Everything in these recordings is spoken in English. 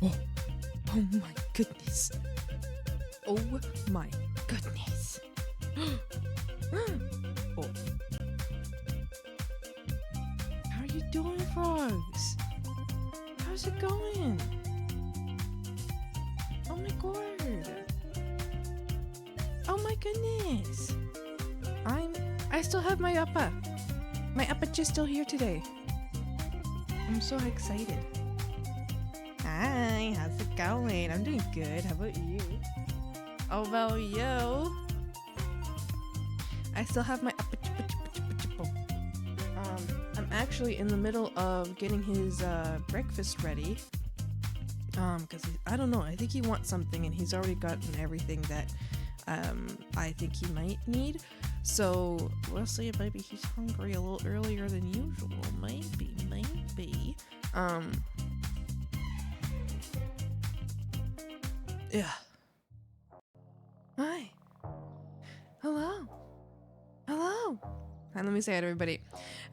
Oh, oh my goodness. Oh my goodness. Oh. How are you doing, frogs? How's it going? Oh my god. Oh my goodness. I still have my uppa. My uppa's still here today. I'm so excited. Hi, how's it going? I'm doing good. How about you? Oh, well, yo. I still have my uppa. I'm actually in the middle of getting his breakfast ready. Because I don't know. I think he wants something, and he's already gotten everything that I think he might need. So we'll see. Maybe he's hungry a little earlier than usual. Maybe. Yeah. Hi. Hello. Hi, let me say hi to everybody.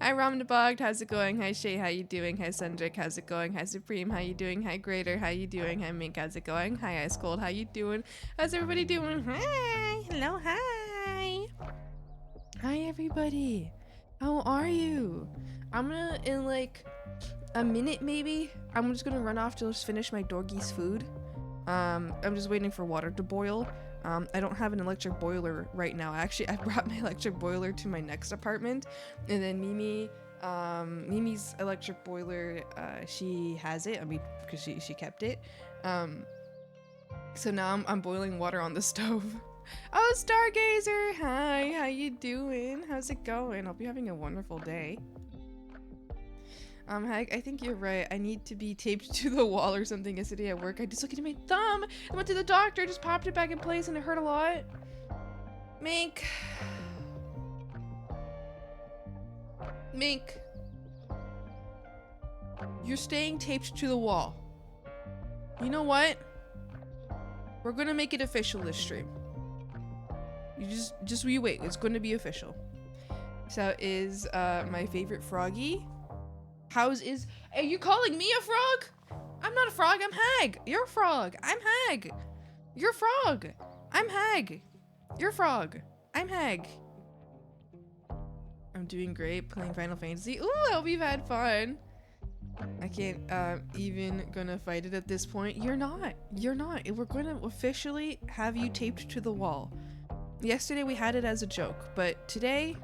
Hi, Ramdabogged. How's it going? Hi, Shay. How you doing? Hi, Sundrick. How's it going? Hi, Supreme. How you doing? Hi, Greater. How you doing? Hi, Mink. How's it going? Hi, Ice Cold. How you doing? How's everybody doing? Hi. Hello. Hi. Hi, everybody. How are you? I'm gonna, in like a minute maybe, I'm just gonna run off to just finish my doggy's food. I'm just waiting for water to boil. I don't have an electric boiler right now. Actually, I brought my electric boiler to my next apartment, and then Mimi's electric boiler, she has it. I mean, because she kept it. So now I'm boiling water on the stove. Oh, Stargazer! Hi, how you doing? How's it going? Hope you're having a wonderful day. Hag, I think you're right. I need to be taped to the wall or something. Yesterday at work, I dislocated my thumb. I went to the doctor, just popped it back in place, and it hurt a lot. Mink. You're staying taped to the wall. You know what? We're gonna make it official this stream. You just you wait. It's going to be official. So is my favorite froggy. Are you calling me a frog? I'm not a frog, I'm Hag. You're a frog. I'm Hag. You're a frog. I'm Hag. You're a frog. I'm Hag. I'm doing great playing Final Fantasy. Ooh, I hope you've had fun. I can't even gonna fight it at this point. You're not. We're gonna officially have you taped to the wall. Yesterday we had it as a joke, but today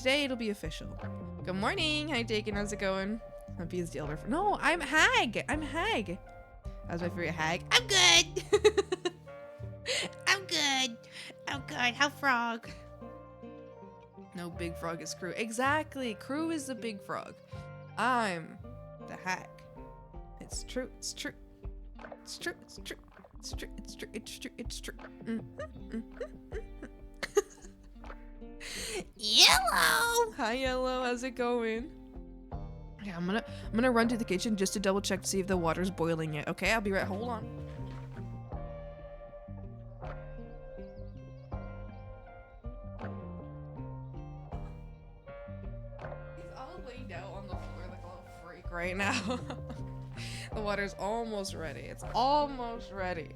it'll be official. Good morning. Hi, Dakin. How's it going? I'm Bees the Elder. No, I'm Hag. That was my favorite Hag. I'm good. I'm good. How frog? No, big frog is Crew. Exactly. Crew is the big frog. I'm the Hag. It's true. Yellow! Hi, Yellow. How's it going? Yeah, I'm gonna run to the kitchen just to double check to see if the water's boiling yet. Okay, I'll be right. Hold on. He's all laid out on the floor like a little freak right now. The water's almost ready. It's almost ready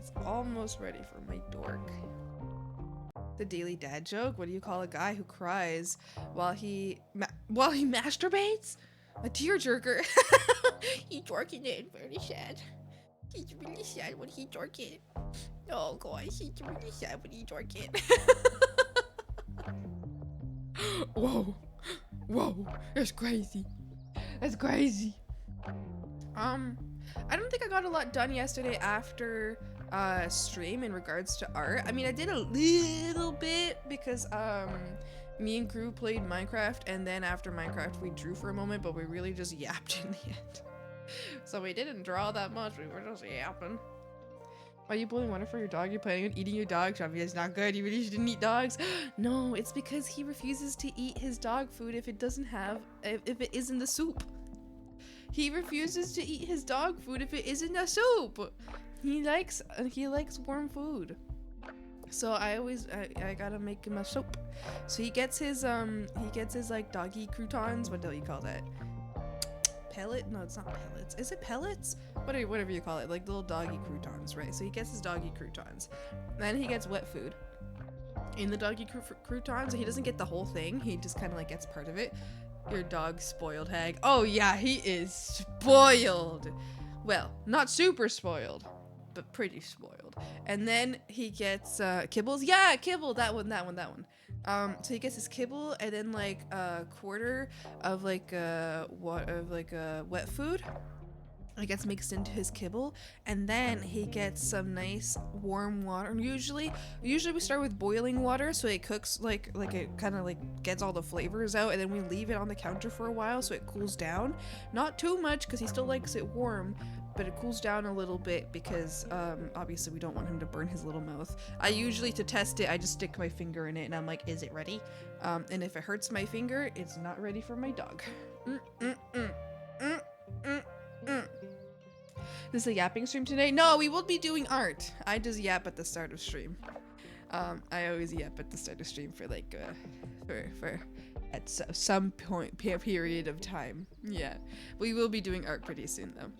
for my dork. The daily dad joke? What do you call a guy who cries while he masturbates? A tearjerker. He's dorking it. Very sad. He's really sad when he dork it. Oh gosh, he's really sad when he dork it. Whoa. That's crazy. I don't think I got a lot done yesterday after stream in regards to art. I mean, I did a little bit because me and Crew played Minecraft, and then after Minecraft we drew for a moment, but we really just yapped in the end. So we didn't draw that much, we were just yapping. Why are you boiling water for your dog? You're planning on eating your dog? Shavi, it's not good. You really shouldn't eat dogs. No, it's because he refuses to eat his dog food if it isn't the soup. He refuses to eat his dog food if it isn't a soup. He likes warm food. So I gotta make him a soup. So he gets his like doggy croutons. What do you call that? pellet. No, it's not pellets. Is it pellets? Whatever you call it, like little doggy croutons, right? So he gets his doggy croutons. Then he gets wet food in the doggy croutons. He doesn't get the whole thing. He just kind of like gets part of it. Your dog's spoiled, Hag. Oh yeah, he is spoiled. Well, not super spoiled, but pretty spoiled. And then he gets kibbles. Yeah, kibble. That one. So he gets his kibble and then like a quarter of like wet food. It gets mixed into his kibble, and then he gets some nice warm water. Usually we start with boiling water, so it cooks like it kind of like gets all the flavors out, and then we leave it on the counter for a while so it cools down. Not too much because he still likes it warm, but it cools down a little bit because obviously we don't want him to burn his little mouth. I usually, to test it, I just stick my finger in it and I'm like, is it ready? And if it hurts my finger, it's not ready for my dog. This is a yapping stream today? No, we will be doing art. I just yap at the start of stream. I always yap at the start of stream for like for at some point period of time. Yeah, we will be doing art pretty soon though.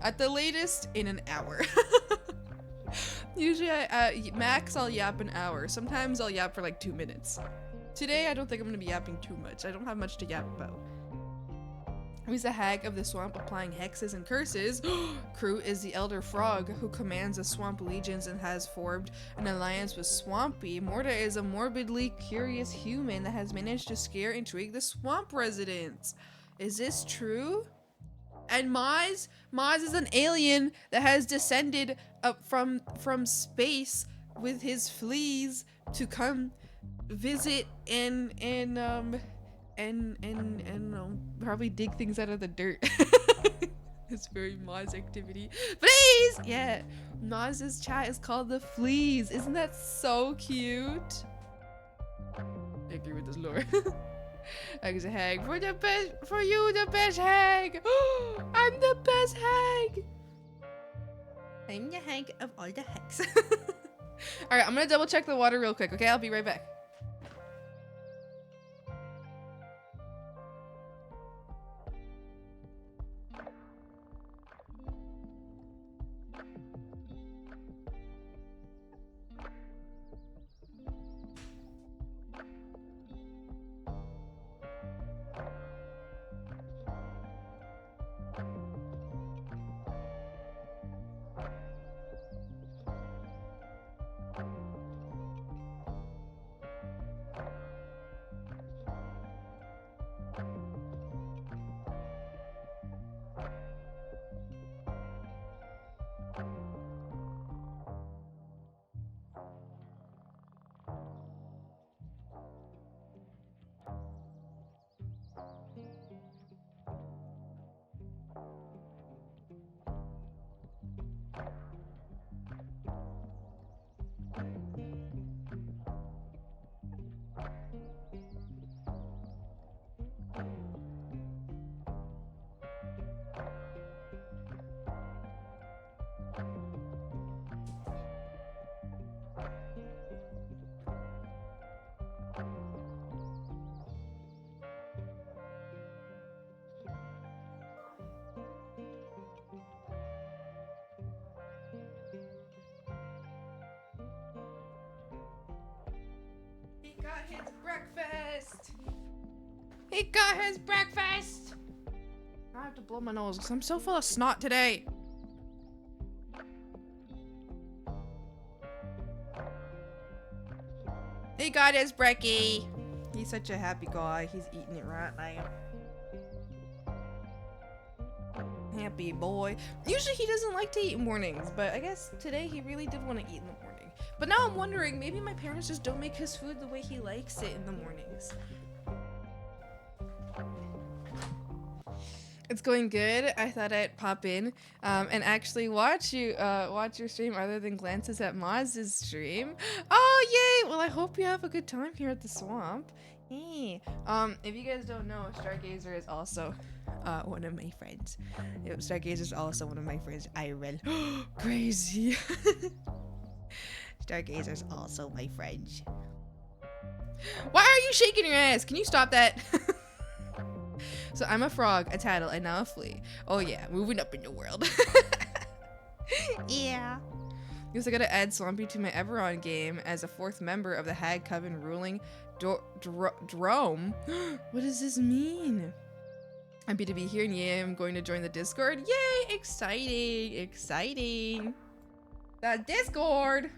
At the latest in an hour. Usually max I'll yap an hour. Sometimes I'll yap for like 2 minutes. Today I don't think I'm gonna be yapping too much. I don't have much to yap about. Who's the hag of the swamp applying hexes and curses? Crew is the elder frog who commands the swamp legions and has formed an alliance with Swampy. Morta is a morbidly curious human that has managed to scare and intrigue the swamp residents. Is this true? And Maz is an alien that has descended up from space with his fleas to come visit and probably dig things out of the dirt. It's very Maz activity. Fleas! Yeah. Maz's chat is called the Fleas. Isn't that so cute? I agree with this lore. Hag's a hag. For you, the best hag! I'm the best hag! I'm the hag of all the hags. Alright, I'm gonna double check the water real quick, okay? I'll be right back. His breakfast. He got his breakfast. I have to blow my nose because I'm so full of snot today. He got his brekkie. He's such a happy guy. He's eating it right now. Happy boy. Usually he doesn't like to eat mornings, but I guess today he really did want to eat in the morning. But now I'm wondering, maybe my parents just don't make his food the way he likes it in the mornings. It's going good. I thought I'd pop in and actually watch your stream other than glances at Maz's stream. Oh, yay! Well, I hope you have a good time here at the swamp. Hey. If you guys don't know, Stargazer is also one of my friends. Stargazer is also one of my friends, IRL. Crazy. Stargazer's also my friend. Why are you shaking your ass? Can you stop that? So I'm a frog, a tattle, and now a flea. Oh yeah, moving up in the world. Yeah. Guess I gotta add Swampy to my Everon game as a 4th member of the Hag Coven ruling Drome. What does this mean? Happy to be here, and yeah, I'm going to join the Discord. Yay! Exciting! Exciting! The Discord!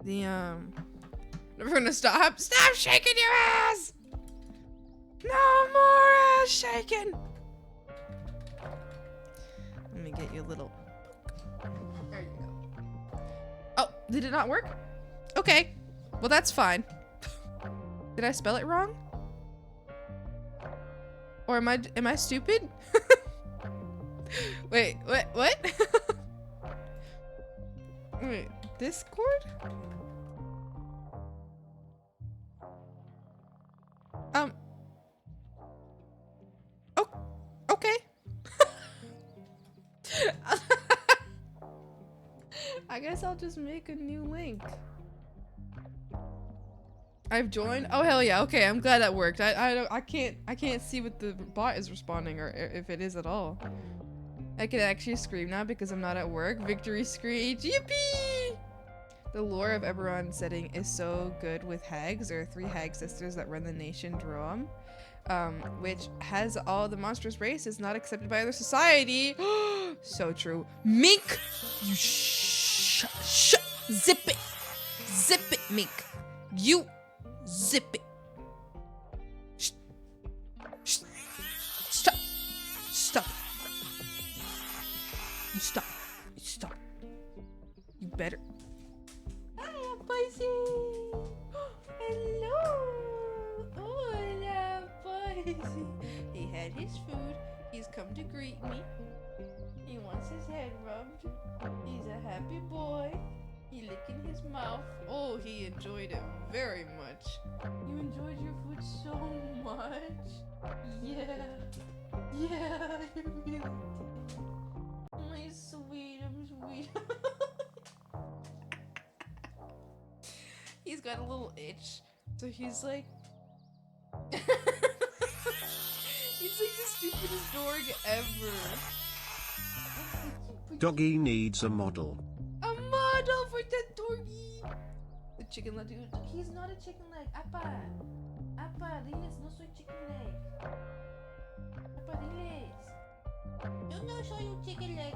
Never gonna stop. Stop shaking your ass! No more ass shaking! Let me get you a little... There you go. Oh, did it not work? Okay. Well, that's fine. Did I spell it wrong? Or am I stupid? Wait, what? Wait, Discord? Oh, okay. I guess I'll just make a new link. I've joined. Oh hell yeah. Okay, I'm glad that worked. I can't see what the bot is responding or if it is at all. I can actually scream now because I'm not at work. Victory screech. Yippee! The lore of Eberron setting is so good with hags. There are 3 hag sisters that run the nation Droam, which has all the monstrous races not accepted by other society. So true. Mink! You zip it! Zip it, Mink! You zip it! Stop! Stop! You stop! You stop! You better. Hiya, Boise! Hello! Hola, Boise! He had his food. He's come to greet me. He wants his head rubbed. He's a happy boy. He licking his mouth. Oh, he enjoyed it very much. You enjoyed your food so much. Yeah. Yeah, I really did. My sweet, I'm sweet. He's got a little itch. So he's like... he's like the stupidest dog ever. Doggy needs a model. A model for the doggy. The chicken leg. He's not a chicken leg. Apa. Apa, diles, no soy chicken leg. Apa, diles. Yo no soy un chicken leg.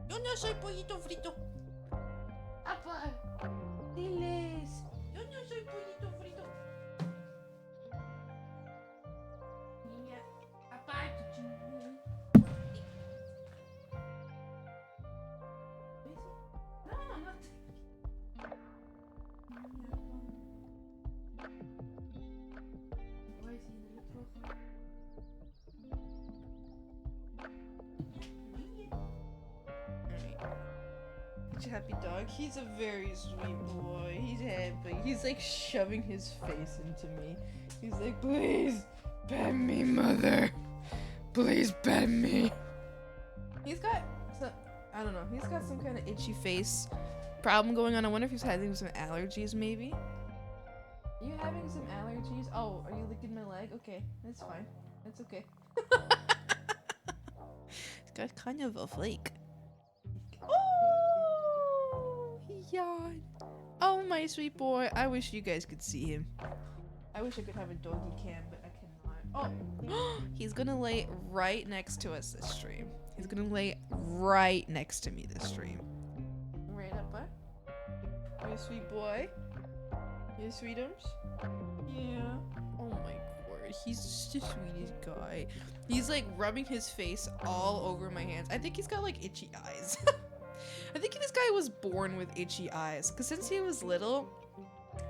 Yo no soy pollito frito. Apa, diles. Yo no soy pollito frito. Niña, apa, chicken. Happy dog. He's a very sweet boy. He's happy. He's like shoving his face into me. He's like, please pet me, mother. Please pet me. He's got some, I don't know. He's got some kind of itchy face problem going on. I wonder if he's having some allergies, maybe. Are you having some allergies? Oh, are you licking my leg? Okay, that's fine. That's okay. He's got kind of a flake. Yawn. Oh, my sweet boy. I wish you guys could see him. I wish I could have a doggy cam, but I cannot. Oh, he's gonna lay right next to us this stream. He's gonna lay right next to me this stream. Right up, huh? You sweet boy? You sweetums? Yeah. Oh my god, he's just the sweetest guy. He's like rubbing his face all over my hands. I think he's got like itchy eyes. I think this guy was born with itchy eyes, because since he was little,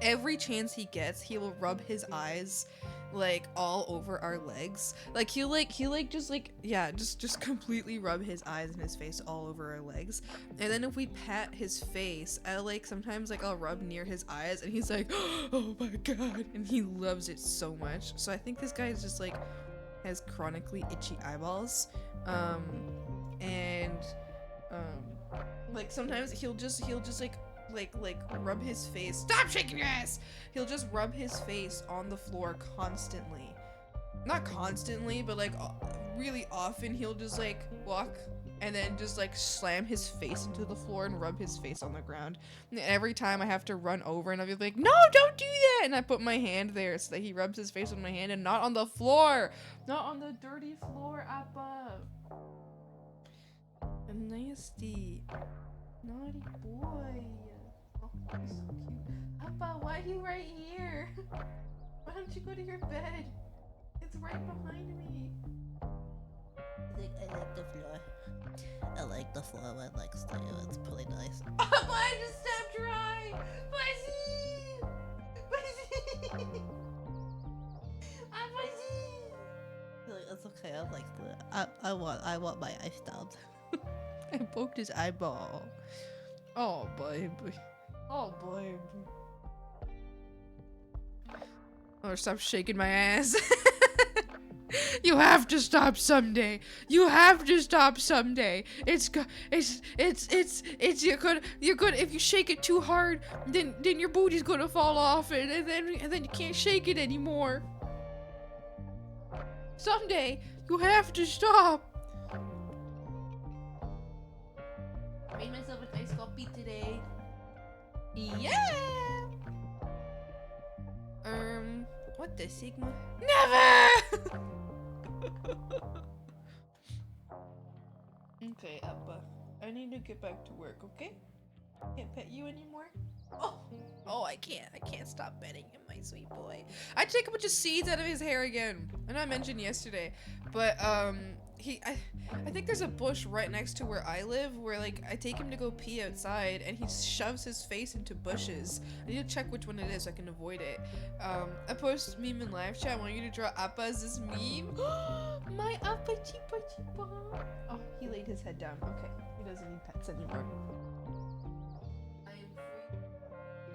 every chance he gets, he will rub his eyes like all over our legs. Like he'll just completely rub his eyes and his face all over our legs. And then if we pat his face, sometimes I'll rub near his eyes and he's like, oh my god, and he loves it so much. So I think this guy is just like has chronically itchy eyeballs. Like sometimes he'll just rub his face. Stop shaking your ass! He'll just rub his face on the floor constantly. not constantly, but like really often he'll just like walk and then just like slam his face into the floor and rub his face on the ground. And every time I have to run over and I'll be like, no, don't do that. And I put my hand there so that he rubs his face on my hand and not on the floor. Not on the dirty floor, Appa. I'm nasty. Naughty boy. Oh, he's so cute. Appa, why are you right here? Why don't you go to your bed? It's right behind me. I like the floor. I like the floor right next to you. It's pretty nice. Appa, I just stepped dry. Fuzzy! Fuzzy! Like, it's okay. I like the. I want my eye stabbed. I poked his eyeball. Oh, baby. Oh, baby. Oh, stop shaking my ass. You have to stop someday. You have to stop someday. It's you're gonna if you shake it too hard, then your booty's gonna fall off and then you can't shake it anymore. Someday you have to stop. Made myself a nice coffee today. Yeah. What the Sigma? Never. Okay, Appa. I need to get back to work. Okay? Can't pet you anymore. Oh, I can't stop petting him, my sweet boy. I take a bunch of seeds out of his hair again. I know I mentioned yesterday, but I think there's a bush right next to where I live where like I take him to go pee outside and he shoves his face into bushes. I need to check which one it is so I can avoid it. I post meme in live chat. I want you to draw Appa as this meme. My Appa cheepa cheepa. Oh, he laid his head down. Okay, he doesn't need pets anymore.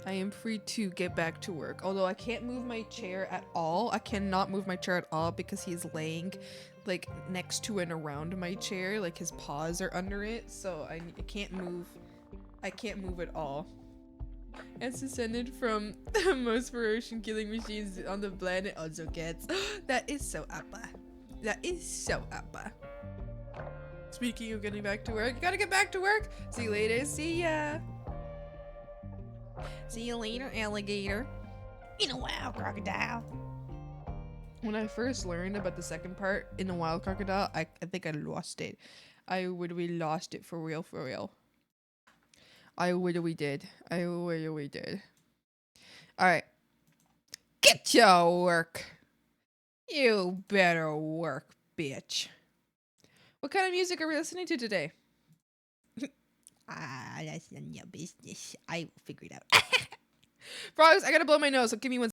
I am free to get back to work. Although I can't move my chair at all. I cannot move my chair at all because he's laying like next to and around my chair. Like his paws are under it. So I can't move. I can't move at all. It's descended from the most ferocious killing machines on the planet also gets. That is so Appa. That is so Appa. Speaking of getting back to work, gotta get back to work. See you later. See ya. See you later, alligator. In a while, crocodile. When I first learned about the second part in the wild crocodile, I think I lost it. I literally lost it for real, for real. I literally did. I literally did. Alright. Get to work. You better work, bitch. What kind of music are we listening to today? That's none of your business. I figured it out. Frogs, I gotta blow my nose, so give me one.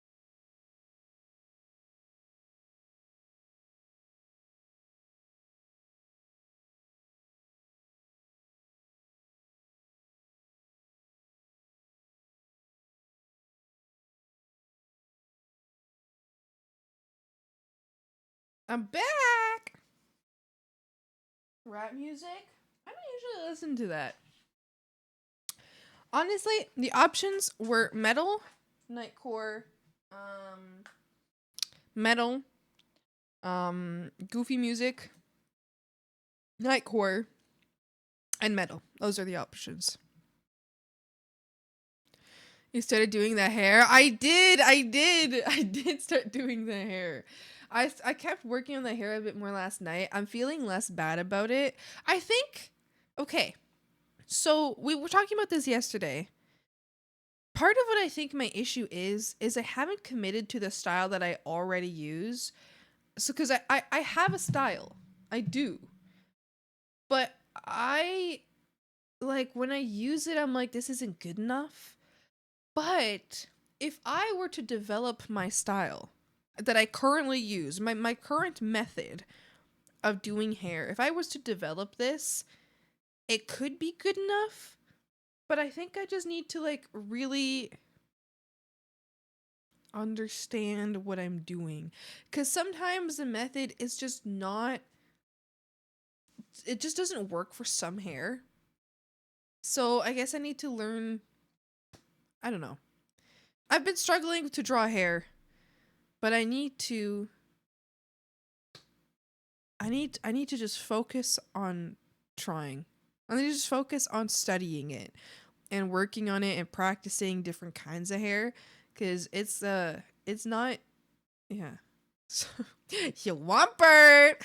I'm back! Rap music? I don't usually listen to that. Honestly, the options were metal, nightcore, metal, goofy music, nightcore, and metal. Those are the options. You started doing the hair? I did start doing the hair. I kept working on the hair a bit more last night. I'm feeling less bad about it. I think, okay, so we were talking about this yesterday. Part of what I think my issue is I haven't committed to the style that I already use. So, because I have a style. I do. But I, like, when I use it, I'm like, this isn't good enough. But if I were to develop my style that I currently use, my current method of doing hair, if I was to develop this, it could be good enough. But I think I just need to like really understand what I'm doing. Because sometimes the method is just not, it just doesn't work for some hair. So I guess I need to learn, I don't know. I've been struggling to draw hair, but I need to I need to just focus on trying. I need to just focus on studying it and working on it and practicing different kinds of hair, cause it's not, yeah. So, you Wampert.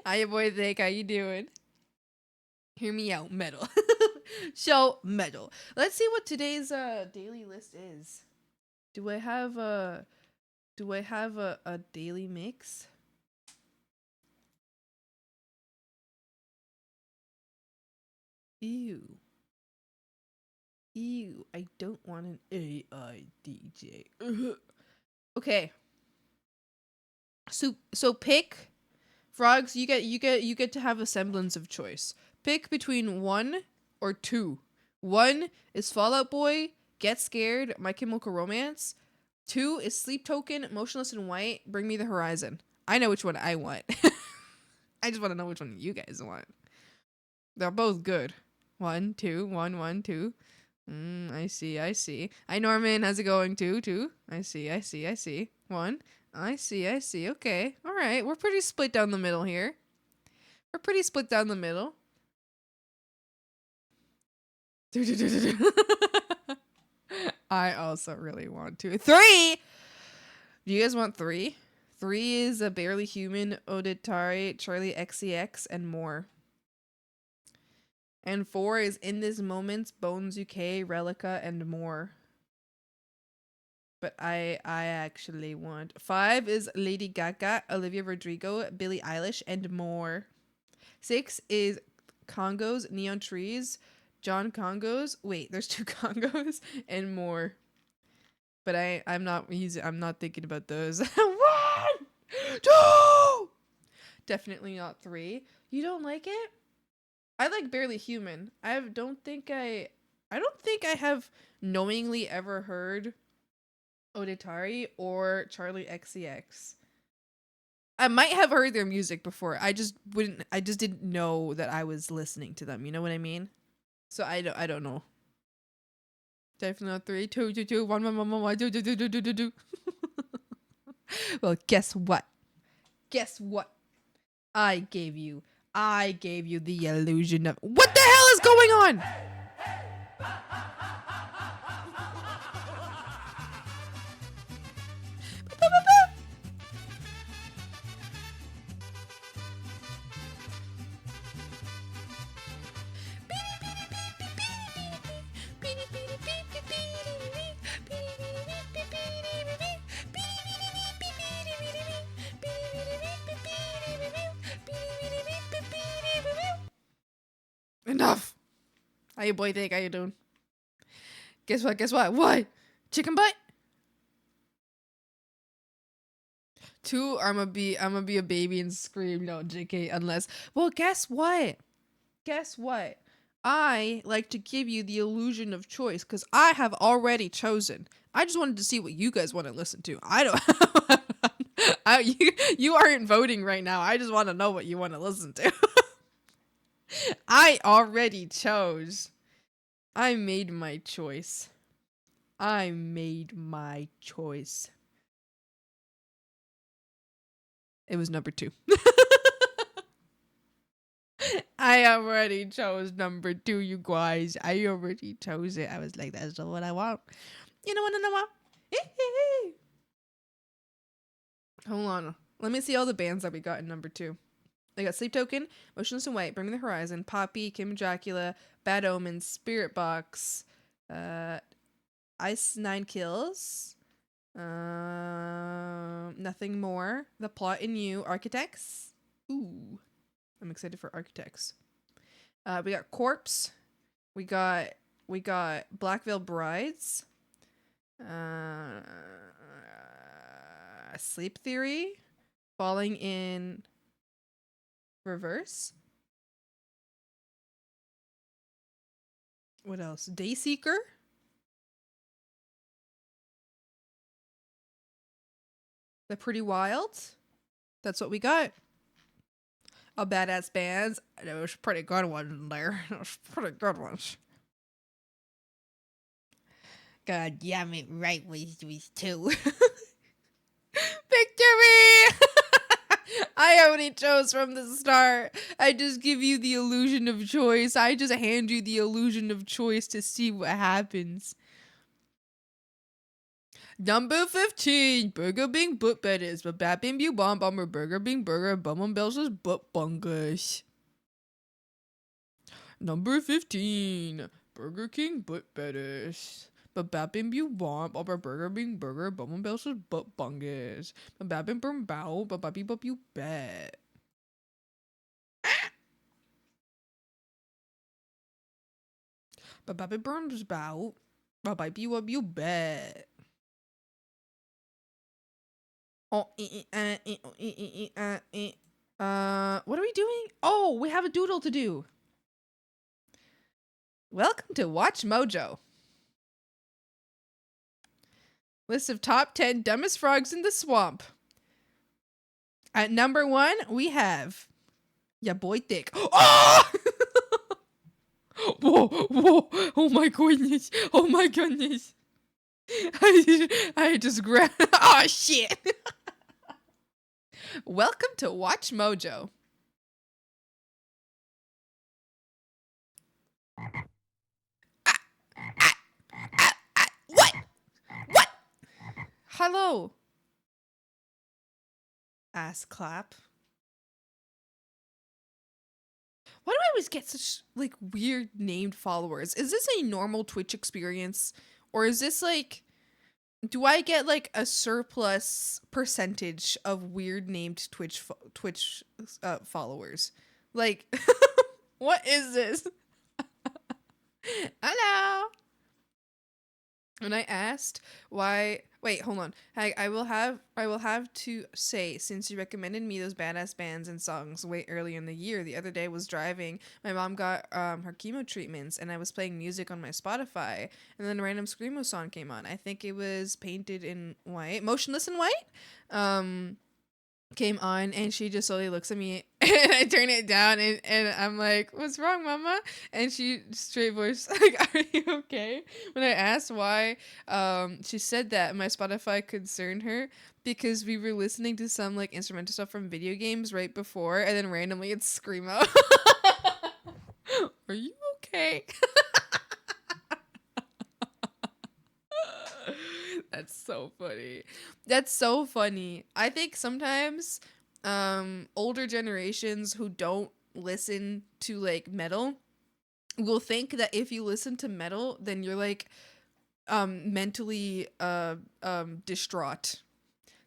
Hi boy Thick, how you doing? Hear me out, metal. So metal. Let's see what today's daily list is. Do I have a daily mix? Ew. Ew, I don't want an AI DJ. Okay. So pick frogs, you get to have a semblance of choice. Pick between 1 or 2. 1 is Fall Out Boy, Get Scared, My Chemical Romance. 2 is Sleep Token, Motionless in White, Bring Me the Horizon. I know which one I want. I just want to know which one you guys want. They're both good. 1, 2, 1, 1, 2. I see. Hi Norman, how's it going? 2. I see. 1. I see. Okay. All right. We're pretty split down the middle here. I also really want to. 3! Do you guys want 3? 3 is a Barely Human, Auditare, Charlie XCX, and more. And 4 is In This Moment, Bones UK, Relica, and more. But I actually want 5 is Lady Gaga, Olivia Rodrigo, Billie Eilish, and more. 6 is Congos, Neon Trees, John Congos. Wait, there's 2 Congos and more. But I'm not thinking about those. 1, 2. Definitely not 3. You don't like it? I like Barely Human. I don't think I have knowingly ever heard Auditare or Charlie XCX. I might have heard their music before. I just didn't know that I was listening to them. You know what I mean? So I don't know. Definitely not 3, 2, 1, 1, 1, 1, 1, 2. Well, guess what? I gave you the illusion of what the hell is going on? Enough. How you boy think? How you doing? Guess what? What? Chicken butt? 2, I'ma be a baby and scream, no, JK, unless, well, guess what? I like to give you the illusion of choice because I have already chosen. I just wanted to see what you guys want to listen to. I don't. You aren't voting right now. I just want to know what you want to listen to. I already chose. I made my choice. It was number 2. I already chose number 2, you guys. I already chose it. I was like, that's not what I want. You know what I want? Hold on. Let me see all the bands that we got in number 2. I got Sleep Token, Motionless in White, Bring Me the Horizon, Poppy, Kim Dracula, Bad Omens, Spirit Box, Ice 9 Kills, Nothing More, The Plot in You, Architects. Ooh, I'm excited for Architects. We got Corpse. We got Black Veil Brides. Sleep Theory, Falling in Reverse. What else? Dayseeker. The Pretty Wild. That's what we got. A Badass Bands. There was pretty good ones in there. Those pretty good ones. God damn it, right was 2. Victory! I I already chose from the start. I just give you the illusion of choice. I just hand you the illusion of choice to see what happens. Number 15, Burger Bing Butt Betters, but Bapping Bu Bomb Bomber Burger Bing Burger Bum Bells Butt Bungus. Number 15, Burger King Butt Betters. But Bapping Bu Bomb Bomber Burger Bing Burger Bum Bells Butt Bungus. But Bapping Burn Bow, but Bappy Bup You Bet. But Bappy Burns Bow, but Bappy What You Bet. Oh, what are we doing? Oh, we have a doodle to do. Welcome to Watch Mojo. List of top 10 dumbest frogs in the swamp. At number 1, we have ya boy Dick. Oh! Whoa, whoa! Oh my goodness! Oh my goodness! I just grabbed. Oh shit! Welcome to Watch Mojo. What? What? Hello. Ass clap. Why do I always get such like weird named followers? Is this a normal Twitch experience, or is this like, do I get like a surplus percentage of weird named Twitch followers? Like, what is this? Hello. When I asked why, wait, hold on. I will have to say, since you recommended me those badass bands and songs way early in the year, the other day I was driving. My mom got her chemo treatments, and I was playing music on my Spotify, and then a random screamo song came on. I think it was Painted in White, Motionless in White. Came on, and she just slowly looks at me, and I turn it down, and I'm like, what's wrong, mama? And she straight voice like, are you okay? When I asked why, she said that my Spotify concerned her because we were listening to some like instrumental stuff from video games right before, and then randomly it's screamo. Are you okay? That's so funny. That's so funny. I think sometimes older generations who don't listen to like metal will think that if you listen to metal, then you're like mentally distraught.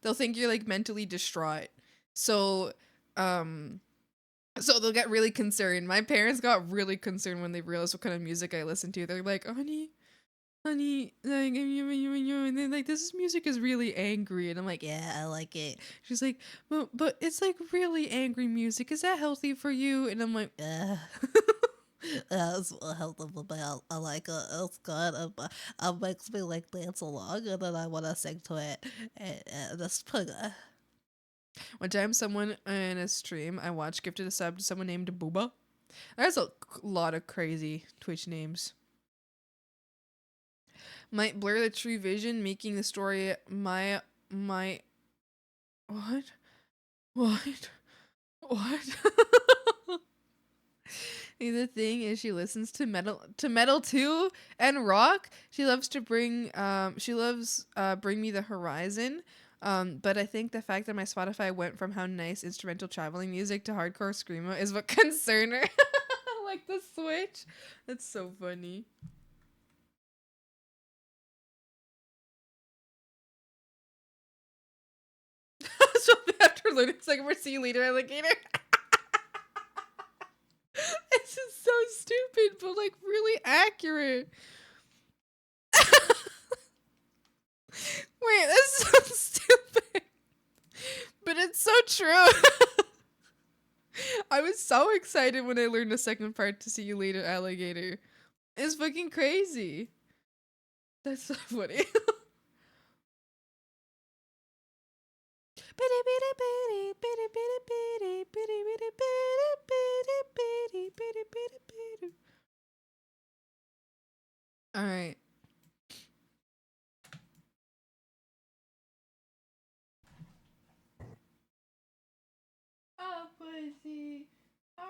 They'll think you're like mentally distraught. So so they'll get really concerned. My parents got really concerned when they realized what kind of music I listened to. They're like, honey, like, and then like, this music is really angry, and I'm like, yeah, I like it. She's like, but it's like really angry music. Is that healthy for you? And I'm like, yeah. It's healthy, but I like it. It's good. It makes me like dance along, and then I want to sing to it. And that's pretty good. One time, someone in a stream I watched gifted a sub to someone named Booba. There's a lot of crazy Twitch names. Might blur the true vision, making the story my what the thing is, she listens to metal too and rock. She loves to bring Bring Me the Horizon. But I think the fact that my Spotify went from how nice instrumental traveling music to hardcore screamo is what concerned her. Like the switch. That's so funny. So after learning second word, see you later, alligator. This is so stupid, but like really accurate. Wait, that's so stupid. But it's so true. I was so excited when I learned the second part to see you later, alligator. It's fucking crazy. That's so funny. All right.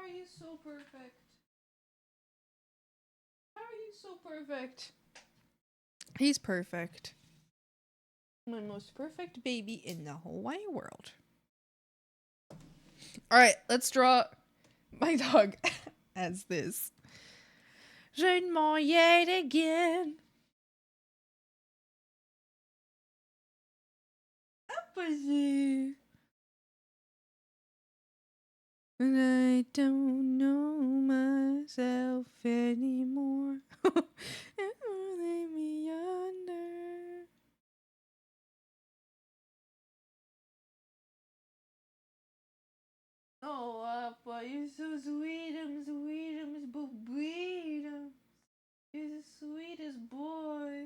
are you so perfect? How are you so perfect? He's perfect. My most perfect baby in the whole wide world. Alright, let's draw my dog as this. Je ne m'en yet again. Opposite. And I don't know myself anymore. Leave me under. Oh, Appa, you're so sweet, Bobita. You're the sweetest boy.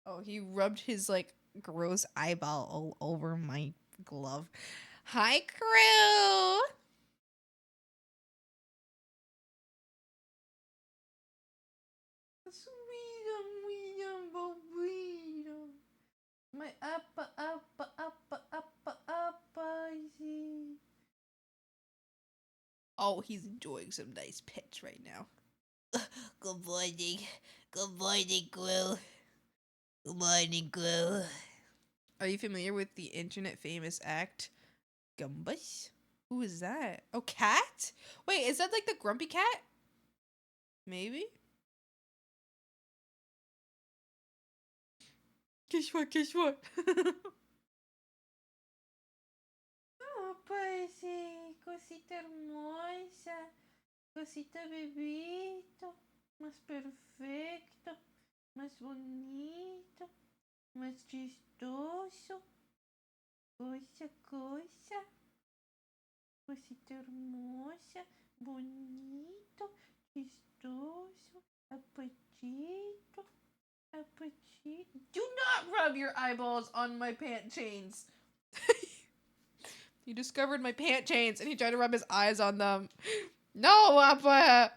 Oh, he rubbed his, like, gross eyeball all over my glove. Hi, crew! Sweet, Bobita. My Appa, Appa, Appa, Appa, Appa, Oh, he's enjoying some nice pets right now. Good morning. Good morning, Gru. Good morning, Gru. Are you familiar with the internet famous act Gumbus? Who is that? Oh, cat? Wait, is that like the grumpy cat? Maybe? Guess what? Guess what? Oh, pues, cosita hermosa. Cosita bebito. Más perfecto. Más bonito. Más chistoso. Cosa, cosa. Cosita hermosa. Bonito. Chistoso. Apachito. Apachito. Do not rub your eyeballs on my pant chains. He discovered my pant chains and he tried to rub his eyes on them. No, Appa!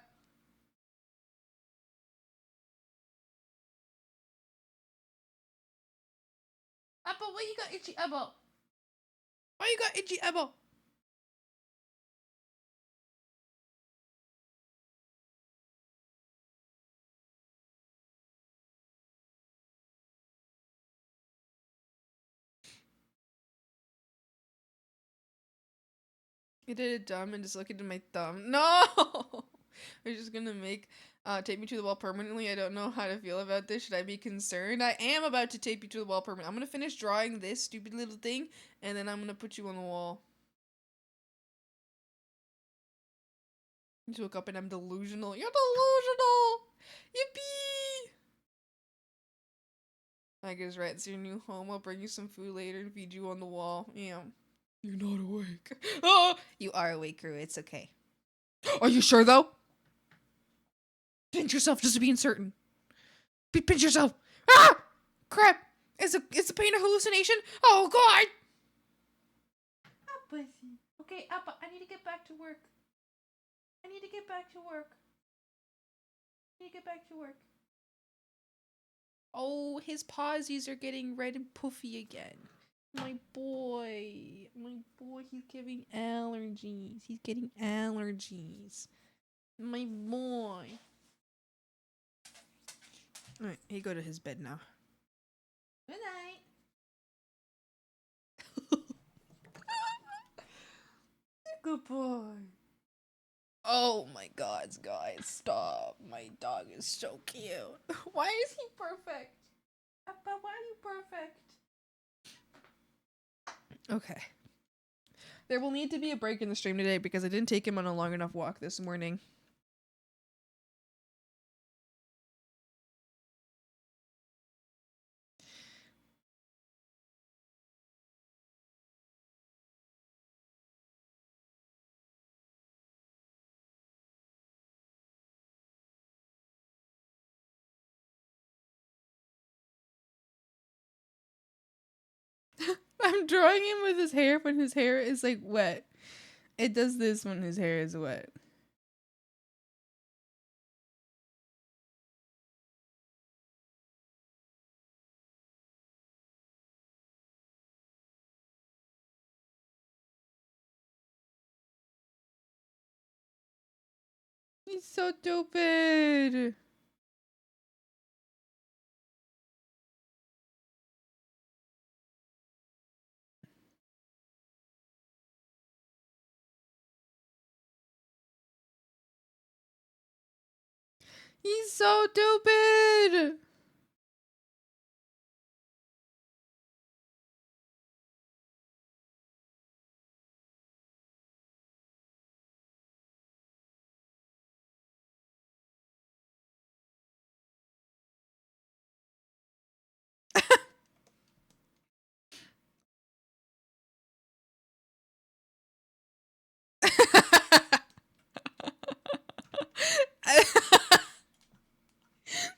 Appa, why you got itchy eyeball? Why you got itchy eyeball? I did it dumb and just look into my thumb. No! We're just gonna make tape me to the wall permanently. I don't know how to feel about this. Should I be concerned? I am about to tape you to the wall permanently. I'm gonna finish drawing this stupid little thing and then I'm gonna put you on the wall. You just woke up and I'm delusional. You're delusional! Yippee! Like is right, it's your new home. I'll bring you some food later and feed you on the wall. Yeah. You're not awake. Oh! You are awake, Crew. It's okay. Are you sure though? Pinch yourself just to be certain. Pinch yourself. Ah! Crap! Is the pain a hallucination? Oh god! Appa. Okay, Appa, I need to get back to work. I need to get back to work. I need to get back to work. Oh, his pawsies are getting red and puffy again. My boy. My boy, he's getting allergies. He's getting allergies. My boy. Alright, he go to his bed now. Good night. Good boy. Oh my god, guys, stop. My dog is so cute. Why is he perfect? Appa, why are you perfect? Okay. There will need to be a break in the stream today because I didn't take him on a long enough walk this morning. I'm drawing him with his hair when his hair is like wet. It does this when his hair is wet. He's so stupid. He's so stupid.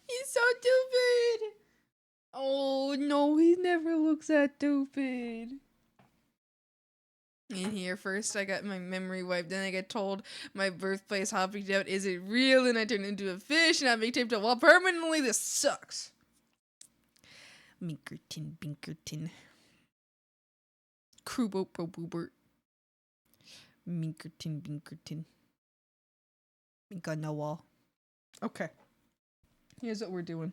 He's so stupid. Oh no, he never looks that stupid. In here first, I got my memory wiped. Then I get told my birthplace hopping out isn't real, and I turn into a fish, and I'm being taped up well permanently. This sucks. Minkerton, Binkerton. Krubo Boobert. Minkerton, Binkerton. Mink on the wall. Okay. Here's what we're doing.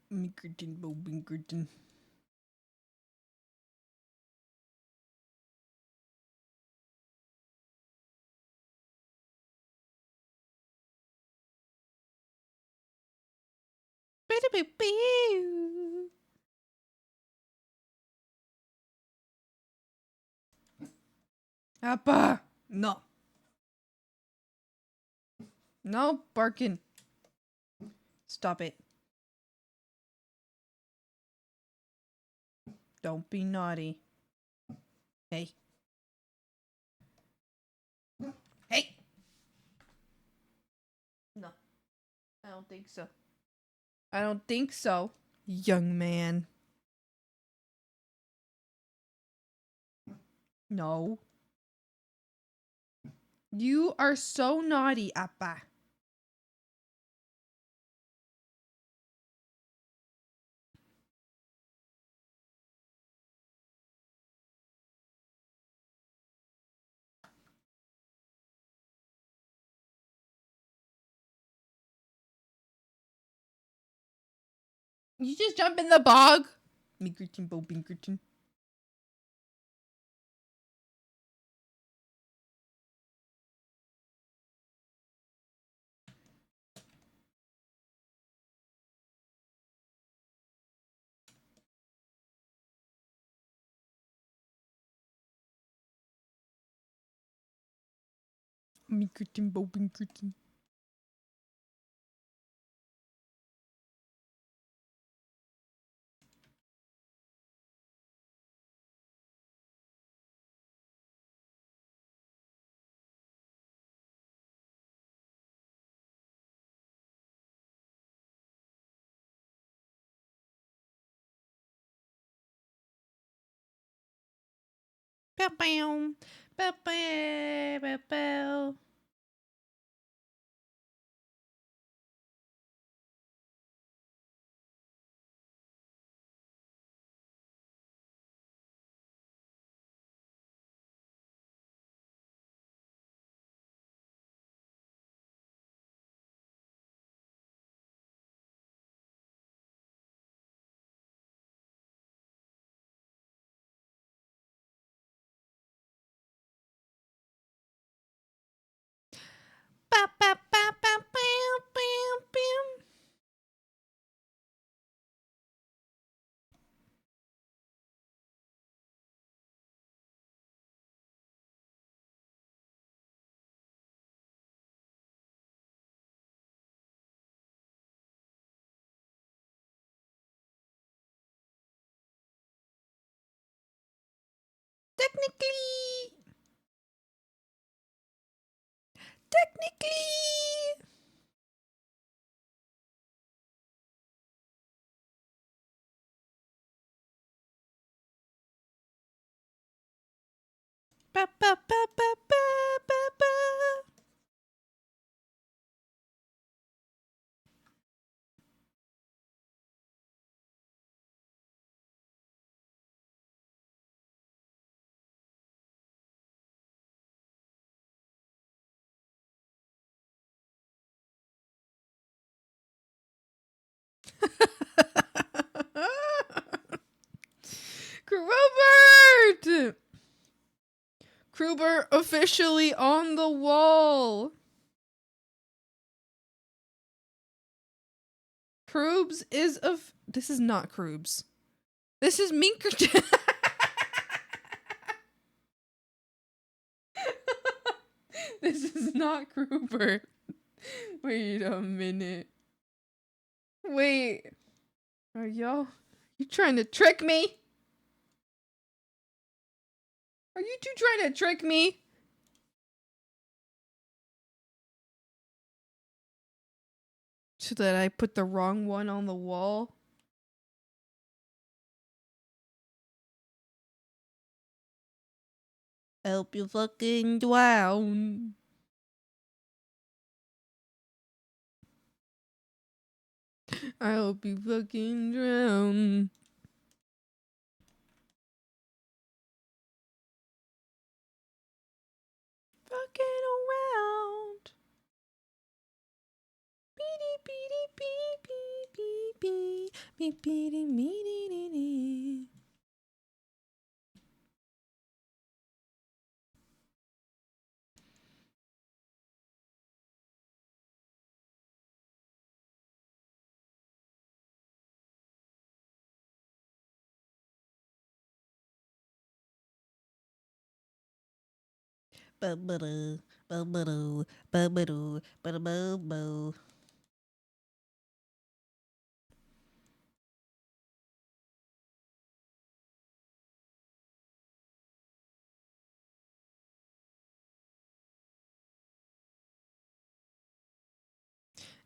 Minkerton, Bo Binkerton. Appa! No. No barking. Stop it. Don't be naughty. Hey. Hey! No. I don't think so. I don't think so, young man. No. You are so naughty, Appa. You just jump in the bog. Minkerton, Bo Binkerton. Minkerton, Bo Binkerton. Bow bow. Bow bow. Bow bow. Technically. Ba, ba, ba, ba, ba, ba, ba. Krubert! Kruber officially on the wall. Krubs is of. This is not Krubs. This is Minkerton. This is not Kruber. Wait a minute. Wait. Are y'all. You trying to trick me? Are you two trying to trick me? So that I put the wrong one on the wall? I hope you fucking drown. I hope you fucking drown. Fucking around. Beady beady beep beep beep beep beep beady beady beady. Ba-ba-doo, ba-ba-doo, ba-ba-doo, ba-da-boo-boo.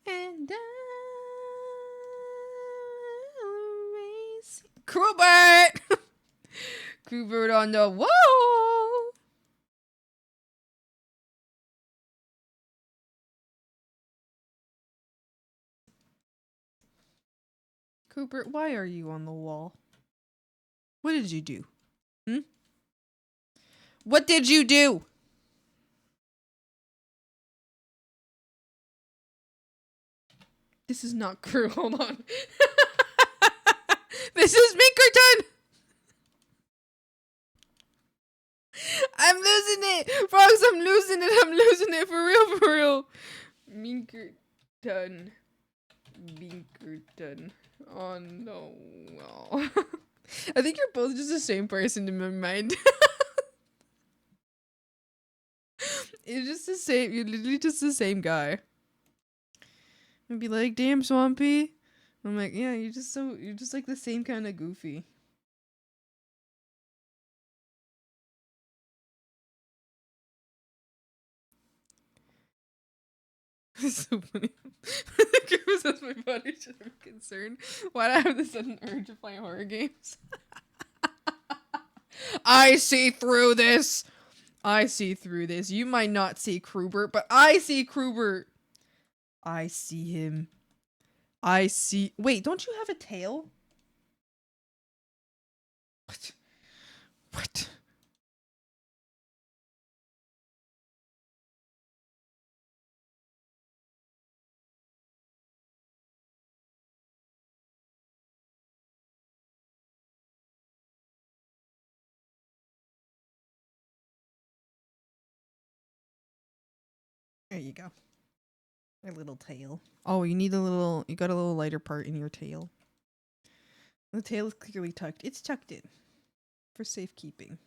And I'll race Krubert! Krubert on the wall! Krubert, why are you on the wall? What did you do? What did you do? This is not Crew. Hold on. This is Minkerton! I'm losing it! Frogs, I'm losing it! I'm losing it! For real, for real! Minkerton. Minkerton. Oh no. Oh. I think you're both just the same person in my mind. You're just the same. You're literally just the same guy. I'd be like, damn, Swampy. I'm like, yeah, you're just like the same kind of goofy. It's so funny. Because that's my body should be concerned. Why do I have this sudden urge to play horror games? I see through this. I see through this. You might not see Krubert, but I see Krubert. I see him. I see. Wait, don't you have a tail? What? What? There you go. A little tail. Oh, you need a little. You got a little lighter part in your tail. The tail is clearly tucked. It's tucked in for safekeeping.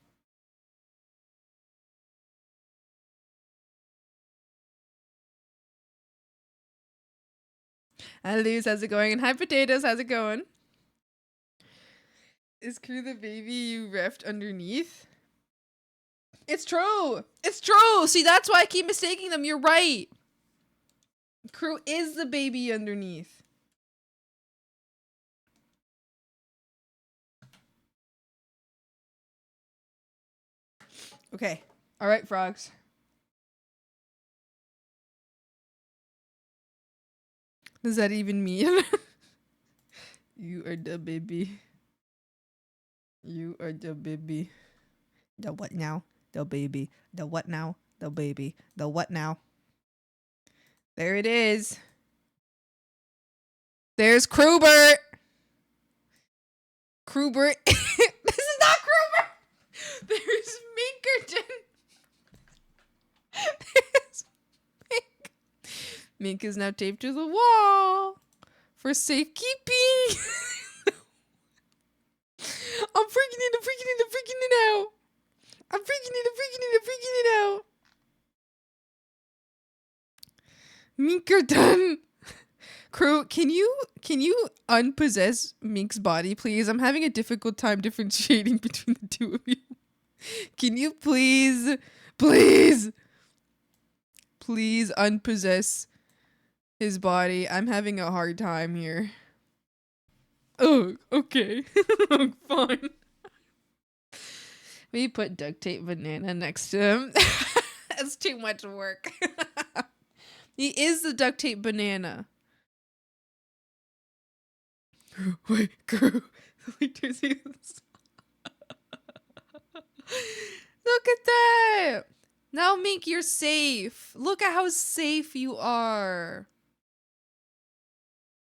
Hi, Luz. How's it going? And hi, Potatoes. How's it going? Is Crew the baby you reffed underneath? It's true. It's true. See, that's why I keep mistaking them. You're right. Crew is the baby underneath. Okay. All right, frogs. Does that even mean? You are the baby. You are the baby. The what now? The baby. The what now? The baby. The what now? There it is. There's Crewbert. Crewbert. This is not Crewbert. There's Minkerton. There's Mink. Mink is now taped to the wall for safekeeping. I'm freaking it. I'm freaking it. I'm freaking it out. I'm freaking it. I'm freaking it. I'm freaking it out. Minkerton. Crew, can you unpossess Mink's body, please? I'm having a difficult time differentiating between the two of you. Can you please unpossess his body? I'm having a hard time here. Oh, okay. Fine. We put duct tape banana next to him. That's too much work. He is the duct tape banana. Wait, Crew. Look at that. Now, Mink, you're safe. Look at how safe you are.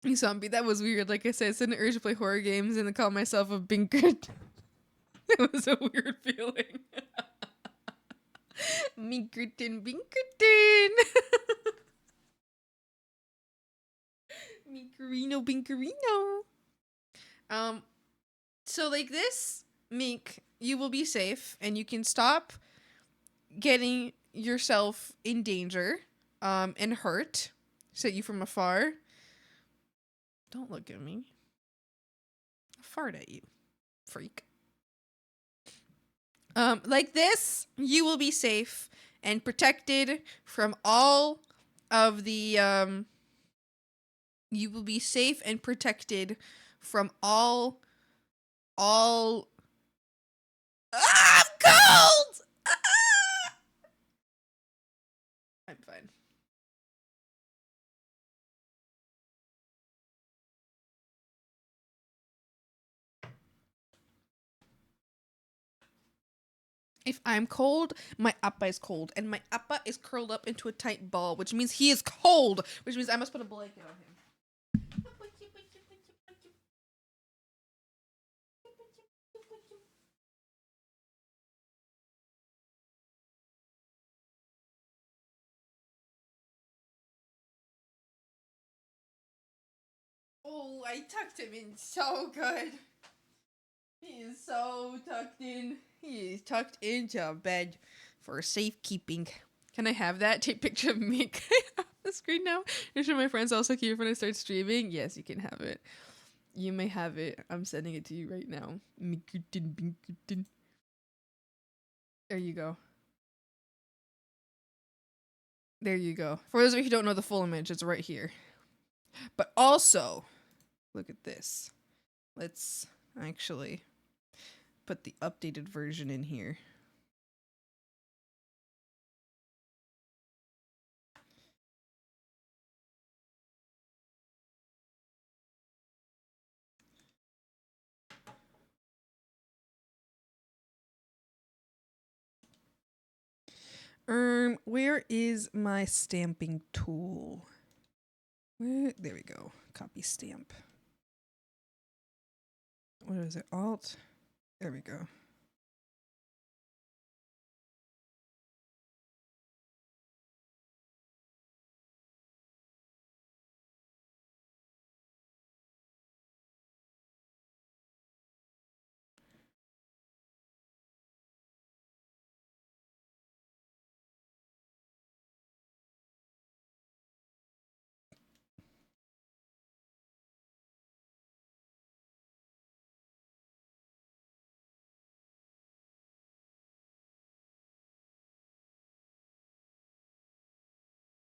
You zombie, that was weird. Like I said, it's an urge to play horror games and to call myself a binkert. It was a weird feeling. Minkerton, Binkerton. Minkerino, Binkerino. So like this, Mink, you will be safe and you can stop getting yourself in danger, and hurt. Set you from afar. Don't look at me. I'll fart at you, freak. Like this, you will be safe and protected from all of the, you will be safe and protected from all, I'm cold! I'm fine. If I'm cold, my appa is cold, and my appa is curled up into a tight ball, which means he is cold, which means I must put a blanket on him. Oh, I tucked him in so good. He is so tucked in. He is tucked into bed for safekeeping. Can I have that? Take a picture of Mink on the screen now. And show my friends also keep it when I start streaming. Yes, you can have it. You may have it. I'm sending it to you right now. Minkerton, Binkerton. There you go. There you go. For those of you who don't know the full image, it's right here. But also, look at this. Let's actually put the updated version in here. Where is my stamping tool? There we go. Copy stamp. What is it? Alt? There we go.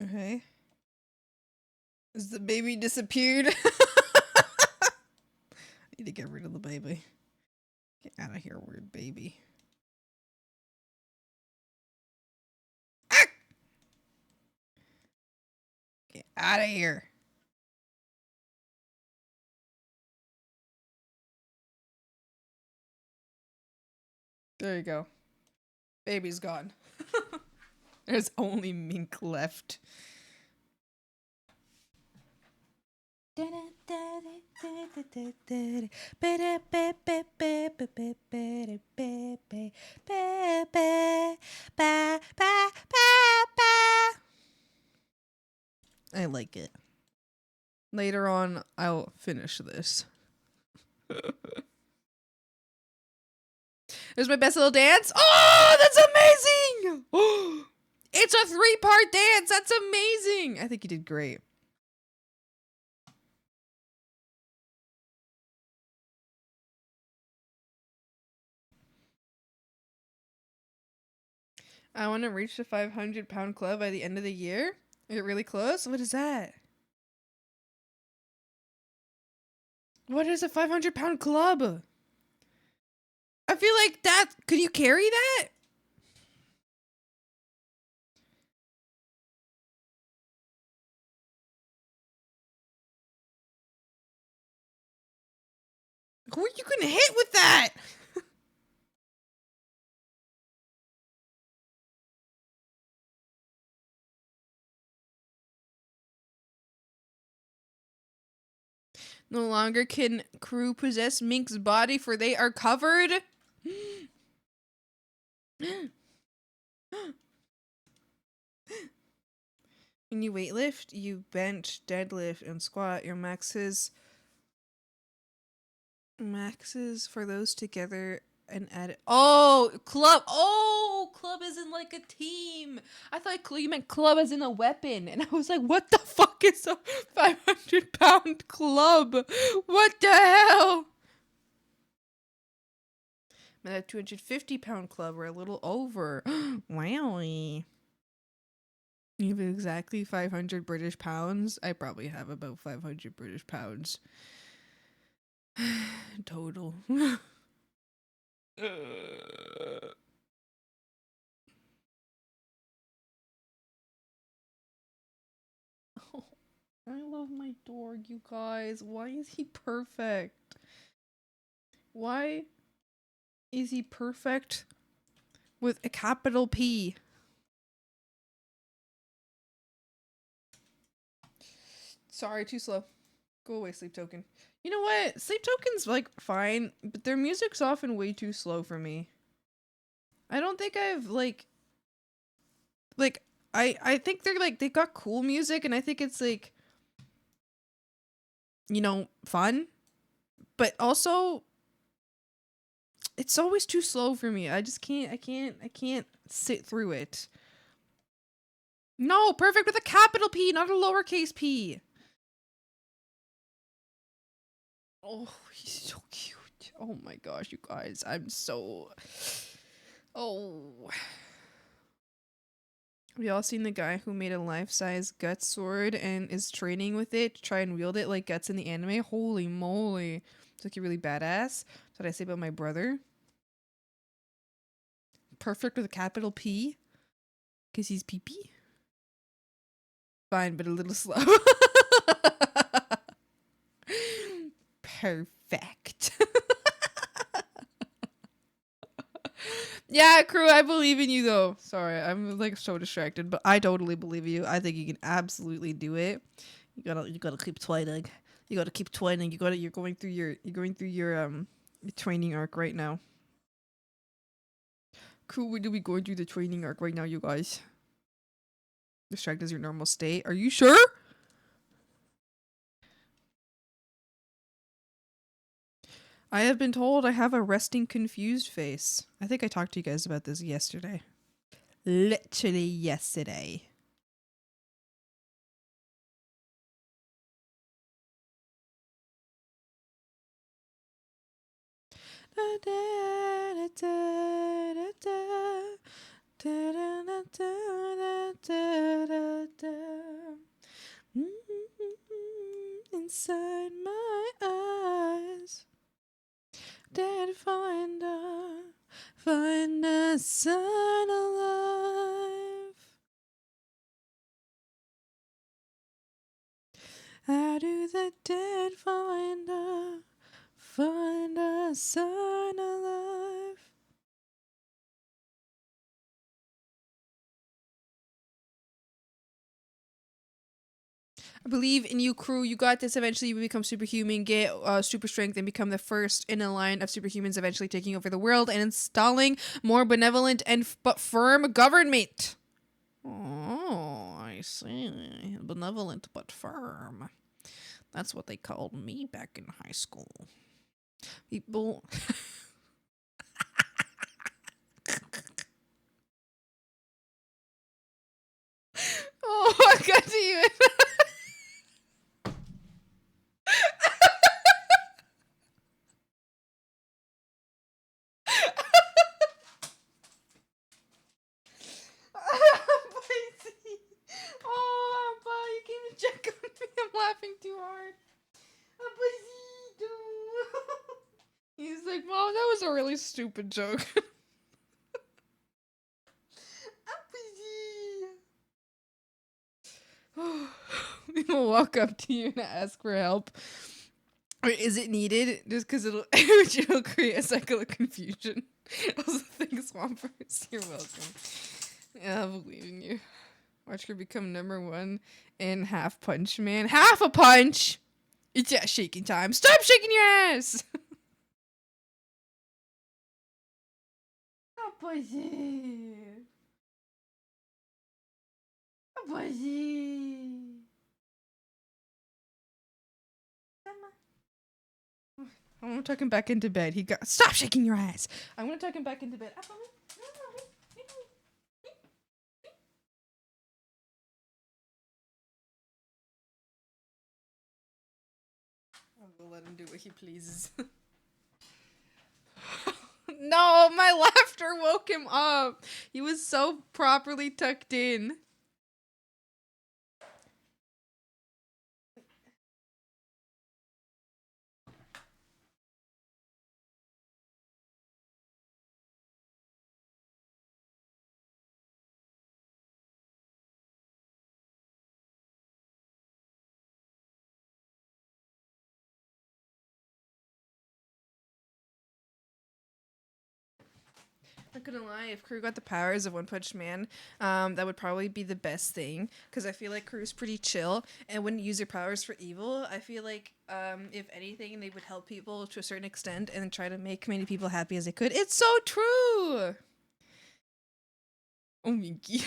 Okay. Has the baby disappeared? I need to get rid of the baby. Get out of here, weird baby. Ah! Get out of here. There you go. Baby's gone. There's only Mink left. I like it. Later on, I'll finish this. There's my best little dance. Oh, that's amazing! It's a 3-part dance. That's amazing. I think you did great. I want to reach the 500-pound club by the end of the year. Is it really close? What is that? What is a 500-pound club? I feel like that. Could you carry that? Who are you gonna hit with that? No longer can crew possess Mink's body, for they are covered. When you weightlift, you bench, deadlift, and squat. Your maxes for those together and add it. Oh, club. Oh, club is in like a team. I thought you meant club as in a weapon, and I was like, what the fuck is a 500-pound club? What the hell? I'm at a 250-pound club. We're a little over. Wowie. You have exactly 500 British pounds. I probably have about 500 British pounds. Total. Oh, I love my dog, you guys. Why is he perfect? Why is he perfect with a capital P? Sorry, too slow. Go away, Sleep Token. You know what? Sleep Token's like fine, but their music's often way too slow for me. I don't think I've like I think they're like they got cool music, and I think it's like, you know, fun, but also it's always too slow for me. I just can't I can't sit through it. No, perfect with a capital P, not a lowercase p. Oh, he's so cute. Oh my gosh, you guys. I'm so... Oh. Have you all seen the guy who made a life-size Guts sword and is training with it to try and wield it like Guts in the anime? Holy moly. It's like really badass. That's what I say about my brother. Perfect with a capital P. Because he's pee-pee. Fine, but a little slow. Perfect. Yeah, crew, I believe in you though. Sorry, I'm like so distracted, but I totally believe you. I think you can absolutely do it. You gotta keep twining. You gotta keep twining. You're going through your training arc right now. Crew, we're gonna be going through the training arc right now, you guys. Distracted is your normal state. Are you sure? I have been told I have a resting confused face. I think I talked to you guys about this yesterday. Literally yesterday. inside my eyes. Dad, find a sign of life. How do the dead find a sign of life? I believe in you, crew. You got this. Eventually, you will become superhuman, get super strength, and become the first in a line of superhumans, eventually taking over the world and installing more benevolent and but firm government. Oh, I see. Benevolent but firm. That's what they called me back in high school. People. Oh, I got to you. Oh, Abba, you came to check on me. I'm laughing too hard. Abazito. He's like, Mom, that was a really stupid joke. People walk up to you and ask for help. Or is it needed? Just because it'll create a cycle of confusion. Also, thanks, Swampers. You're welcome. Yeah, I believe in you. Watch her become #1 in Half Punch Man. Half a punch! It's that shaking time. Stop shaking your ass! Opposite. Opposite. I'm gonna tuck him back into bed. Stop shaking your ass. I'm gonna tuck him back into bed. I'm gonna let him do what he pleases. No, my laughter woke him up. He was so properly tucked in. Not gonna lie, if Crew got the powers of One Punch Man, that would probably be the best thing. Because I feel like Crew's pretty chill and wouldn't use their powers for evil. I feel like, if anything, they would help people to a certain extent and try to make many people happy as they could. It's so true! Oh, Minky.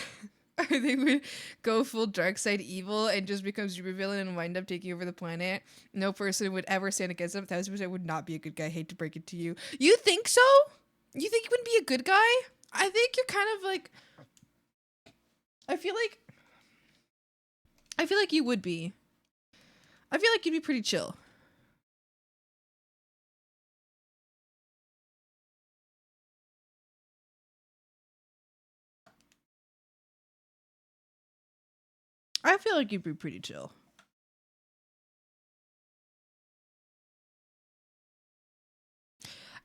They would go full dark side evil and just become super villain and wind up taking over the planet. No person would ever stand against them. 1000% would not be a good guy. Hate to break it to you. You think so? You think you wouldn't be a good guy? I think you're kind of like... I feel like you would be. I feel like you'd be pretty chill. I feel like you'd be pretty chill.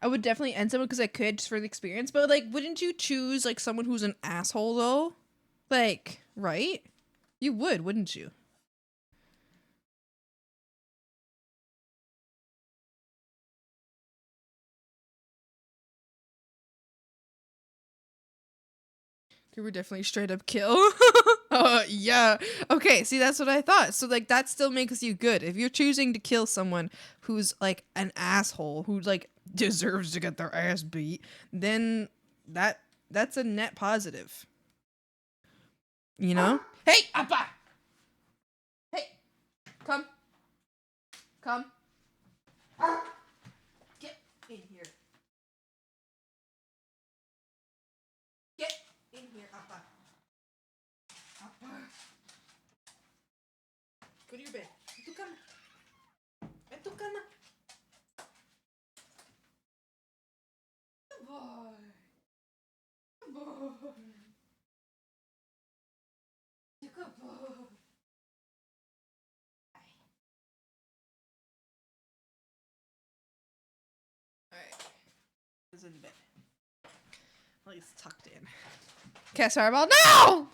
I would definitely end someone because I could, just for the experience. But, like, wouldn't you choose, like, someone who's an asshole, though? Like, right? You would, wouldn't you? You were definitely straight up kill. Oh, yeah. Okay, see, that's what I thought. So, like, that still makes you good. If you're choosing to kill someone who's, like, an asshole, who, like, deserves to get their ass beat, then that's a net positive. You know? Hey, Appa! Hey! Come. Come. Get in here. Get in here, Appa. Appa. Go to your bed. En tu cama. En tu cama. Good boy. Good boy. Good boy. is in bed. Well, he's tucked in. Cast Fireball. No!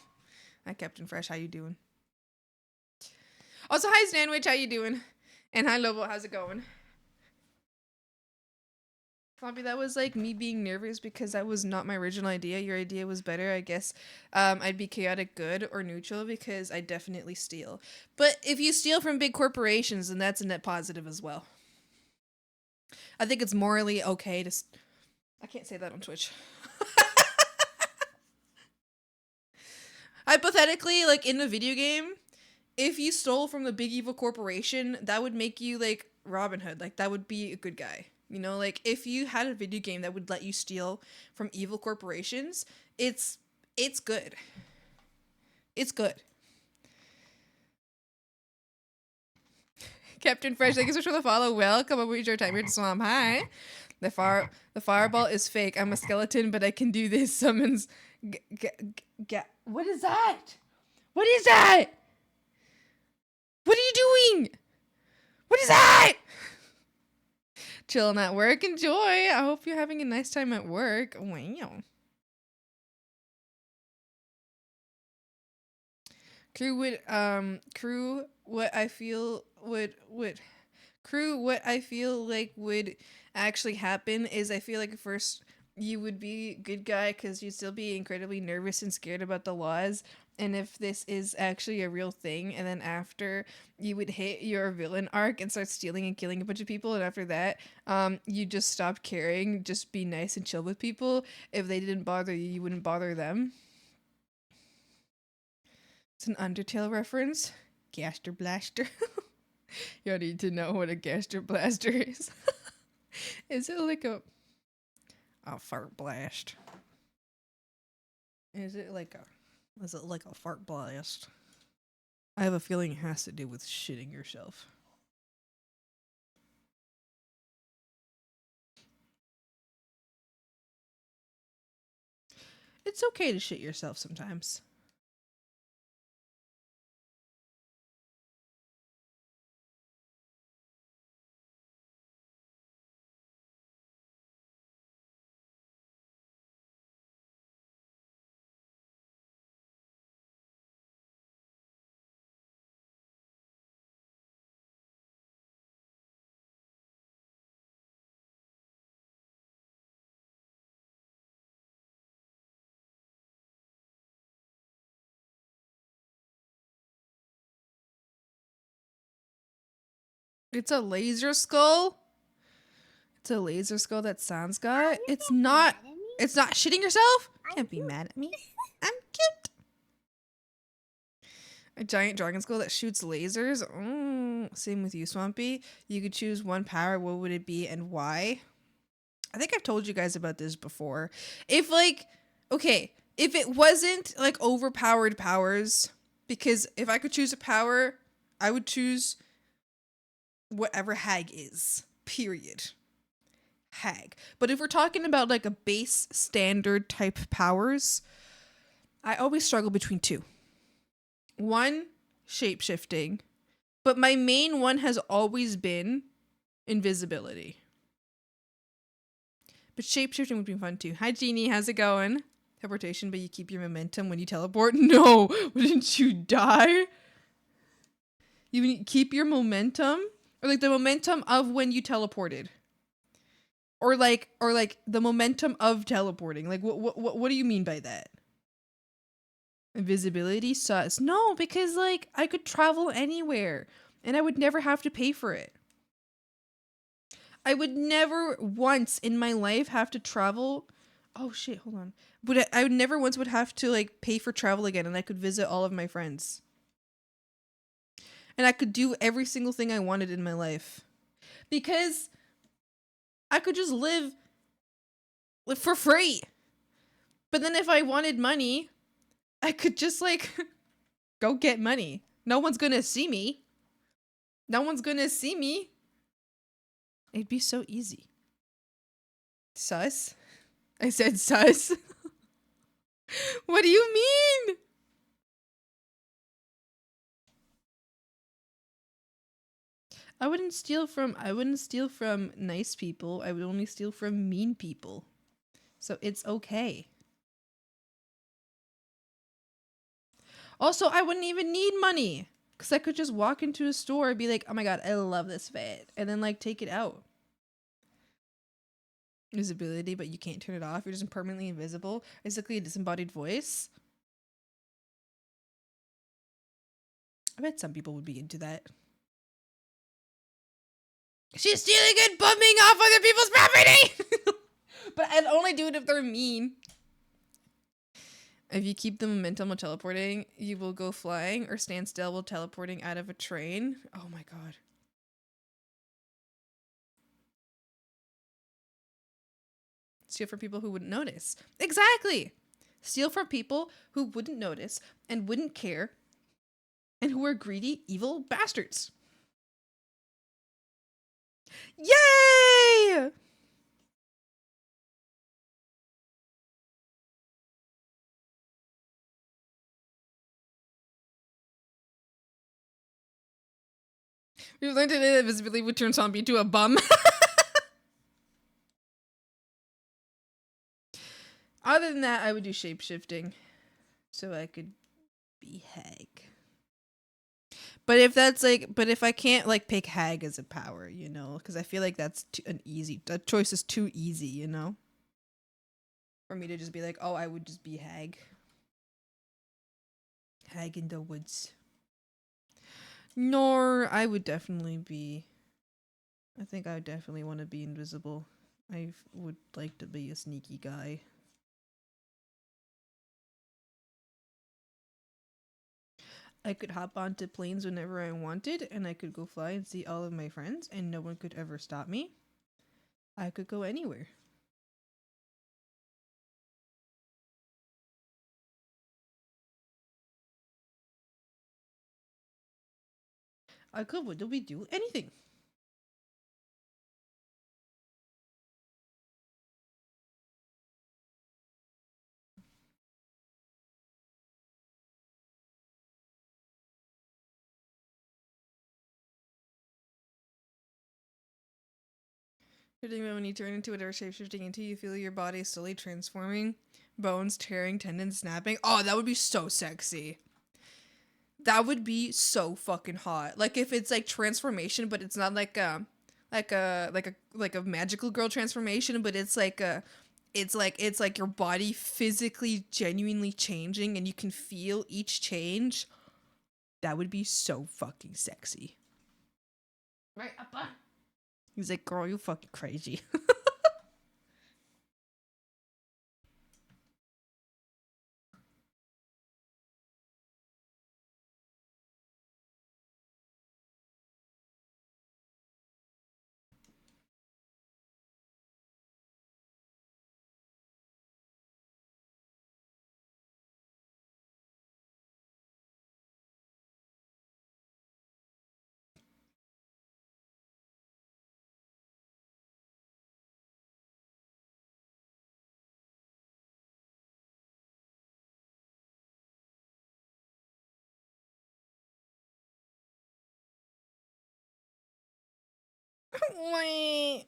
Hi, Captain Fresh. How you doing? Also, hi, Stanwich. How you doing? And hi, Lobo. How's it going? Floppy, that was like me being nervous because that was not my original idea. Your idea was better. I guess I'd be chaotic good or neutral because I definitely steal. But if you steal from big corporations, then that's a net positive as well. I think it's morally okay to... I can't say that on Twitch. Hypothetically, like in a video game, if you stole from the big evil corporation, that would make you like Robin Hood. Like that would be a good guy. You know, like if you had a video game that would let you steal from evil corporations, it's good. It's good. Captain Fresh, thank you so much for the follow. Welcome over your time here to Swamp. Hi. The fireball is fake. I'm a skeleton, but I can do this. Summons. What is that? What is that? What are you doing? What is that? Chilling at work. Enjoy. I hope you're having a nice time at work. Wow. Crew what I feel like would actually happen is I feel like at first you would be good guy because you'd still be incredibly nervous and scared about the laws, and if this is actually a real thing, and then after you would hit your villain arc and start stealing and killing a bunch of people, and after that you just stop caring, just be nice and chill with people. If they didn't bother you, you wouldn't bother them. It's an Undertale reference. Gaster Blaster. You need to know what a Gaster Blaster is. Is it like a fart blast? Is it like a fart blast? I have a feeling it has to do with shitting yourself. It's okay to shit yourself sometimes. It's a laser skull? It's a laser skull that Sans got? It's not shitting yourself? Can't be mad at me. I'm cute. A giant dragon skull that shoots lasers? Same with you, Swampy. You could choose one power. What would it be and why? I think I've told you guys about this before. If it wasn't like overpowered powers, because if I could choose a power, I would choose whatever Hag is. Period. Hag. But if we're talking about like a base standard type powers, I always struggle between two. One, shape-shifting, but my main one has always been invisibility. But shape-shifting would be fun too. Hi Jeannie, how's it going? Teleportation, but you keep your momentum when you teleport? No! Wouldn't you die? You keep your momentum? Or like the momentum of when you teleported? Or like the momentum of teleporting? Like what do you mean by that? Invisibility sus. No, because like I could travel anywhere and I would never have to pay for it. I would never once in my life have to travel. Oh shit, hold on. But I would never once would have to like pay for travel again, and I could visit all of my friends. And I could do every single thing I wanted in my life. Because I could just live for free. But then if I wanted money, I could just like go get money. No one's gonna see me. No one's gonna see me. It'd be so easy. Sus? I said sus. What do you mean? I wouldn't steal from nice people. I would only steal from mean people. So it's okay. Also, I wouldn't even need money because I could just walk into a store and be like, oh my god, I love this fit. And then like take it out. Visibility, but you can't turn it off. You're just permanently invisible. Basically a disembodied voice. I bet some people would be into that. She's stealing and bumming off other people's property! But I'd only do it if they're mean. If you keep the momentum while teleporting, you will go flying or stand still while teleporting out of a train. Oh my god. Steal from people who wouldn't notice. Exactly! Steal from people who wouldn't notice and wouldn't care and who are greedy, evil bastards. Yay! We've learned today that invisibility would turn zombie into a bum. Other than that, I would do shapeshifting. So I could be Hag. But if that's like, but if I can't like pick Hag as a power, you know, because I feel like that's that choice is too easy, you know, for me to just be like, oh, I would just be Hag. Hag in the woods. Nor I would definitely be. I think I would definitely want to be invisible. I would like to be a sneaky guy. I could hop onto planes whenever I wanted, and I could go fly and see all of my friends, and no one could ever stop me. I could go anywhere. I could literally do anything. When you turn into whatever shape shifting into, you feel your body slowly transforming, bones tearing, tendons snapping. Oh, that would be so sexy. That would be so fucking hot. Like if it's like transformation, but it's not like a magical girl transformation, but it's like your body physically genuinely changing and you can feel each change. That would be so fucking sexy. Right, Appa? He's like, girl, you fucking crazy. Wait.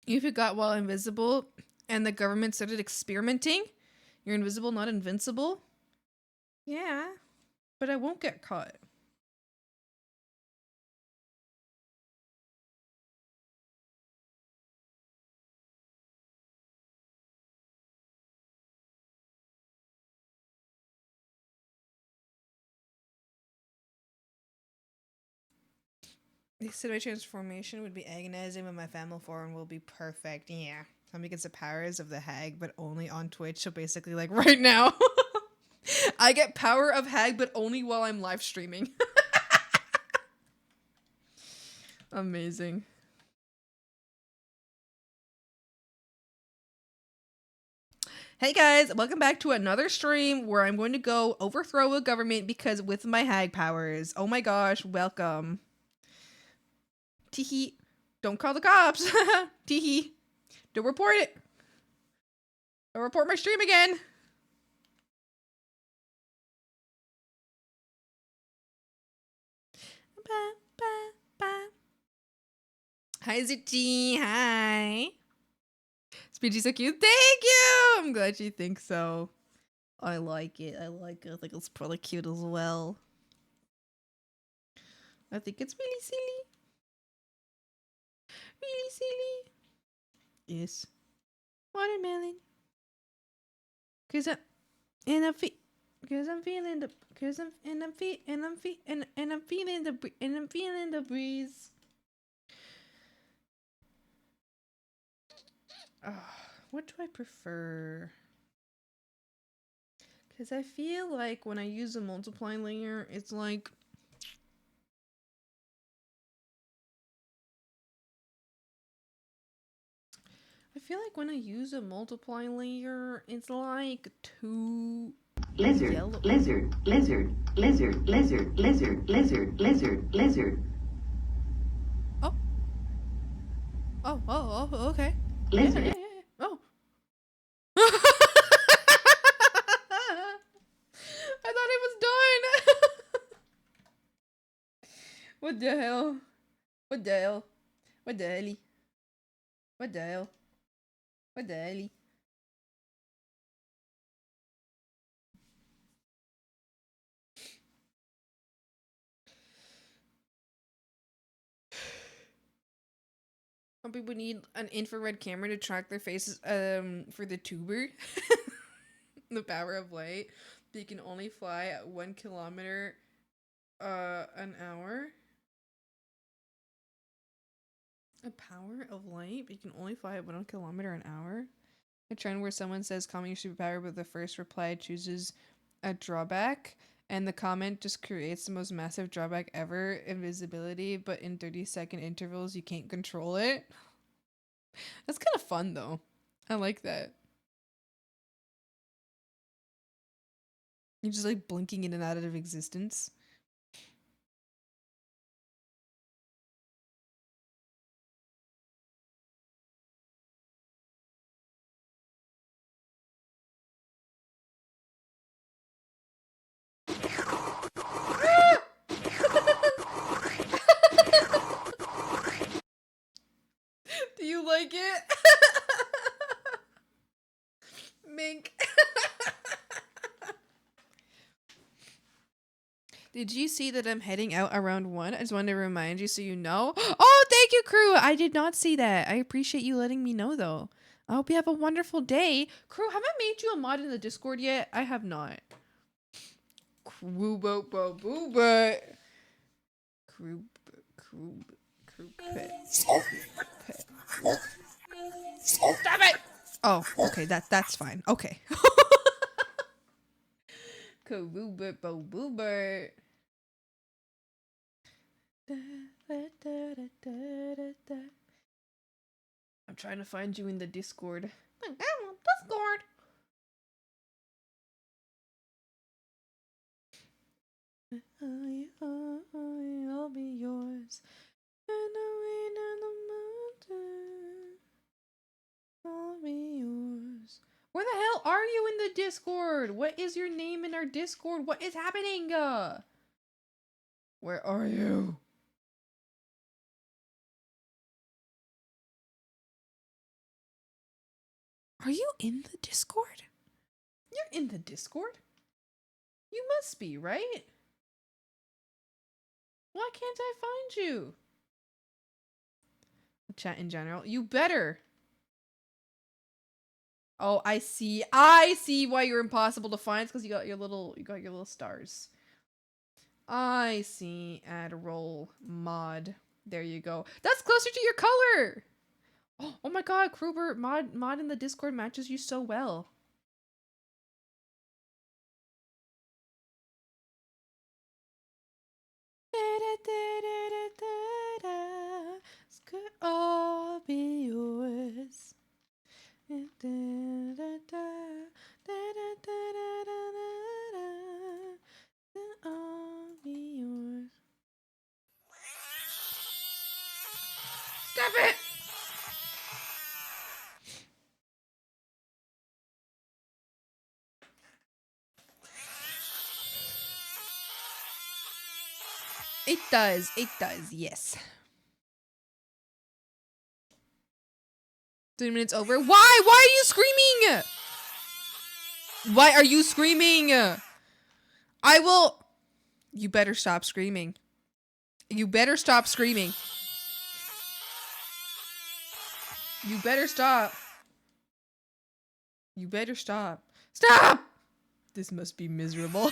You forgot while invisible and the government started experimenting? You're invisible, not invincible? Yeah, but I won't get caught. The Sidway transformation would be agonizing, but my family form will be perfect. Yeah. Tommy gets the powers of the Hag, but only on Twitch. So basically, like right now, I get power of Hag, but only while I'm live streaming. Amazing. Hey guys, welcome back to another stream where I'm going to go overthrow a government because with my Hag powers. Oh my gosh, welcome. Teehee. Don't call the cops. Teehee. Don't report it. Don't report my stream again. Ba, ba, ba. Hi, Zuchi. Hi. Speechy's so cute. Thank you. I'm glad you think so. I like it. I like it. I think it's probably cute as well. I think it's really silly. Really silly. Yes. Watermelon. Cause I'm and I'm fe- cause I'm feeling the cause I'm and I'm fe- and I'm fe- and I'm feeling the and I'm feeling the breeze. What do I prefer? Cause I feel like when I use a multiplying layer, it's like I feel like when I use a multiplying layer, it's like too Lizard, yellow. lizard, lizard, lizard, lizard, lizard, lizard, lizard, lizard. Oh, okay. Lizard. Yeah. Oh. I thought it was done. What the hell? What the hell? What the hell? What the hell? What the hell? Some people need an infrared camera to track their faces for the tuber. The power of light. They can only fly at 1 kilometer an hour. A power of light? But you can only fly at 1 kilometer an hour? A trend where someone says comment your superpower, but the first reply chooses a drawback, and the comment just creates the most massive drawback ever, invisibility, but in 30-second intervals you can't control it. That's kind of fun though. I like that. You're just like blinking in and out of existence. Do you like it? Mink. Did you see that I'm heading out around 1? I just wanted to remind you so you know. Oh, thank you, crew. I did not see that. I appreciate you letting me know, though. I hope you have a wonderful day. Crew, have I made you a mod in the Discord yet? I have not. Crew, bo, bo, boo, but. Crew, pet. Stop it! Oh, okay, that's fine. Okay. Karoobert bo boobert. I'm trying to find you in the Discord. I'm on Discord. I'll be yours. And the wind and the mountain. I'll be yours. Where the hell are you in the Discord? What is your name in our Discord? What is happening? Where are you? Are you in the Discord? You're in the Discord? You must be, right? Why can't I find you? Chat in general. You better. Oh, I see. I see why you're impossible to find. It's because you got your little stars. I see. Add role mod. There you go. That's closer to your color. Oh my god, Kruber, mod in the Discord matches you so well. This could all be yours. All be yours. Stop it! It does, yes. 3 minutes over. Why? Why are you screaming? Why are you screaming? I will. You better stop screaming. You better stop screaming. You better stop. You better stop. Stop! This must be miserable.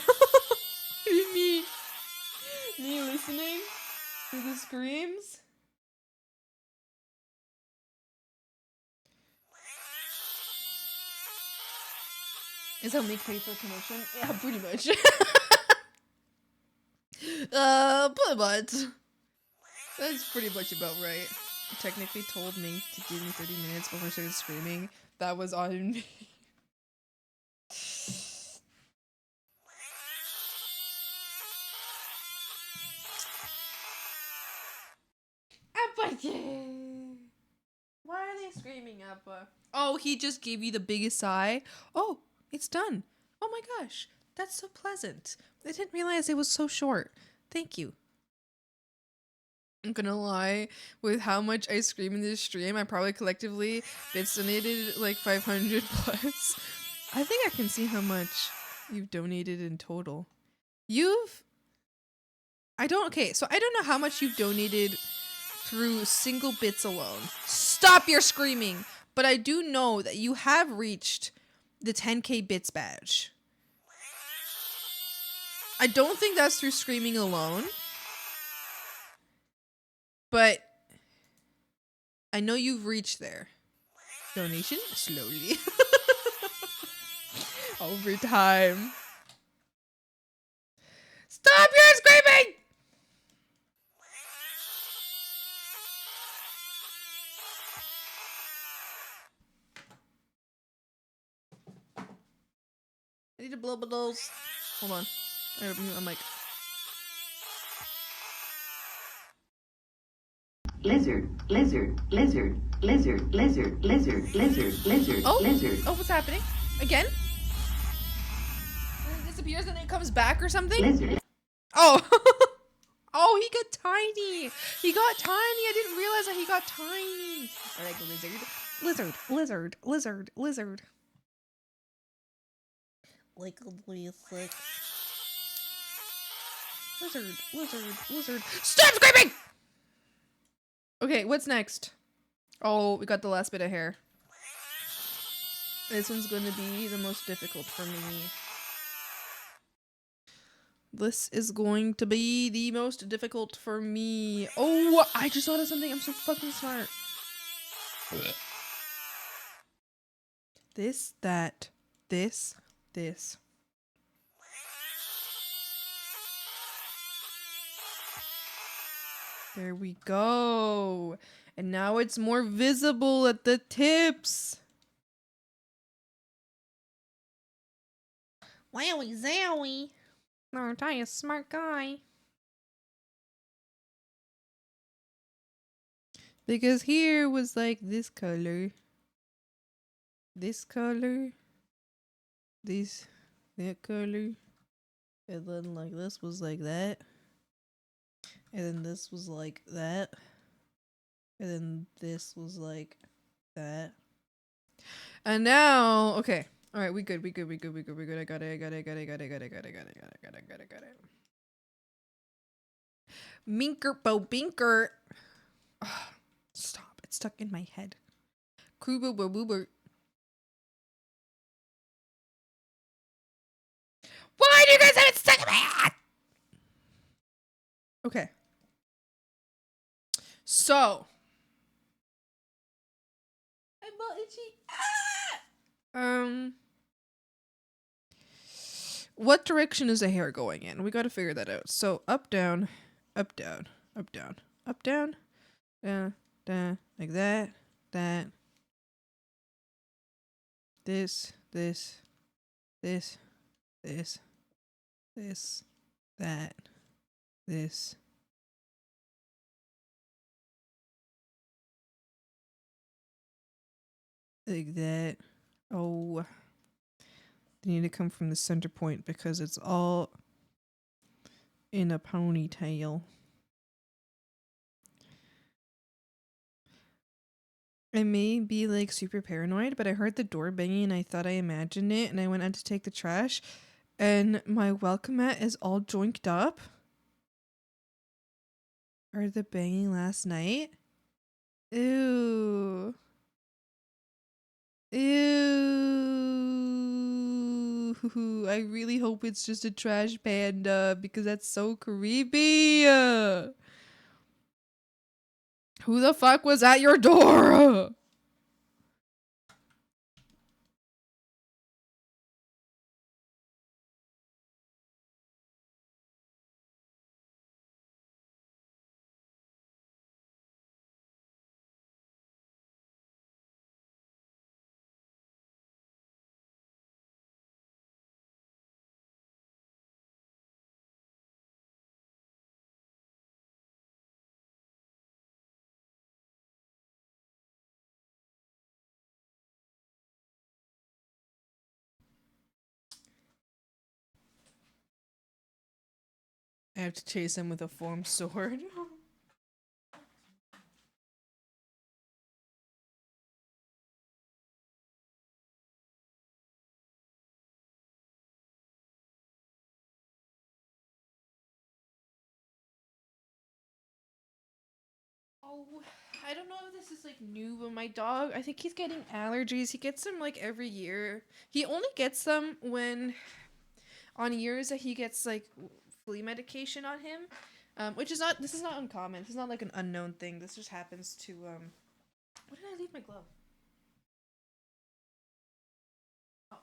me listening to the screams. Is how Mink paid for promotion? Yeah, pretty much. Pretty much. That's pretty much about right. I technically told Mink to give me 30 minutes before I started screaming. That was on me. Appa! Why are they screaming, Appa? Oh, he just gave you the biggest sigh. Oh, it's done. Oh my gosh, that's so pleasant. I didn't realize it was so short. Thank you. I'm gonna lie, with how much I scream in this stream, I probably collectively bits donated like 500 plus. I think I can see how much you've donated in total. Okay, so I don't know how much you've donated through single bits alone. Stop your screaming! But I do know that you have reached the 10k bits badge. I don't think that's through screaming alone. But I know you've reached there. Donation? Slowly. Over time. Stop your screaming! I need to blow bubbles. Hold on. I gotta mute my mic. Lizard, lizard, lizard, lizard, lizard, lizard, lizard, lizard, Oh, lizard. oh, what's happening? Again? It disappears and then it comes back or something? Lizard. Oh. Oh, he got tiny. He got tiny. I didn't realize that he got tiny. I like lizard. Lizard, lizard, lizard, lizard. Like a 26. Lizard, lizard, lizard. Stop screaming! Okay, what's next? Oh, we got the last bit of hair. This one's going to be the most difficult for me. This is going to be the most difficult for me. Oh, I just thought of something. I'm so fucking smart. This, that, this. There we go. And now it's more visible at the tips. Wowie zowie. Aren't I a smart guy? Because here was like this color. This color. That color. And then like this was like that. And then this was like that. And then this was like that. And now, okay. All right, we good. I got it. Minker bo binker. Oh, stop. It's stuck in my head. Krubo bo boober. Why do you guys have it stuck in my head? Okay. So. I'm all itchy. Ah! What direction is the hair going in? We gotta figure that out. So up, down, up, down, up, down, up, down, down, like that, that. This, that, this. Like that. Oh. They need to come from the center point because it's all in a ponytail. I may be like super paranoid, but I heard the door banging and I thought I imagined it, and I went out to take the trash and my welcome mat is all joinked up. Heard the banging last night. Ew. Ew. I really hope it's just a trash panda because that's so creepy. Who the fuck was at your door? I have to chase him with a formed sword. Oh, I don't know if this is like new, but my dog, I think he's getting allergies. He gets them like every year. He only gets them when on years that he gets like flea medication on him. Which is not, this is not uncommon. This is not like an unknown thing. This just happens to where did I leave my glove? Oh.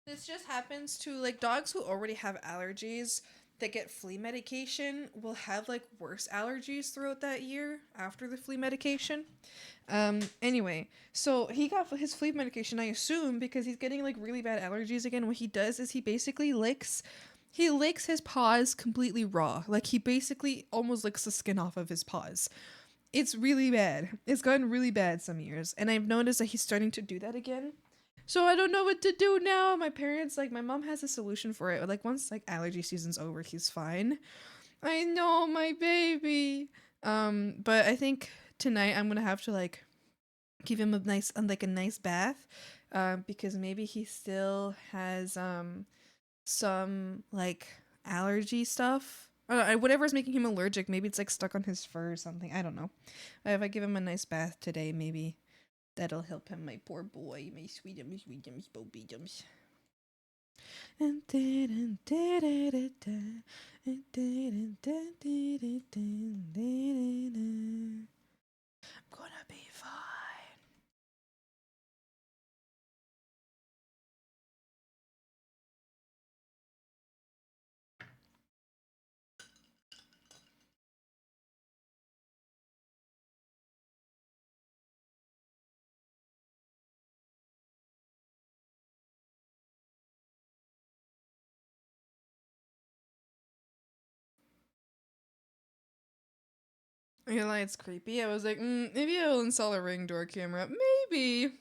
This just happens to like dogs who already have allergies that get flea medication will have like worse allergies throughout that year after the flea medication. Anyway, so he got his flea medication, I assume, because he's getting like really bad allergies again. What he does is he basically licks his paws completely raw. Like he basically almost licks the skin off of his paws. It's really bad. It's gotten really bad some years. And I've noticed that he's starting to do that again. So I don't know what to do now. My parents, like, my mom has a solution for it. Like, once, like, allergy season's over, he's fine. I know, my baby. But I think tonight I'm gonna have to, like, give him a nice bath. Because maybe he still has, some, like, allergy stuff. Whatever's making him allergic, maybe it's, like, stuck on his fur or something. I don't know. If I give him a nice bath today, maybe that'll help him, my poor boy, my sweetums, bobidums. I'm gonna be fine. I ain't gonna lie, it's creepy. I was like, maybe I'll install a ring door camera. Maybe.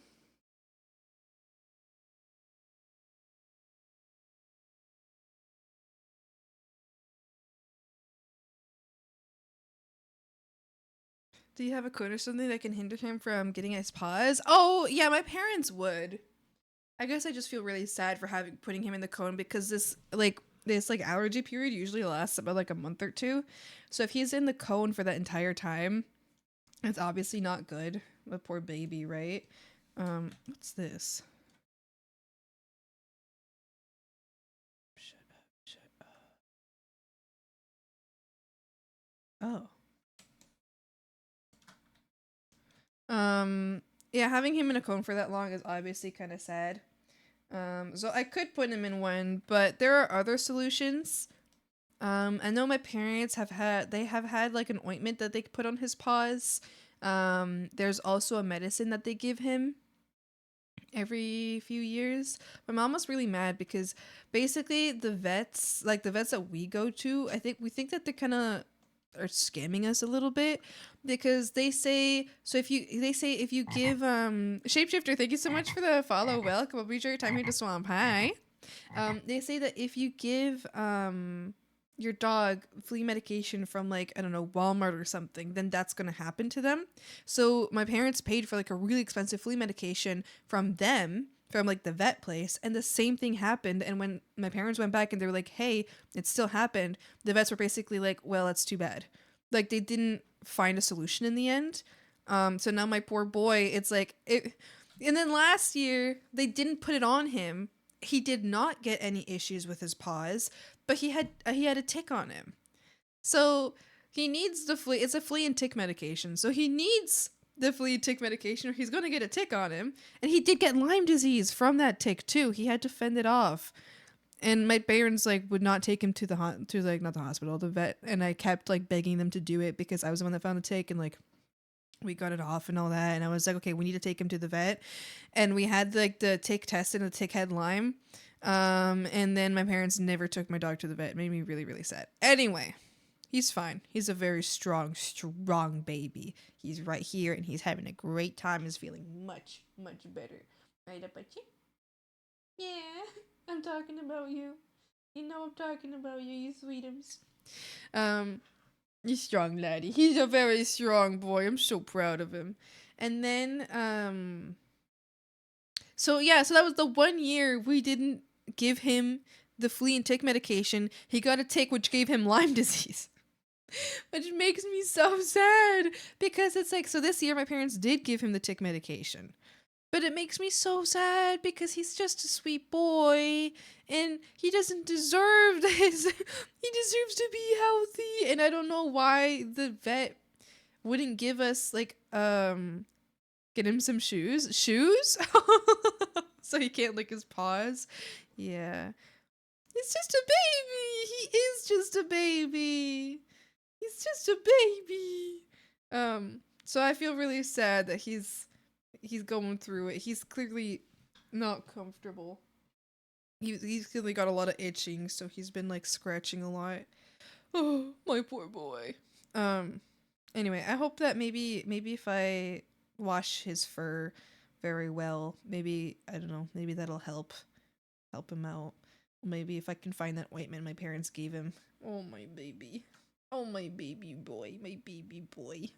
Do you have a code or something that can hinder him from getting his paws? Oh, yeah, my parents would. I guess I just feel really sad for putting him in the cone because this allergy period usually lasts about like a month or two. So if he's in the cone for that entire time, it's obviously not good. The poor baby, right? What's this? Shut up. Oh. Yeah, having him in a cone for that long is obviously kind of sad. So I could put him in one, but there are other solutions. I know my parents have had like an ointment that they put on his paws. There's also a medicine that they give him every few years. My mom was really mad because basically the vets that we go to, we think that they're kind of are scamming us a little bit because they say if you give Shapeshifter, thank you so much for the follow. Welcome. I'll be sure your time here to Swamp. Hi. They say that if you give your dog flea medication from like, I don't know, Walmart or something, then that's going to happen to them. So my parents paid for like a really expensive flea medication from them, from like the vet place, and the same thing happened. And when my parents went back and they were like, hey, it still happened, the vets were basically like, well, that's too bad. Like they didn't find a solution in the end. So now my poor boy, it's like it. And then last year they didn't put it on him. He did not get any issues with his paws, but he had a tick on him. So he needs the flea. It's a flea and tick medication. So he needs the flea and tick medication, or he's gonna get a tick on him. And he did get Lyme disease from that tick too. He had to fend it off. And my parents like would not take him to the not the hospital, the vet, and I kept like begging them to do it because I was the one that found the tick, and like we got it off and all that, and I was like, okay, we need to take him to the vet, and we had like the tick tested and the tick had Lyme, and then my parents never took my dog to the vet. It made me really, really sad. Anyway, he's fine. He's a very strong baby. He's right here and he's having a great time. He's feeling much, much better. Right up at you? Yeah, I'm talking about you. You know I'm talking about you, you sweetums. He's strong, laddie. He's a very strong boy. I'm so proud of him. And then, so that was the 1 year we didn't give him the flea and tick medication. He got a tick, which gave him Lyme disease. Which makes me so sad because it's like, so this year my parents did give him the tick medication. But it makes me so sad because he's just a sweet boy and he doesn't deserve this. He deserves to be healthy. And I don't know why the vet wouldn't give us like get him some shoes. Shoes? So he can't lick his paws. Yeah. He's just a baby. He is just a baby. He's just a baby. So I feel really sad that he's going through it. He's clearly not comfortable. He's clearly got a lot of itching, so he's been like scratching a lot. Oh, my poor boy. Anyway, I hope that maybe if I wash his fur very well, maybe, I don't know, maybe that'll help him out. Maybe if I can find that ointment my parents gave him. Oh, my baby. Oh, my baby boy. My baby boy.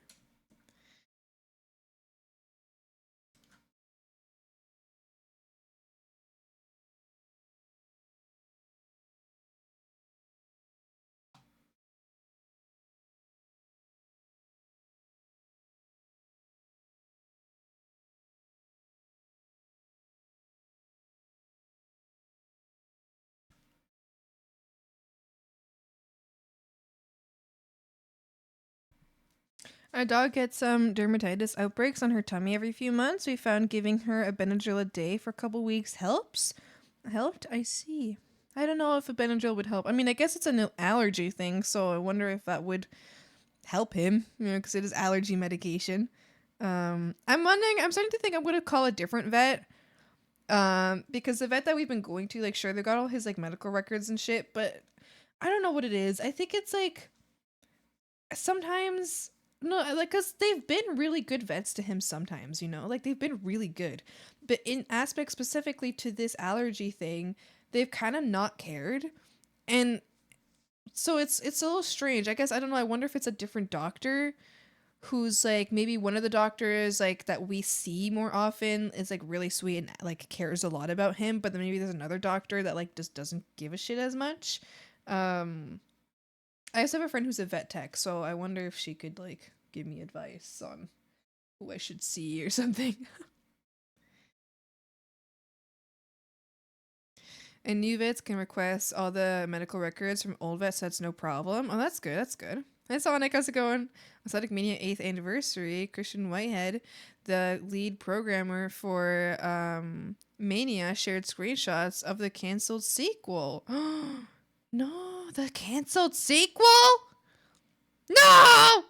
Our dog gets some dermatitis outbreaks on her tummy every few months. We found giving her a Benadryl a day for a couple weeks helped. I see. I don't know if a Benadryl would help. I mean, I guess it's an allergy thing, so I wonder if that would help him, because it is allergy medication. I'm starting to think I'm going to call a different vet. Because the vet that we've been going to, like, sure, they got all his, like, medical records and shit, but I don't know what it is. I think it's, like, sometimes, no, like, because they've been really good vets to him sometimes, like, they've been really good. But in aspects specifically to this allergy thing, they've kind of not cared. And so it's a little strange. I guess, I don't know, I wonder if it's a different doctor who's like, maybe one of the doctors like that we see more often is like really sweet and like cares a lot about him, but then maybe there's another doctor that like just doesn't give a shit as much. I also have a friend who's a vet tech, so I wonder if she could like give me advice on who I should see or something. And new vets can request all the medical records from old vets, so that's no problem. Oh, that's good. That's good. Hi, Sonic. How's it going? Athletic Mania 8th anniversary. Christian Whitehead, the lead programmer for Mania, shared screenshots of the canceled sequel. No, the canceled sequel? No!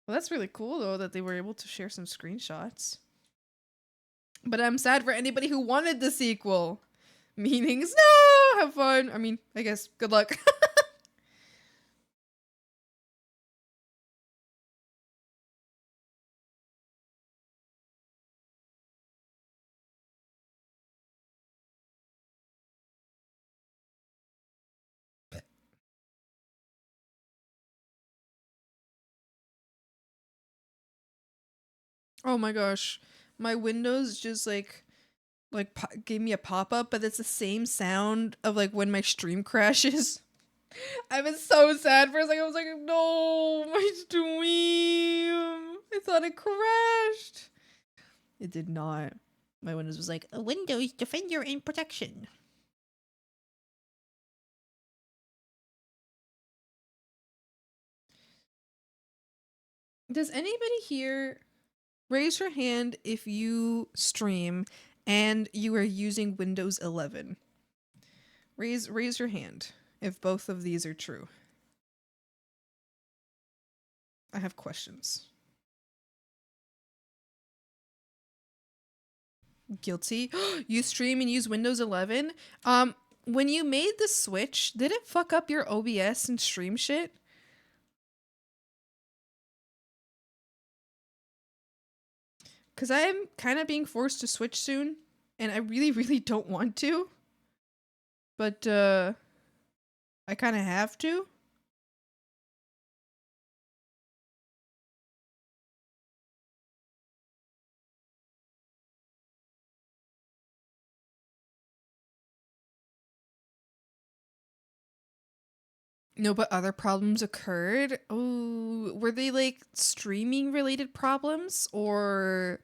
Well, that's really cool, though, that they were able to share some screenshots. But I'm sad for anybody who wanted the sequel. Meanings, no! Have fun. I mean, I guess, good luck. Oh my gosh. My Windows just gave me a pop-up, but it's the same sound of like when my stream crashes. I was so sad for a second. I was like, no, my stream. I thought it crashed. It did not. My Windows was like, Windows Defender in protection. Does anybody here raise your hand if you stream and you are using Windows 11? Raise your hand if both of these are true. I have questions. Guilty. You stream and use Windows 11? When you made the switch, did it fuck up your OBS and stream shit? Cause I'm kind of being forced to switch soon, and I really, really don't want to. But I kind of have to. No, but other problems occurred. Oh, were they like streaming related problems, or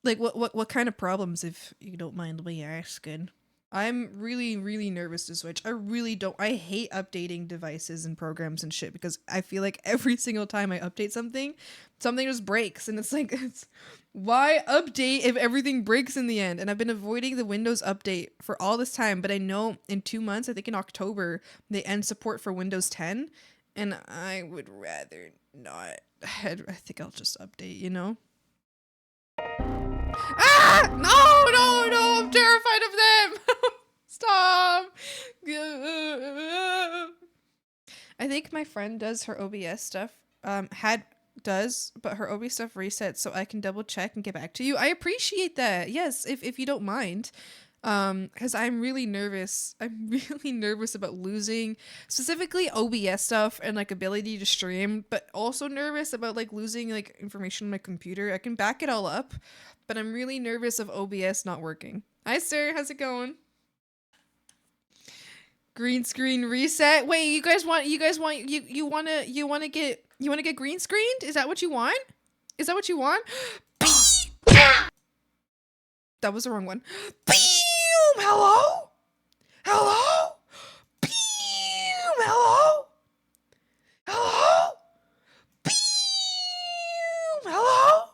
like what kind of problems, if you don't mind me asking? I'm really, really nervous to switch. I really don't. I hate updating devices and programs and shit because I feel like every single time I update something, something just breaks. And it's like, why update if everything breaks in the end? And I've been avoiding the Windows update for all this time, but I know in 2 months, I think in October, they end support for Windows 10. And I would rather not. I think I'll just update, you know? Ah! No, no, no! I'm terrified of them! Stop! I think my friend does her OBS stuff. But her OBS stuff resets, so I can double check and get back to you. I appreciate that. Yes, if you don't mind. Because I'm really nervous. I'm really nervous about losing specifically OBS stuff and like ability to stream, but also nervous about like losing like information on my computer. I can back it all up, but I'm really nervous of OBS not working. Hi sir, how's it going? Green screen reset. Wait, you want to get green screened? Is that what you want? Is that what you want? That was the wrong one. Hello? Hello? Hello? Hello? Hello?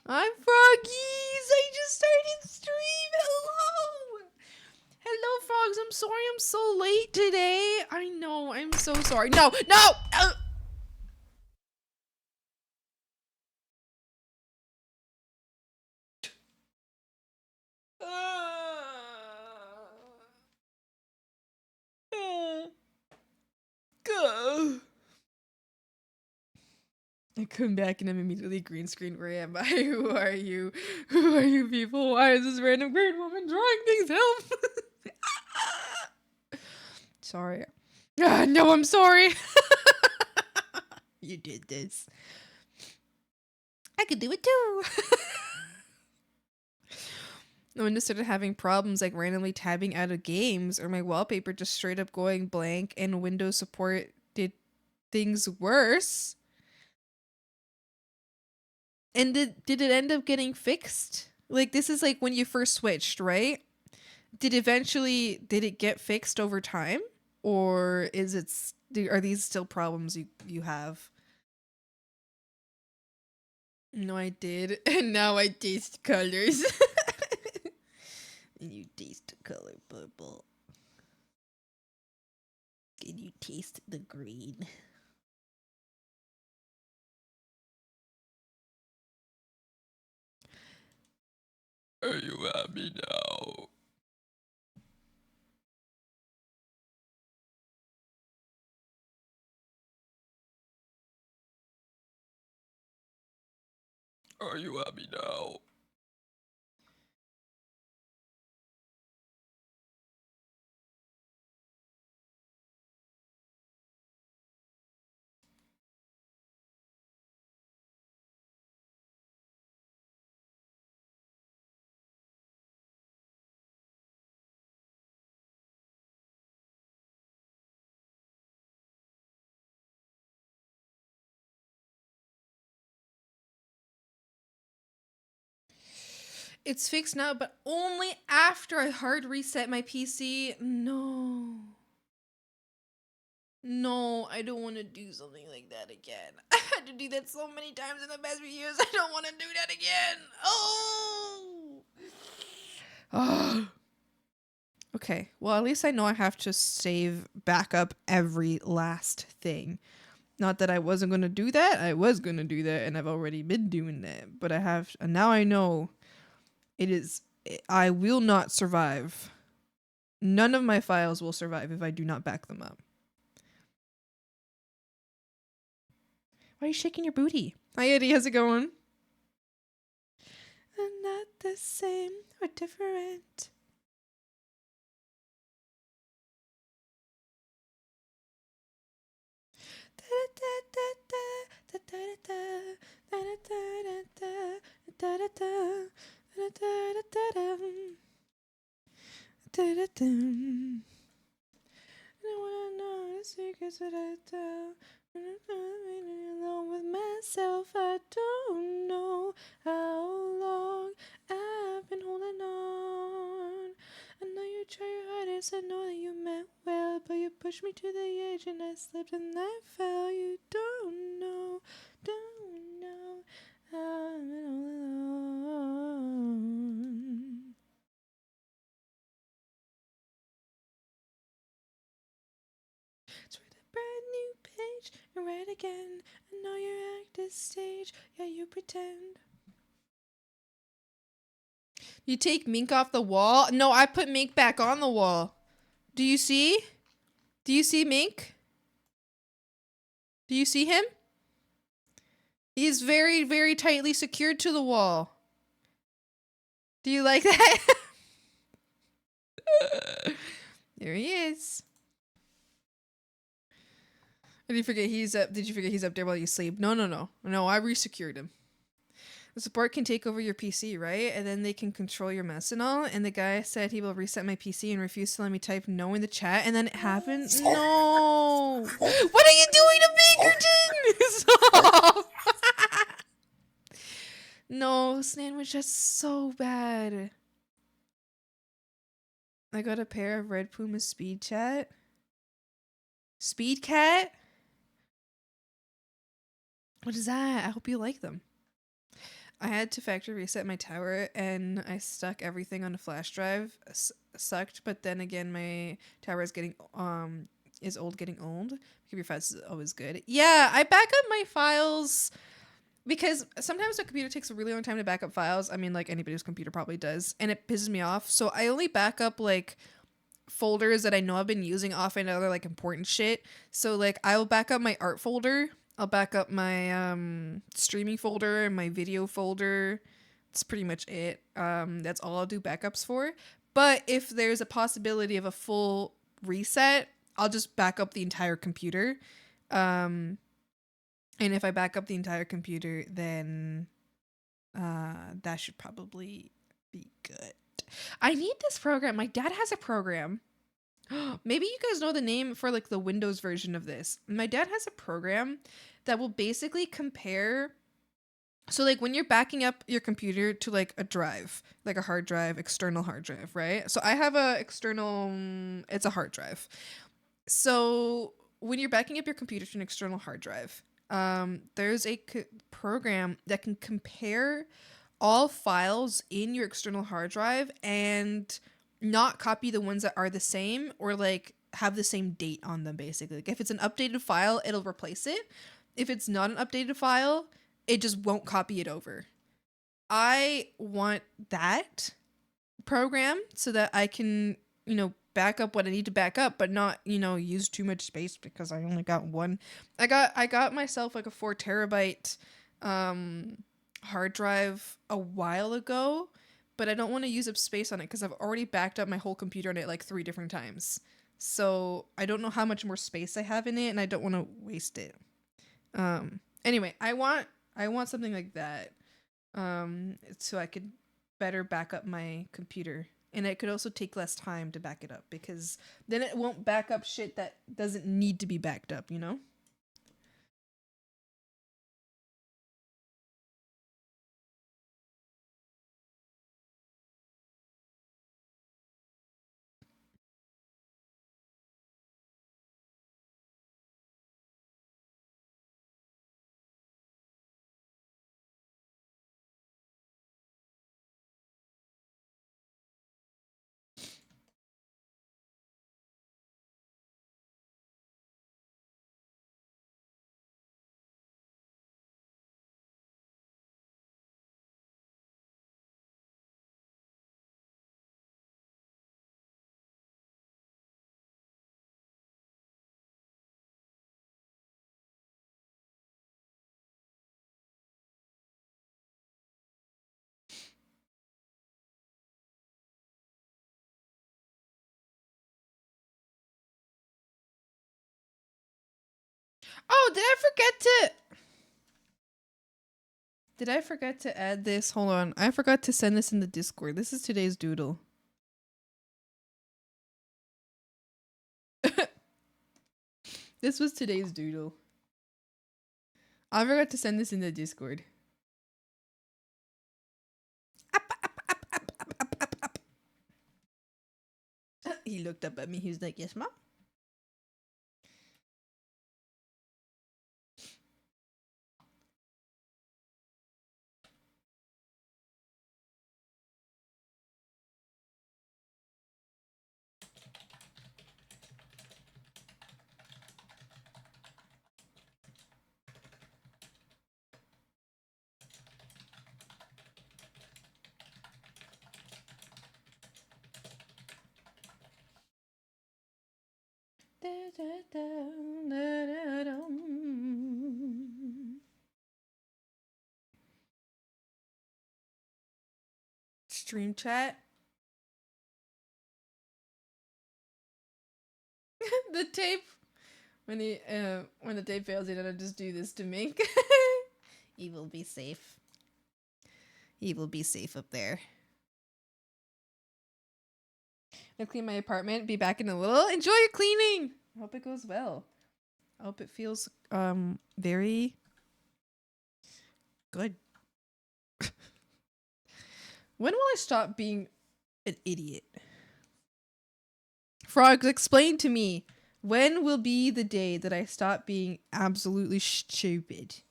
I'm Froggies. I just started stream. Hello. Hello, Frogs. I'm sorry I'm so late today. I know. I'm so sorry. No. No. I come back and I'm immediately green screen. Where am I? Who are you? Who are you people? Why is this random green woman drawing things? Help! Sorry. No, I'm sorry. You did this. I could do it too. Windows started having problems like randomly tabbing out of games, or my wallpaper just straight up going blank, and Windows support did things worse. And did it end up getting fixed? Like, this is like when you first switched, right? Did it get fixed over time? Or are these still problems you have? No, I did. And now I taste colors. And you taste the color purple. Can you taste the green? Are you happy now? Are you happy now? It's fixed now, but only after I hard reset my PC. No. No, I don't want to do something like that again. I had to do that so many times in the past few years. I don't want to do that again. Oh. Oh. Okay, well, at least I know I have to save backup every last thing. Not that I wasn't going to do that. I was going to do that, and I've already been doing that. But I have, and now I know I will not survive. None of my files will survive if I do not back them up. Why are you shaking your booty? Hi, Eddie. How's it going? I'm not the same. We're different. I wanna know the secrets that I tell. Alone with myself, I don't know how long I've been holding on. I know you try your hardest, I know that you meant well, but you pushed me to the edge and I slipped and I fell. You don't know how I've been holding on. It's with a brand new page and write again. I know you act this stage, yeah, you pretend. You take Mink off the wall? No, I put Mink back on the wall. Do you see? Do you see Mink? Do you see him? He's very, very tightly secured to the wall. Do you like that? There he is. Did you forget he's up? Did you forget he's up there while you sleep? No, no, no. No, I resecured him. The support can take over your PC, right? And then they can control your mess and all. And the guy said he will reset my PC and refuse to let me type no in the chat. And then it happened. No. What are you doing to Pinkerton? Stop. No, Sandwich, that's so bad. I got a pair of Red Puma Speed Chat. Speed Cat? What is that? I hope you like them. I had to factory reset my tower and I stuck everything on a flash drive. Sucked, but then again, my tower is getting getting old. Keep your files is always good. Yeah, I back up my files because sometimes the computer takes a really long time to back up files. I mean, like anybody's computer probably does, and it pisses me off. So I only back up like folders that I know I've been using off and other like important shit. So like I'll back up my art folder. I'll back up my streaming folder and my video folder. That's pretty much it. That's all I'll do backups for. But if there's a possibility of a full reset, I'll just back up the entire computer. And if I back up the entire computer, then that should probably be good. I need this program. My dad has a program. Maybe you guys know the name for like the Windows version of this. My dad has a program that will basically compare. So like when you're backing up your computer to like a drive, like a hard drive, external hard drive, right? So I have a external, it's a hard drive. So when you're backing up your computer to an external hard drive, there's a program that can compare all files in your external hard drive and not copy the ones that are the same or like have the same date on them, basically. Like if it's an updated file, it'll replace it. If it's not an updated file, it just won't copy it over. I want that program so that I can, back up what I need to back up, but not, use too much space because I only got one. I got myself like a 4 terabyte hard drive a while ago, but I don't want to use up space on it because I've already backed up my whole computer on it like 3 different times. So I don't know how much more space I have in it and I don't want to waste it. Anyway, I want something like that. So I could better back up my computer. And it could also take less time to back it up because then it won't back up shit that doesn't need to be backed up, Oh, did I forget to? Did I forget to add this? Hold on. I forgot to send this in the Discord. This is today's doodle. This was today's doodle. I forgot to send this in the Discord. Up. He looked up at me. He was like, "Yes, mom." Stream chat. The tape. When the tape fails, you don't just do this to Mink. He will be safe. He will be safe up there. I'll clean my apartment. Be back in a little. Enjoy your cleaning. I hope it goes well. I hope it feels very good. When will I stop being an idiot? Frogs, explain to me. When will be the day that I stop being absolutely stupid?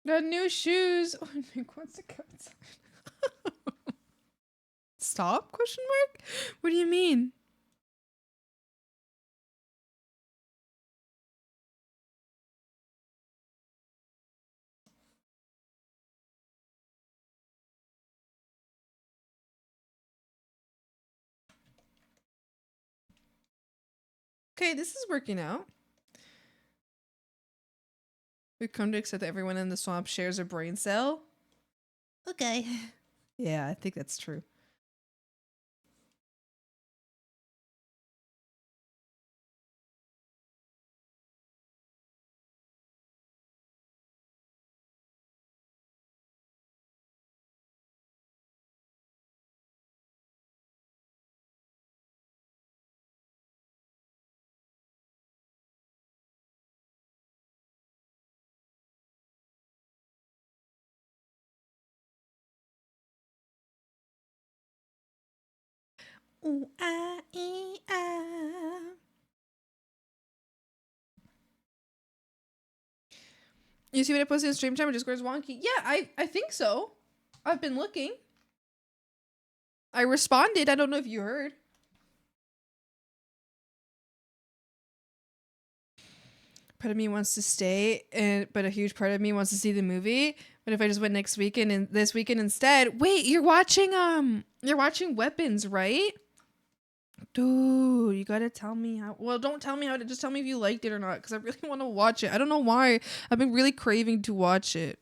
The new shoes. Oh, Mink wants to go outside. Stop? Question mark? What do you mean? Okay, this is working out. We've come to accept that everyone in the swamp shares a brain cell. Okay. Yeah, I think that's true. Ooh, ah, ah. You see what I posted in stream time? Or Discord's wonky. Yeah, I think so. I've been looking. I responded. I don't know if you heard. Part of me wants to stay, but a huge part of me wants to see the movie. But if I just went next weekend and this weekend instead, wait, you're watching Weapons, right? Dude, you gotta tell me how. Well, don't tell me how to. Just tell me if you liked it or not, because I really want to watch it. I don't know why. I've been really craving to watch it.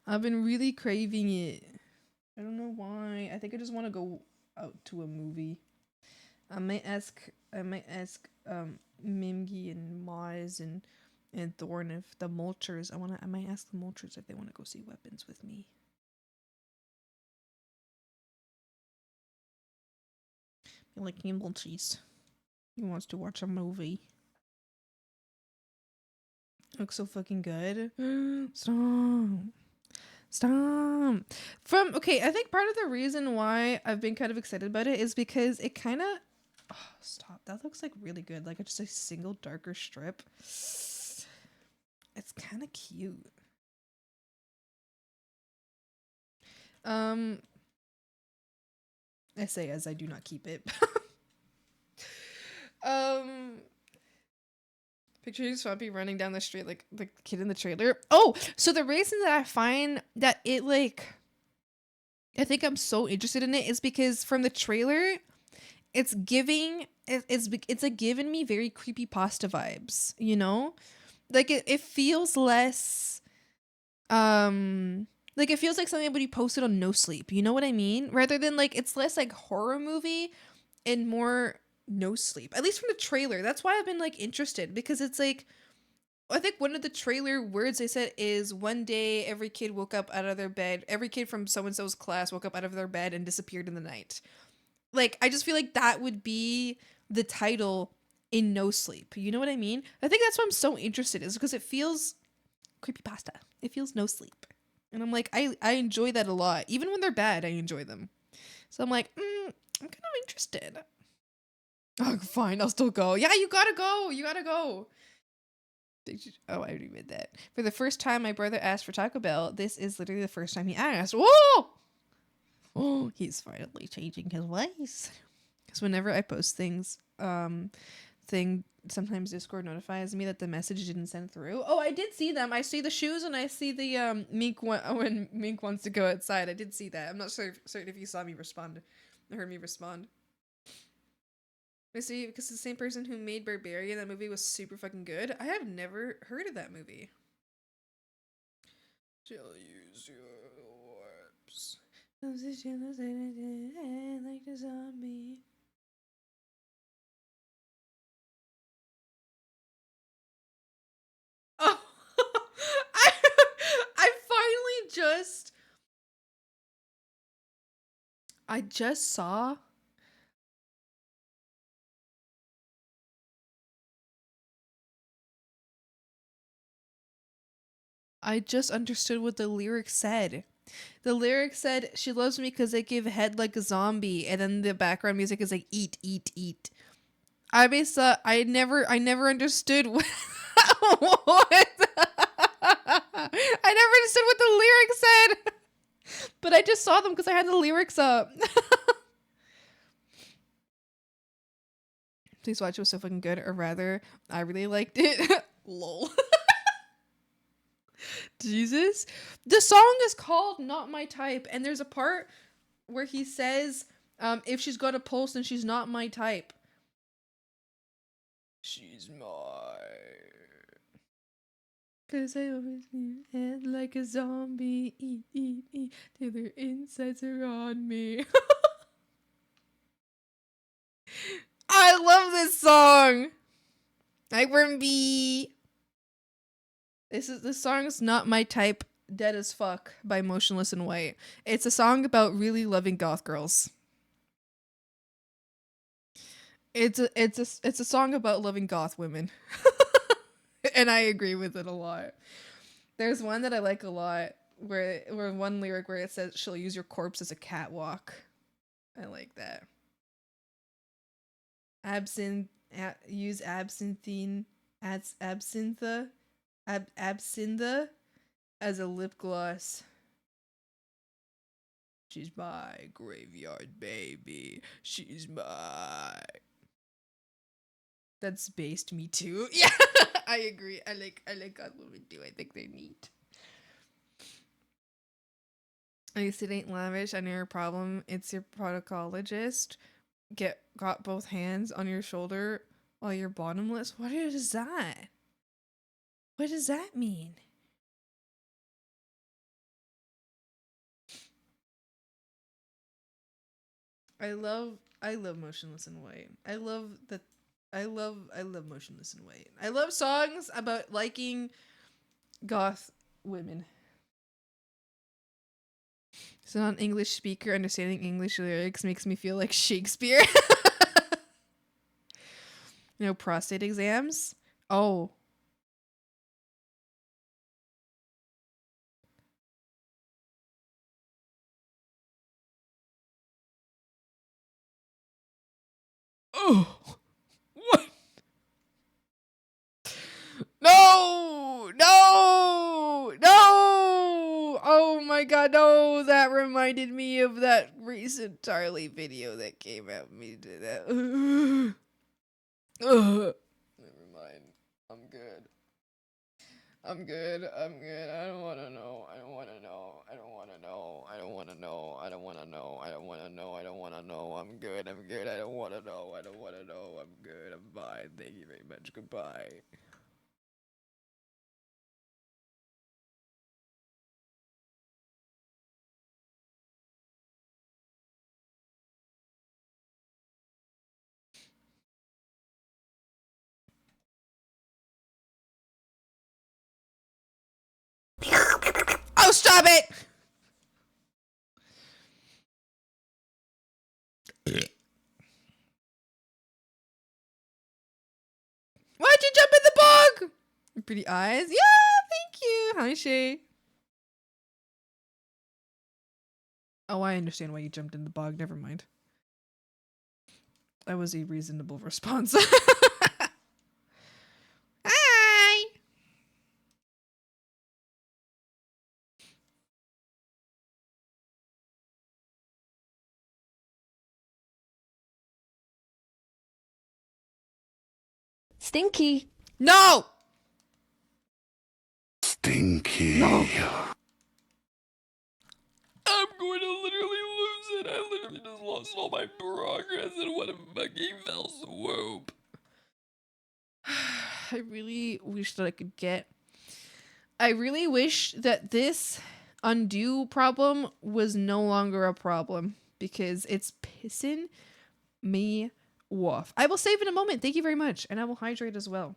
I've been really craving it. I don't know why. I think I just want to go out to a movie. I might ask Mimgy and Maz and Thorn if the Mulchers. I might ask the Mulchers if they want to go see Weapons with me. I like Mulchies. He wants to watch a movie. Looks so fucking good. Stop. Okay, I think part of the reason why I've been kind of excited about it is because it kind of. Oh, stop. That looks like really good. Like just a single darker strip. It's kind of cute. I say as I do not keep it. Picture Swampy running down the street like the kid in the trailer. Oh, so the reason that I find that it like I think I'm so interested in it is because from the trailer, it's giving it's like giving me very creepypasta vibes, you know? Like it feels less like it feels like something somebody posted on No Sleep, you know what I mean? Rather than like it's less like horror movie and more No Sleep. At least from the trailer. That's why I've been like interested because it's like I think one of the trailer words they said is one day every kid woke up out of their bed. Every kid from so and so's class woke up out of their bed and disappeared in the night. Like I just feel like that would be the title in No Sleep. You know what I mean? I think that's why I'm so interested is because it feels creepypasta. It feels No Sleep. And I'm like, I enjoy that a lot. Even when they're bad, I enjoy them. So I'm like, I'm kind of interested. Oh, fine, I'll still go. Yeah, you gotta go. You gotta go. Oh, I already read that. For the first time, my brother asked for Taco Bell. This is literally the first time he asked. Whoa! Oh, he's finally changing his ways. Because whenever I post things, sometimes Discord notifies me that the message didn't send through. Oh, I did see them. I see the shoes and I see the Mink one when Mink wants to go outside. I did see that. I'm not certain if you saw me respond or heard me respond. I see because the same person who made Barbarian, that movie was super fucking good. I have never heard of that movie. She'll use your warps. Like a zombie. Oh, I finally just saw I just understood what the lyric said. The lyric said, "She loves me because I give head like a zombie," and then the background music is like, "Eat, eat, eat." I never understood what, what I never understood what the lyrics said, but I just saw them because I had the lyrics up. Please watch. It was so fucking good, or rather, I really liked it. Lol. Jesus. The song is called Not My Type, and there's a part where he says, if she's got a pulse, then she's not my type. She's mine. Cause I always need head like a zombie. Eat, eat, eat, till their insides are on me. I love this song. Hi, Wormby. This song's Not My Type, Dead as Fuck by Motionless in White. It's a song about really loving goth girls. It's a song about loving goth women. And I agree with it a lot. There's one that I like a lot where one lyric where it says she'll use your corpse as a catwalk. I like that. Use absintha as a lip gloss. She's my graveyard baby. She's my. That's based me too. Yeah, I agree. I like God women too. I think they're neat. At least it ain't lavish. I know your problem. It's your protocologist. Got both hands on your shoulder while you're bottomless. What is that? What does that mean? I love Motionless in White. I love Motionless in White. I love songs about liking goth women. So an English speaker understanding English lyrics makes me feel like Shakespeare. Prostate exams. Oh. Oh. What? No! No! No! Oh my my god, no, that reminded me of that recent Charlie video that came out. Me did that. Never mind. I'm good. I'm good. I'm good. I don't want to know. I don't want to know. I don't want to know. I don't want to know. I don't want to know. I don't want to know. I don't want to know. I'm good. I'm good. I don't want to know. I don't want to know. I'm good. I'm fine. Thank you very much. Goodbye. Oh, stop it! Why'd you jump in the bog? Pretty eyes. Yeah, thank you. Hi, Shay. Oh, I understand why you jumped in the bog. Never mind. That was a reasonable response. Hi. Stinky. No. Stinky. No. I'm going to literally lose it. I literally just lost all my progress in one fucking fell swoop. I really wish that I could get. I really wish that this undo problem was no longer a problem because it's pissing me off. I will save in a moment. Thank you very much, and I will hydrate as well.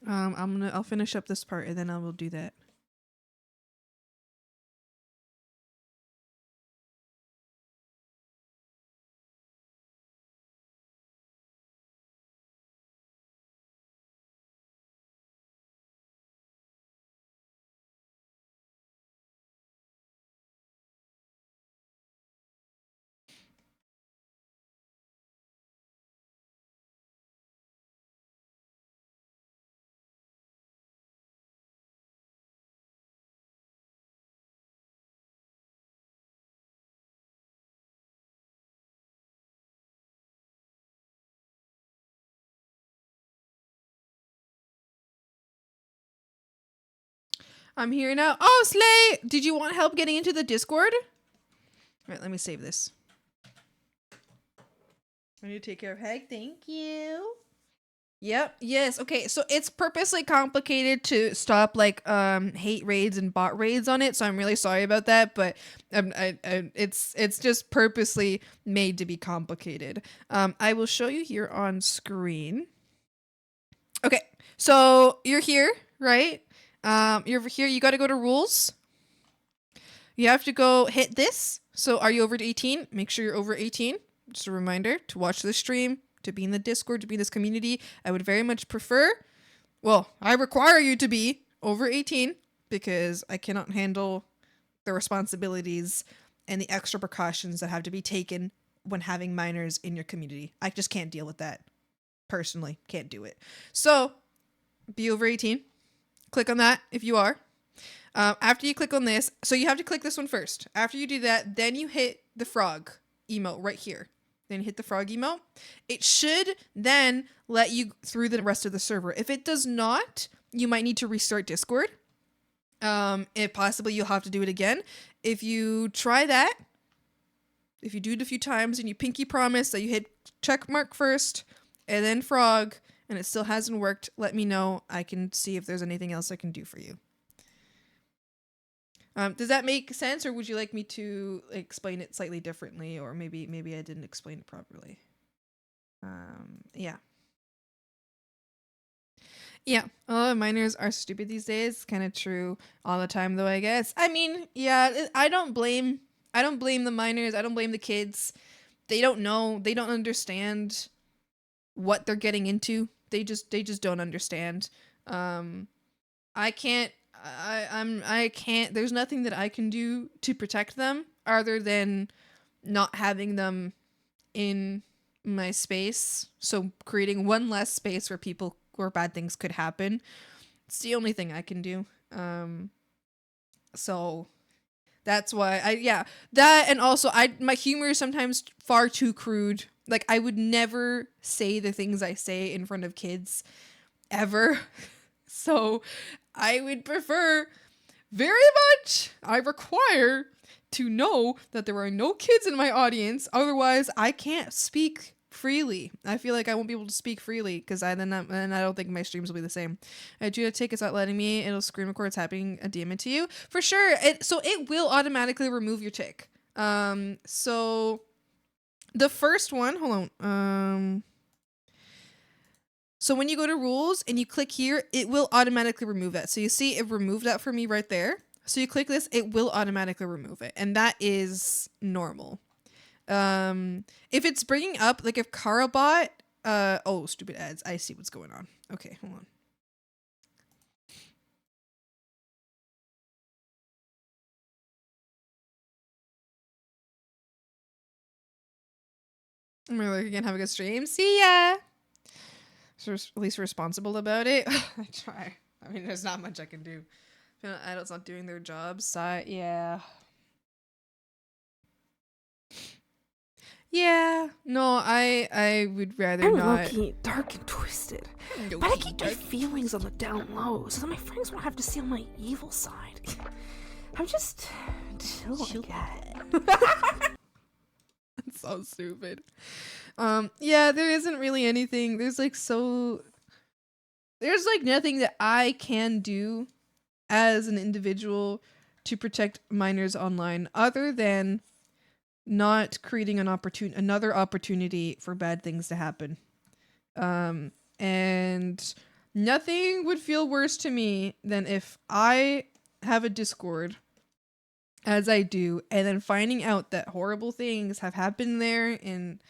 I'll finish up this part and then I will do that. I'm here now. Oh, Slay! Did you want help getting into the Discord? All right, let me save this. I need to take care of Hag. Thank you. Yep. Yes. Okay. So it's purposely complicated to stop like hate raids and bot raids on it. So I'm really sorry about that, but it's just purposely made to be complicated. I will show you here on screen. Okay. So you're here, right? You're over here. You got to go to rules. You have to go hit this. So are you over 18? Make sure you're over 18. Just a reminder to watch the stream, to be in the Discord, to be in this community. I would very much prefer, well, I require you to be over 18 because I cannot handle the responsibilities and the extra precautions that have to be taken when having minors in your community. I just can't deal with that. Personally, can't do it. So be over 18. Click on that if you are. After you click on this, so you have to click this one first. After you do that, then you hit the frog emote right here. Then hit the frog emote. It should then let you through the rest of the server. If it does not, you might need to restart Discord. If possibly you'll have to do it again. If you try that, if you do it a few times and you pinky promise that you hit check mark first and then frog and it still hasn't worked, let me know. I can see if there's anything else I can do for you. Does that make sense, or would you like me to explain it slightly differently, or maybe I didn't explain it properly? Yeah. Yeah, minors are stupid these days. Kind of true all the time, though, I guess. I mean, yeah, I don't blame the minors. I don't blame the kids. They don't know. They don't understand what they're getting into. They just don't understand. I can't. There's nothing that I can do to protect them other than not having them in my space. So creating one less space where bad things could happen. It's the only thing I can do. So That's why that, and also my humor is sometimes far too crude. Like I would never say the things I say in front of kids ever. So I would prefer very much, I require to know that there are no kids in my audience. Otherwise, I can't speak freely. I feel like I won't be able to speak freely because I don't think my streams will be the same. Judah Tick is not letting me. It'll screen record it's happening a DM it to you for sure. So it will automatically remove your tick. So the first one, hold on. So when you go to rules and you click here, it will automatically remove that. So you see it removed that for me right there. So you click this, it will automatically remove it. And that is normal. If it's bringing up, like if Carabot, oh, stupid ads. I see what's going on. Okay, hold on. I'm gonna look again, have a good stream. See ya! So at least responsible about it. I try. I mean, there's not much I can do. Adults not doing their jobs. Yeah. Yeah. No, I would rather I'm not. low-key dark and twisted, but I keep my feelings on the down low so that my friends won't have to see on my evil side. I'm just chill like that. That's so stupid. Yeah, there isn't really anything. There's like nothing that I can do as an individual to protect minors online other than not creating another opportunity for bad things to happen. And nothing would feel worse to me than if I have a Discord as I do, and then finding out that horrible things have happened there, and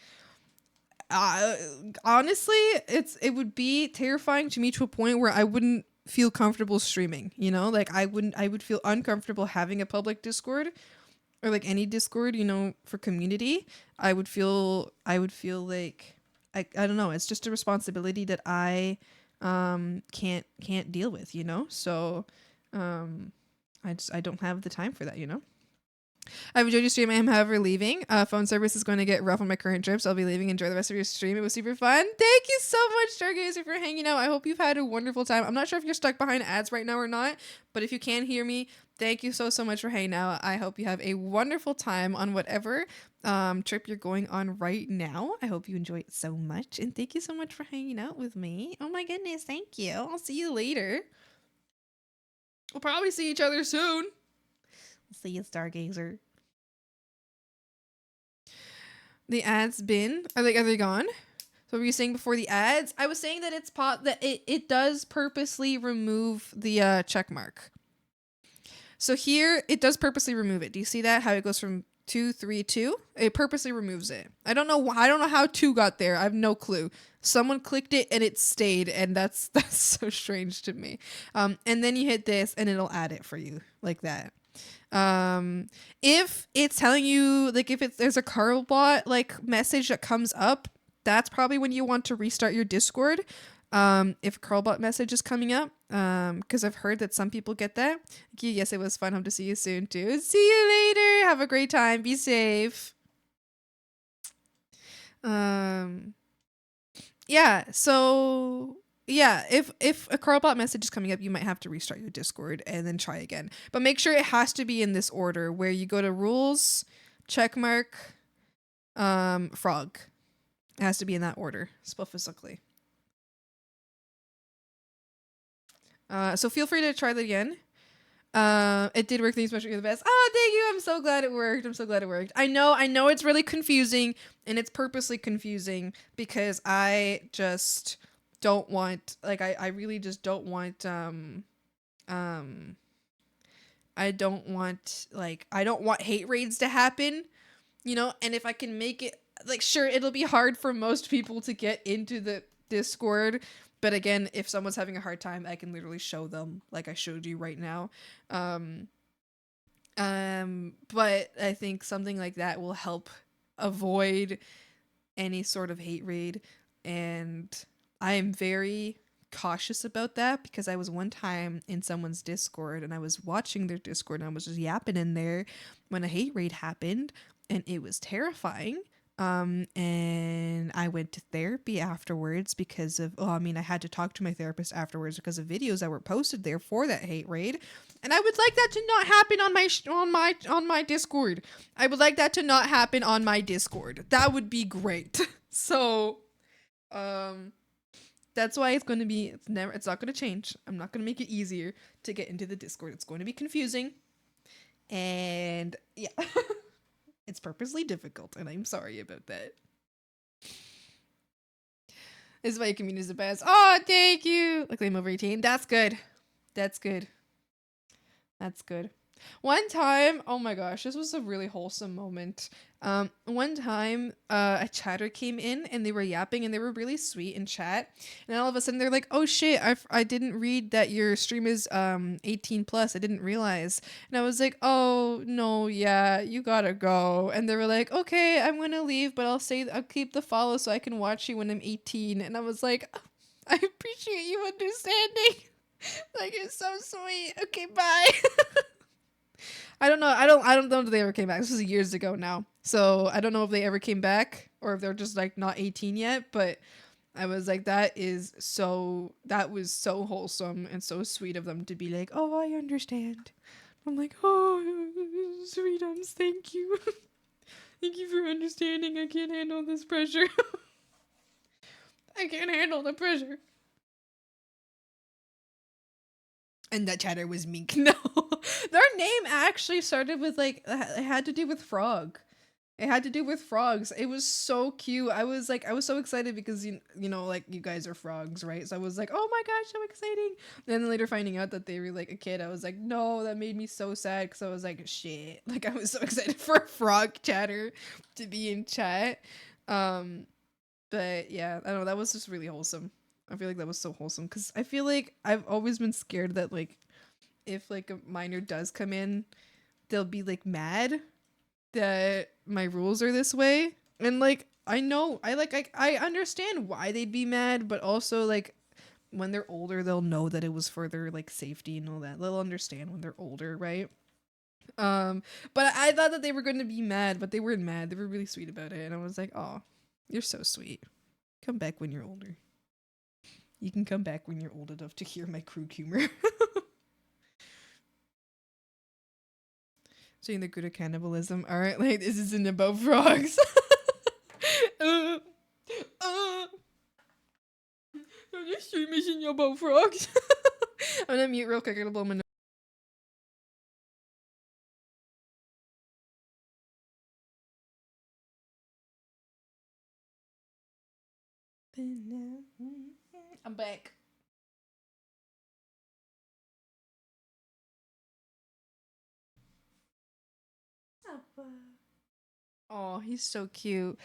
honestly, it would be terrifying to me to a point where I wouldn't feel comfortable streaming, you know? Like I would feel uncomfortable having a public Discord or like any Discord, you know, for community. I would feel like I don't know, it's just a responsibility that I can't deal with, you know? So I don't have the time for that, you know? I've enjoyed your stream. I am, however, leaving. Phone service is going to get rough on my current trip, so I'll be leaving. Enjoy the rest of your stream. It was super fun. Thank you so much, Stargazer, for hanging out. I hope you've had a wonderful time. I'm not sure if you're stuck behind ads right now or not, but if you can hear me, thank you so much for hanging out. I hope you have a wonderful time on whatever trip you're going on right now. I hope you enjoy it so much, and thank you so much for hanging out with me. Oh my goodness, thank you. I'll see you later. We'll probably see each other soon. See you, Stargazer. The ads are they gone? So what were you saying before the ads? I was saying that it does purposely remove the check mark. So here it does purposely remove it. Do you see that? How it goes from 2, 3, 2? It purposely removes it. I don't know how 2 got there. I have no clue. Someone clicked it and it stayed, and that's so strange to me. And then you hit this and it'll add it for you like that. If it's telling you, like, there's a Carlbot like message that comes up, that's probably when you want to restart your Discord. If a Carlbot message is coming up, because I've heard that some people get that. Yes, it was fun. Hope to see you soon too. See you later. Have a great time. Be safe. Yeah, so yeah, if a Carlbot message is coming up, you might have to restart your Discord and then try again. But make sure it has to be in this order where you go to rules, checkmark, frog. It has to be in that order, specifically. So feel free to try that again. It did work. Thanks so much. You're the best. Oh, thank you. I'm so glad it worked. I know it's really confusing, and it's purposely confusing because I just don't want, like, I really just don't want, I don't want hate raids to happen, you know, and if I can make it, like, sure, it'll be hard for most people to get into the Discord, but again, if someone's having a hard time, I can literally show them, like I showed you right now. But I think something like that will help avoid any sort of hate raid, and I am very cautious about that because I was one time in someone's Discord and I was watching their Discord and I was just yapping in there when a hate raid happened, and it was terrifying. And I went to therapy afterwards because of, I had to talk to my therapist afterwards because of videos that were posted there for that hate raid. And I would like that to not happen on my Discord. I would like that to not happen on my Discord. That would be great. So, that's why it's not going to change. I'm not going to make it easier to get into the Discord. It's going to be confusing. And yeah. It's purposely difficult, and I'm sorry about that. This is why your community is the best. Oh, thank you. Like I'm over 18. That's good. That's good. That's good. One time, oh my gosh, this was a really wholesome moment. One time, a chatter came in and they were yapping and they were really sweet in chat. And all of a sudden they're like, "Oh shit, I didn't read that your stream is 18 plus. I didn't realize." And I was like, "Oh no, yeah, you gotta go." And they were like, "Okay, I'm gonna leave, but I'll keep the follow so I can watch you when I'm 18." And I was like, "I appreciate you understanding." Like, it's so sweet. Okay, bye. I don't know. I don't know if they ever came back. This was years ago now. So I don't know if they ever came back or if they're just like not 18 yet, but I was like, that was so wholesome and so sweet of them to be like, "Oh, I understand." I'm like, "Oh, sweetums, thank you." Thank you for understanding. I can't handle this pressure. I can't handle the pressure. And that chatter was Mink. No, their name actually started with like, it had to do with frog. It had to do with frogs. It was so cute. I was so excited because you know, like, you guys are frogs, right? So I was like, "Oh my gosh, so exciting!" And then later finding out that they were like a kid, I was like, "No," that made me so sad because I was like, "Shit!" Like, I was so excited for a frog chatter to be in chat. But yeah, I don't know. That was just really wholesome. I feel like that was so wholesome because I feel like I've always been scared that like if like a minor does come in, they'll be like mad that my rules are this way. And like I know I understand why they'd be mad, but also like when they're older they'll know that it was for their like safety and all that. They'll understand when they're older, right? But I thought that they were going to be mad, but they weren't mad. They were really sweet about it, and I was like, "Oh, you're so sweet. Come back when you're older. You can come back when you're old enough to hear my crude humor." Saying the good of cannibalism. Alright, like, this isn't about frogs. This stream isn't about frogs. I'm gonna mute real quick. I'm gonna blow my nose. I'm back. Oh, he's so cute.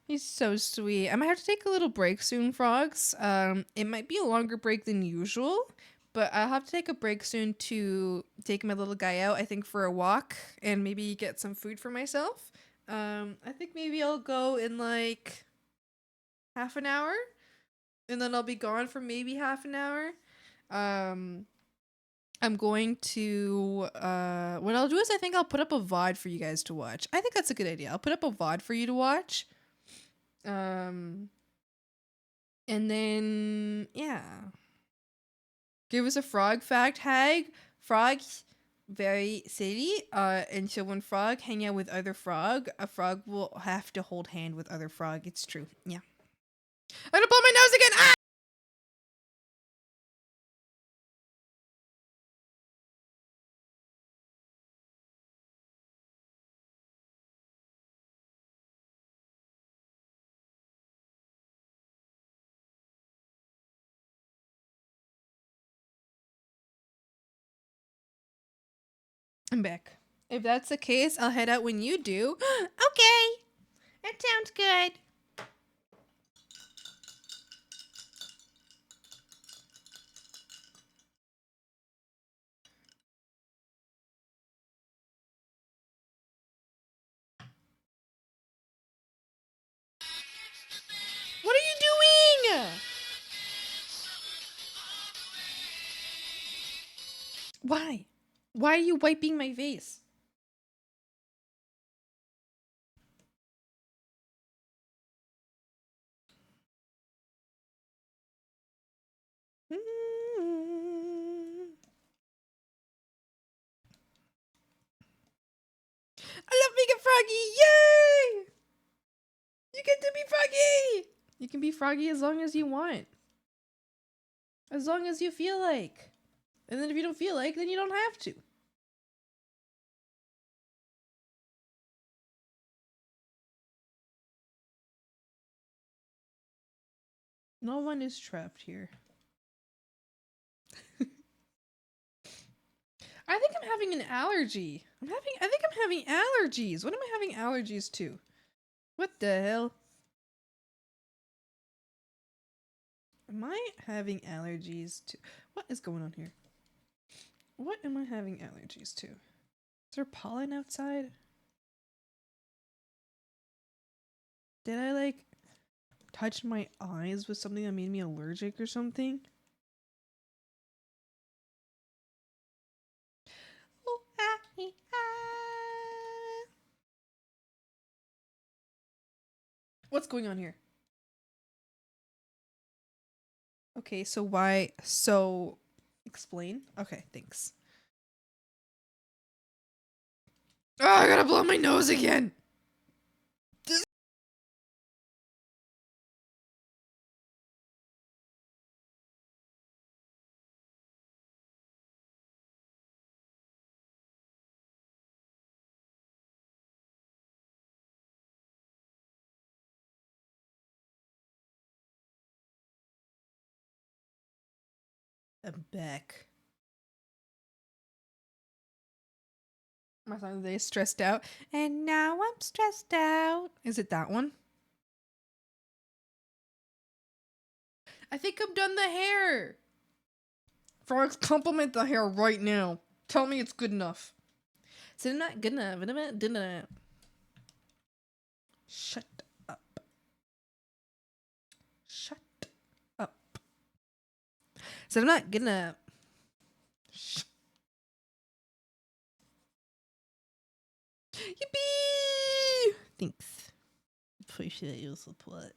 He's so sweet. I might have to take a little break soon, frogs. It might be a longer break than usual, but I'll have to take a break soon to take my little guy out, I think, for a walk and maybe get some food for myself. I think maybe I'll go in like half an hour, and then I'll be gone for maybe half an hour. I'm going to what I'll do is I think I'll put up a VOD for you guys to watch. I think that's a good idea. I'll put up a VOD for you to watch. And then yeah. Give us a frog fact, Hag. Frogs very silly. And so when frog hang out with other frog, a frog will have to hold hand with other frog. It's true. Yeah. I'm gonna blow my nose again. Ah! I'm back. If that's the case, I'll head out when you do. Okay. That sounds good. What are you doing? Why? Why are you wiping my face? I love being a froggy! Yay! You get to be froggy! You can be froggy as long as you want. As long as you feel like. And then if you don't feel like, then you don't have to. No one is trapped here. I think I'm having an allergy. I think I'm having allergies. What am I having allergies to? What the hell? Am I having allergies to? What is going on here? What am I having allergies to? Is there pollen outside? Did I like touch my eyes with something that made me allergic or something? What's going on here? Okay, so why? So, explain. Okay, thanks. Oh, I gotta blow my nose again. I'm back. My song today is stressed out. And now I'm stressed out. Is it that one? I think I'm done the hair. Frogs, compliment the hair right now. Tell me it's good enough. So I'm not good enough. I'm not good enough. Shut up. Shut up. So I'm not good enough. Yippee! Thanks. Appreciate your support.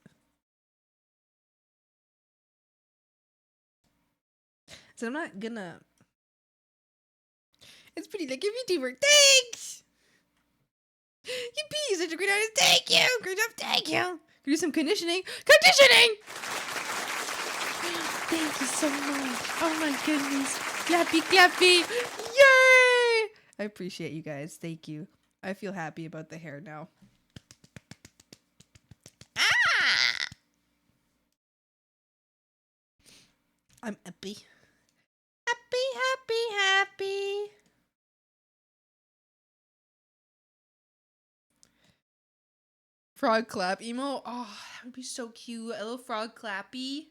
So I'm not gonna. It's pretty like a VTuber. Thanks! Yippee! Such a great artist. Thank you! Great job. Thank you! Can do some conditioning. Conditioning! Thank you so much. Oh my goodness. Clappy, clappy. Yay! I appreciate you guys. Thank you. I feel happy about the hair now. Ah! I'm happy. Happy, happy, happy. Frog clap emo. Oh, that would be so cute. A little frog clappy.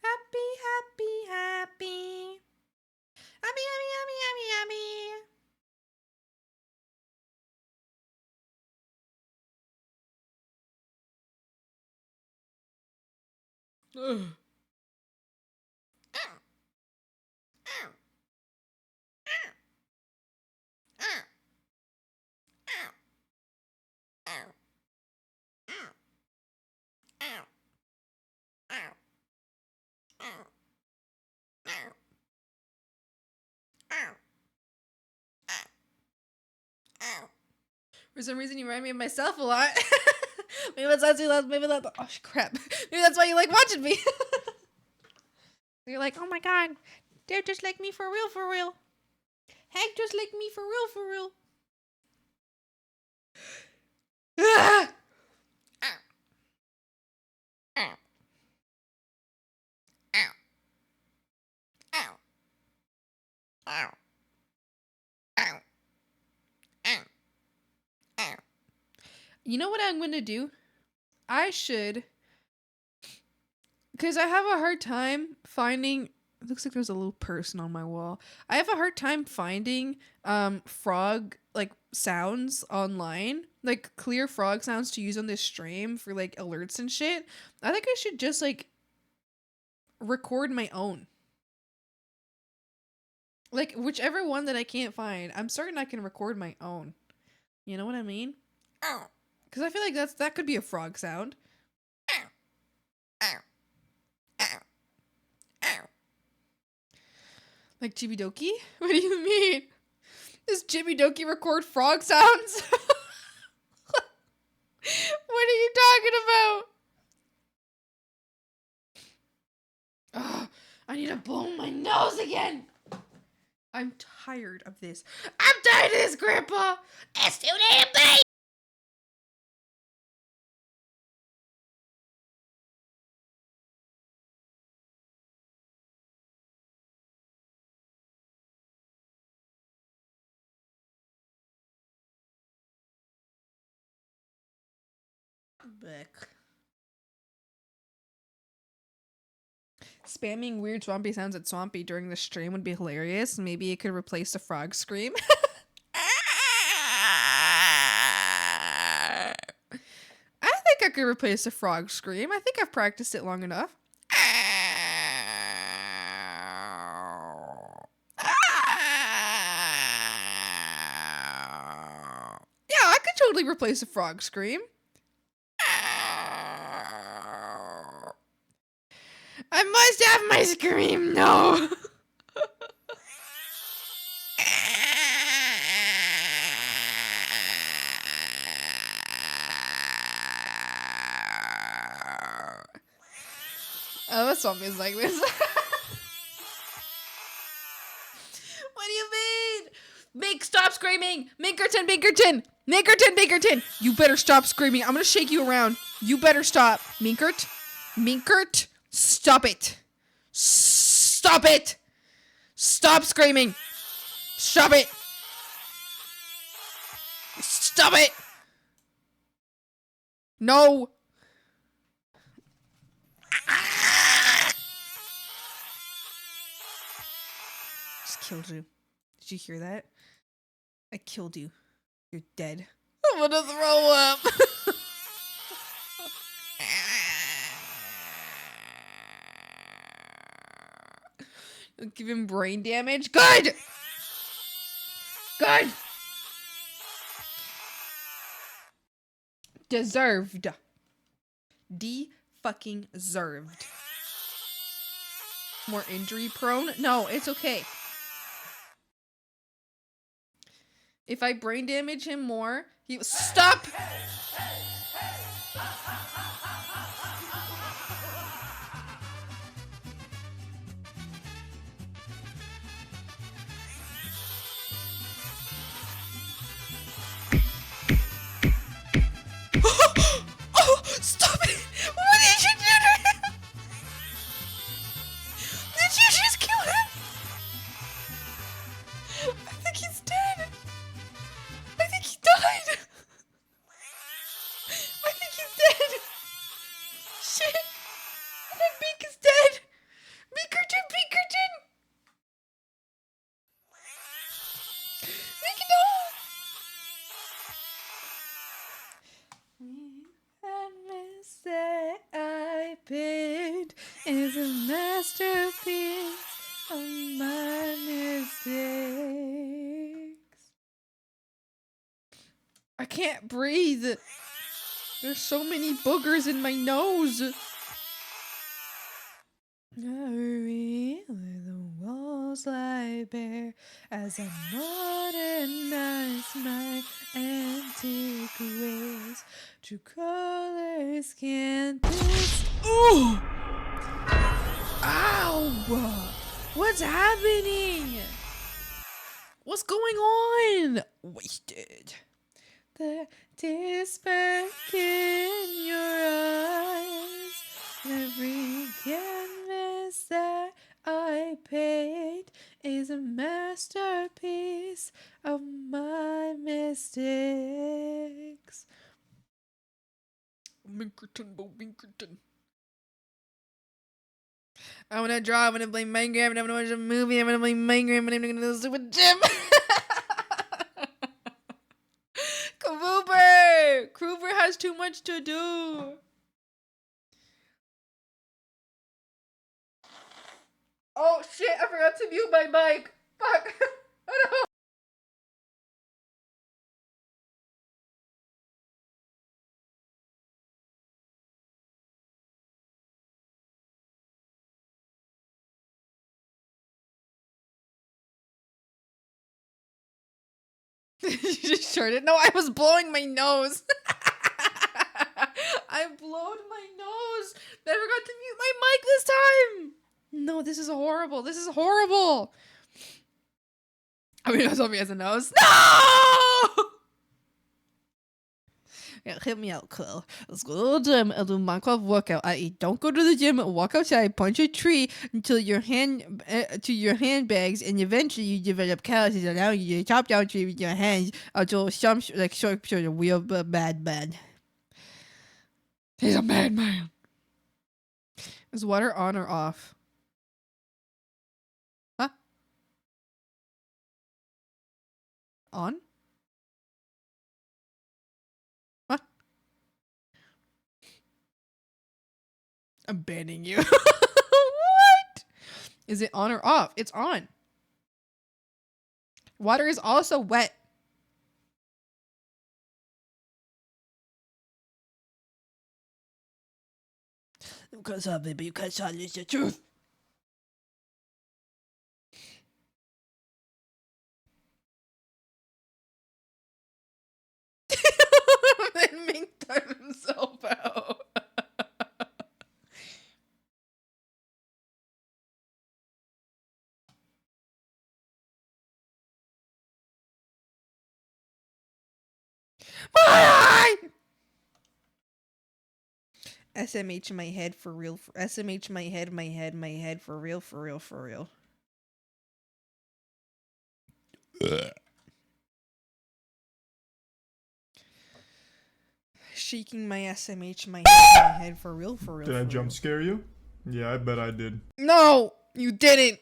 Happy, happy, happy. Happy, happy, happy, happy, happy. Ugh. For some reason, you remind me of myself a lot. Maybe that's why you love. Maybe that. Oh crap! Maybe that's why you like watching me. You're like, oh my god, they're just like me for real, for real. Heck, just like me for real, for real. Ah! You know what I'm gonna do? I should, because I have a hard time finding It looks like there's a little person on my wall. I have a hard time finding frog like sounds online, like clear frog sounds to use on this stream for like alerts and shit. I think I should just like record my own. Like whichever one that I can't find, I'm certain I can record my own. You know what I mean? Because I feel like that could be a frog sound. Like Chibidoki? What do you mean? Does Chibidoki record frog sounds? What are you talking about? Ugh, I need to blow my nose again. I'm tired of this. I'm tired of this, Grandpa. It's too damn big. Back. Spamming weird swampy sounds at Swampy during the stream would be hilarious. Maybe it could replace the frog scream. I think I could replace the frog scream. I think I've practiced it long enough. Yeah, I could totally replace a frog scream. I must have my scream. No. Oh, that song is like this. What do you mean? Mink, stop screaming! Minkerton, Minkerton! Minkerton, Minkerton! You better stop screaming. I'm gonna shake you around. You better stop. Minkert? Minkert? Stop it. Stop it! Stop screaming! Stop it! Stop it! No! Just killed you. Did you hear that? I killed you. You're dead. I'm gonna throw up. Give him brain damage. Good! Good! Deserved. Fucking deserved. More injury prone? No, it's okay. If I brain damage him more, he stop! Oh, stop it! What did you do to him? Did you just kill him? I think he's dead. I think he died. I think he's dead. Shit. That Mink is dead. Minkerton, Minkerton. Mink, no. That mistake I paid is a masterpiece of my mistakes. I can't breathe. There's so many boogers in my nose. Hurry, where the walls lie bare as I modernize my antique ways. True colors can't this. Ooh! Ow! What's happening? What's going on? Wasted. The tears back in your eyes. Every canvas that I paint is a masterpiece of my mistakes. Minkerton, Bo Minkerton. I want to draw. I want to play Minecraft. I want to watch a movie. I want to play Minecraft. But I'm going to go to the stupid gym. Kruber has too much to do. Oh shit, I forgot to mute my mic. Fuck. Oh no. You just shorted? No, I was blowing my nose. I blowed my nose. I forgot to mute my mic this time. No, this is horrible. This is horrible. I mean, that's me as a nose. No! Yeah, hit me out, Quill. Let's go to the gym and do Minecraft workout. I.e., don't go to the gym, walk outside, punch a tree until your handbags, and eventually you develop calluses that allow you to chop down tree with your hands until some like short of real bad man. He's a madman. Is water on or off? Huh? On? What? I'm banning you. What? Is it on or off? It's on. Water is also wet. You can't solve it, but you can't silence the truth. Then Mink timed himself out. Why? SMH my head for real. SMH my head for real, for real, for real. Shaking my SMH my head for real, for real. Did I for jump real. scare you? Yeah, I bet I did. No, you didn't.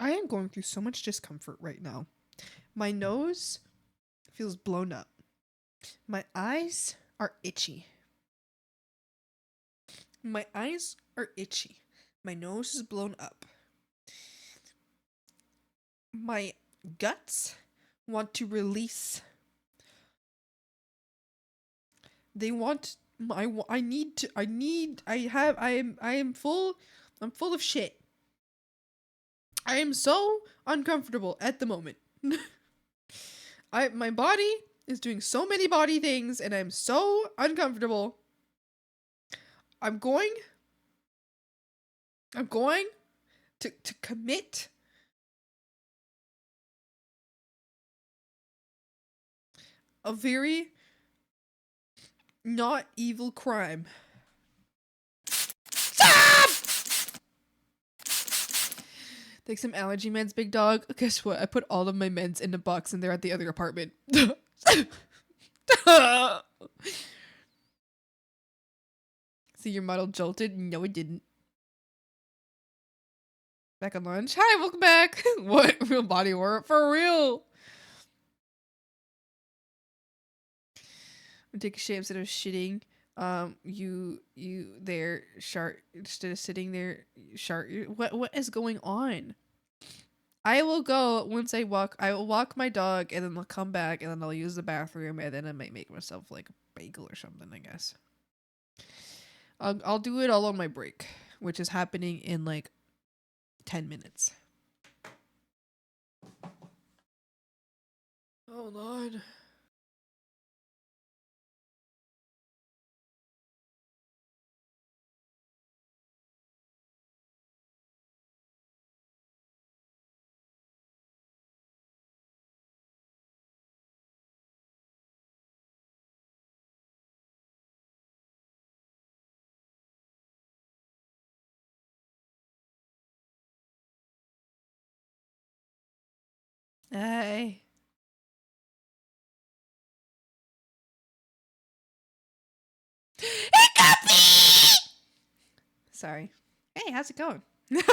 I am going through so much discomfort right now. My nose feels blown up. My eyes are itchy. My eyes are itchy. My nose is blown up. My guts want to release. They want I'm full of shit. I am so uncomfortable at the moment. My body is doing so many body things and I'm so uncomfortable. I'm going to commit a very not evil crime. Stop! Take some allergy meds, big dog. Guess what? I put all of my meds in a box and they're at the other apartment. See your model jolted? No, it didn't. Back on lunch. Hi, welcome back. What? Real body work? For real. Take a shit instead of shitting. You there, shark, instead of sitting there, shark. What is going on? I will go once I will walk my dog and then I'll come back and then I'll use the bathroom and then I might make myself like a bagel or something, I guess. I'll do it all on my break, which is happening in like 10 minutes. Hold on. Hey. Hiccupy! Sorry. Hey, how's it going? Hello!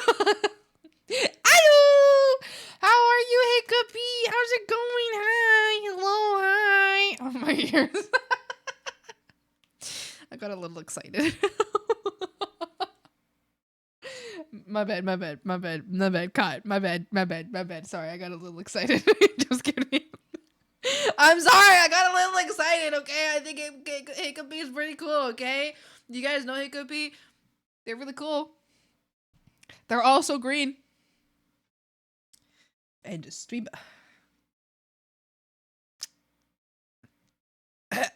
How are you, Hiccupy? How's it going? Hi. Hello, hi. Oh, my ears. I got a little excited. My bad. Cut. My bad. Sorry, I got a little excited. Just kidding. I'm sorry, I got a little excited, okay? I think Hiccupy is pretty cool, okay? You guys know Hiccupy? They're really cool. They're also green. And just stream. Hi,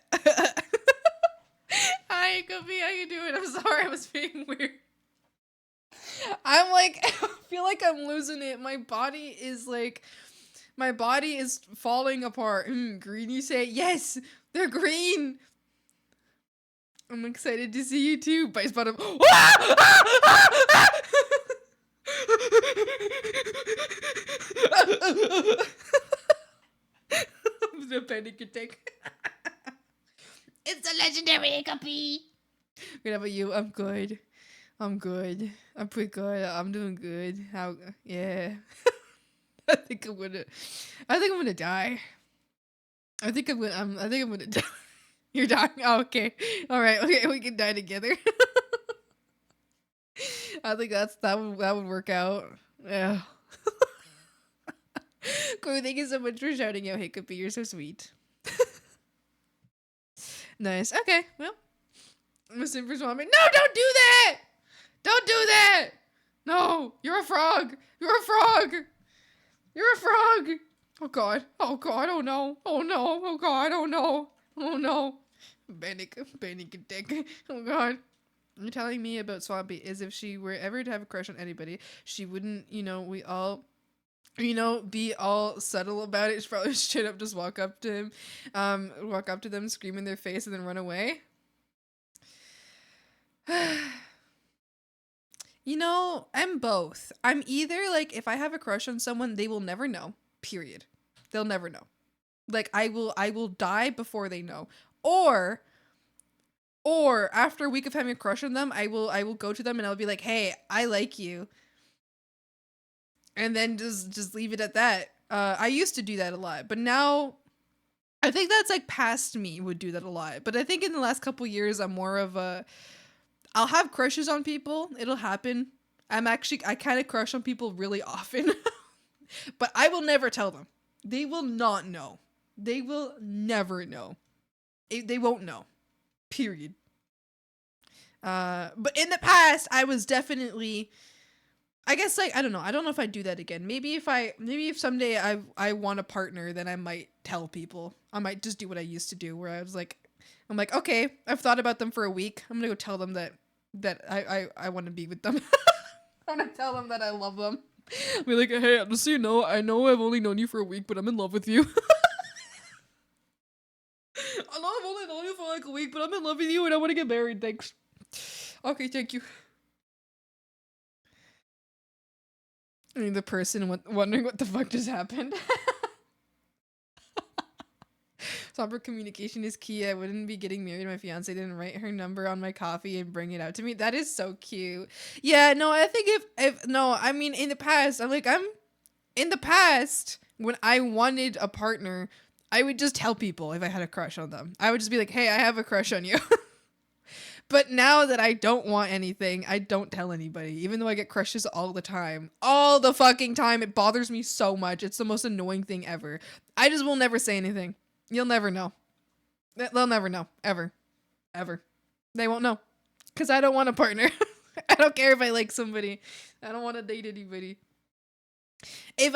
Hiccupy, how you doing? I'm sorry, I was being weird. I'm like, I feel like I'm losing it. My body is falling apart. Green, you say? Yes, they're green. I'm excited to see you too. Bites bottom. I'm gonna panic attack. It's a legendary Hiccupy. What about you? I'm good. I'm pretty good. I'm doing good. Yeah. I think I'm gonna die. I think I'm gonna die. You're dying? Oh, okay. Alright, okay, we can die together. I think that would work out. Yeah. Cool, thank you so much for shouting out Hiccupy. You're so sweet. Nice. Okay, well. Mr. for Swami. No, don't do that! Don't do that! No, you're a frog. You're a frog. You're a frog. Oh god. Oh god. Oh no. Oh no. Oh god. Oh no. Oh no. Panic attack. Oh god. You're telling me about Swampy as if she were ever to have a crush on anybody, she wouldn't, we all, be all subtle about it. She'd probably straight up just walk up to him, walk up to them, scream in their face, and then run away. I'm both. I'm either like, if I have a crush on someone, they will never know. Period. They'll never know. Like, I will die before they know. Or after a week of having a crush on them, I will go to them and I'll be like, hey, I like you. And then just leave it at that. I used to do that a lot, but now I think that's like past me would do that a lot. But I think in the last couple years, I'm more of I'll have crushes on people. It'll happen. I kind of crush on people really often, but I will never tell them. They will not know. They will never know. They won't know. Period. But in the past, I was definitely, I guess, like, I don't know if I'd do that again. Maybe if someday I want a partner, then I might tell people. I might just do what I used to do, where I'm like, okay, I've thought about them for a week. I'm gonna go tell them that I want to be with them. I'm gonna tell them that I love them. Be like, hey, just so you know, I know I've only known you for a week, but I'm in love with you. I know I've only known you for like a week, but I'm in love with you and I want to get married. Thanks. Okay, thank you. I mean, the person wondering what the fuck just happened. Proper communication is key. I wouldn't be getting married if my fiance didn't write her number on my coffee and bring it out to me. That is so cute. Yeah, no, I think I mean, in the past, in the past, when I wanted a partner, I would just tell people if I had a crush on them. I would just be like, hey, I have a crush on you. But now that I don't want anything, I don't tell anybody, even though I get crushes all the time. All the fucking time. It bothers me so much. It's the most annoying thing ever. I just will never say anything. You'll never know. They'll never know. Ever. Ever. They won't know. Because I don't want a partner. I don't care if I like somebody. I don't want to date anybody. If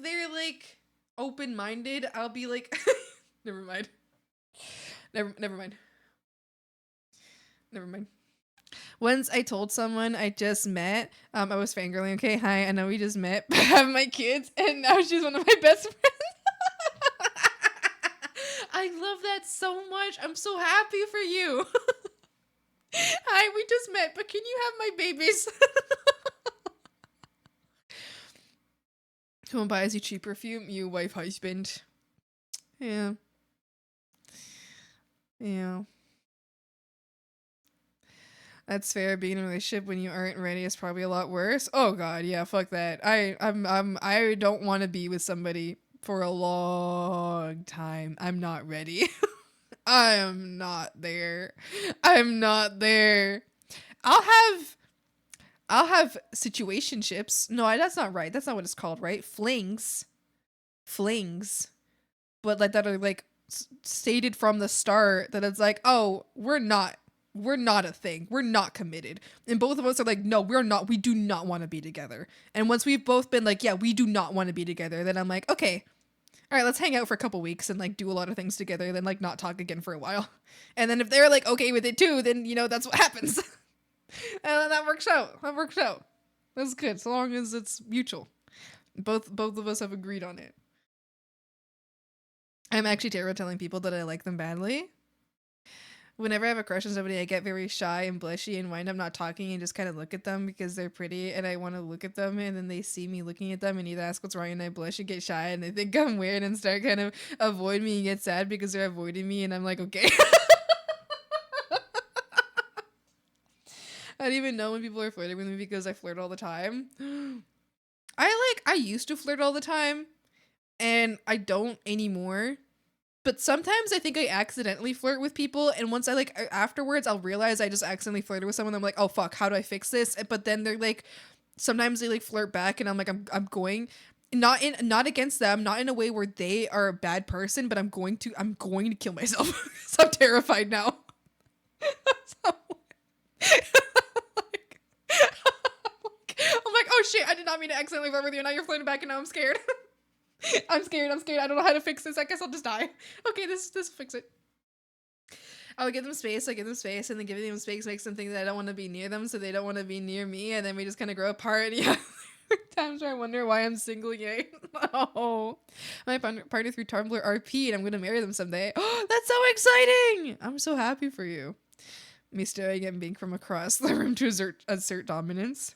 they're like open-minded, I'll be like never mind. Never mind. Once I told someone I just met, I was fangirling, okay, hi, I know we just met, but I have my kids, and now she's one of my best friends. I love that so much. I'm so happy for you. Hi, we just met, but can you have my babies? Someone buys you cheap perfume, you wife husband. Yeah. Yeah. That's fair. Being in a relationship when you aren't ready is probably a lot worse. Oh god, yeah, fuck that. I don't want to be with somebody for a long time. I'm not ready. I am not there. I'm not there. I'll have situationships. No, that's not right. That's not what it's called, right? Flings. But like that are like stated from the start that it's like, oh, we're not a thing. We're not committed. And both of us are like, no, we do not want to be together. And once we've both been like, yeah, we do not want to be together, then I'm like, okay, all right, let's hang out for a couple weeks and like do a lot of things together, then like not talk again for a while. And then if they're like okay with it too, then you know that's what happens. And then that works out. That's good, so long as it's mutual. Both of us have agreed on it. I'm actually terrible at telling people that I like them badly. Whenever I have a crush on somebody, I get very shy and blushy and wind up not talking and just kind of look at them because they're pretty and I want to look at them, and then they see me looking at them and either ask what's wrong and I blush and get shy and they think I'm weird and start kind of avoid me and get sad because they're avoiding me, and I'm like, okay. I don't even know when people are flirting with me because I flirt all the time. I used to flirt all the time and I don't anymore. But sometimes I think I accidentally flirt with people, and once I like afterwards I'll realize I just accidentally flirted with someone. I'm like, oh fuck, how do I fix this? But then they're like, sometimes they like flirt back, and I'm like, I'm going not against them, not in a way where they are a bad person, but I'm going to kill myself. So I'm terrified now. So, I'm like, oh shit, I did not mean to accidentally flirt with you. Now you're flirting back, and now I'm scared. I'm scared. I don't know how to fix this. I guess I'll just die. Okay, this fix it. I'll give them space, and then giving them space makes them think that I don't want to be near them, so they don't want to be near me, and then we just kind of grow apart. And yeah, times where I wonder why I'm single, yay. Oh, my partner through Tumblr RP, and I'm gonna marry them someday. Oh, that's so exciting! I'm so happy for you. Me staring at Mink from across the room to assert dominance.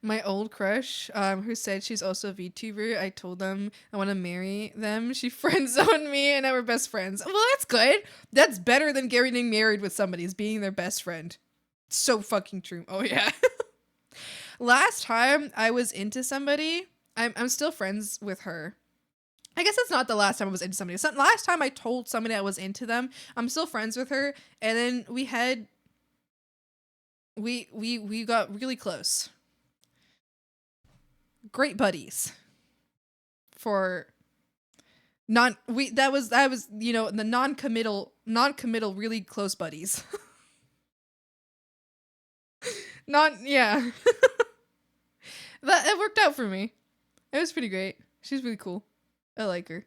My old crush, who said she's also a VTuber, I told them I want to marry them. She friend-zoned me, and now we're best friends. Well, that's good. That's better than getting married with somebody, is being their best friend. So fucking true. Oh, yeah. Last time I was into somebody, I'm still friends with her. I guess that's not the last time I was into somebody. Last time I told somebody I was into them, I'm still friends with her, and then we got really close. Great buddies for that was you know, the non-committal really close buddies. Yeah. It worked out for me. It was pretty great. She's really cool. I like her.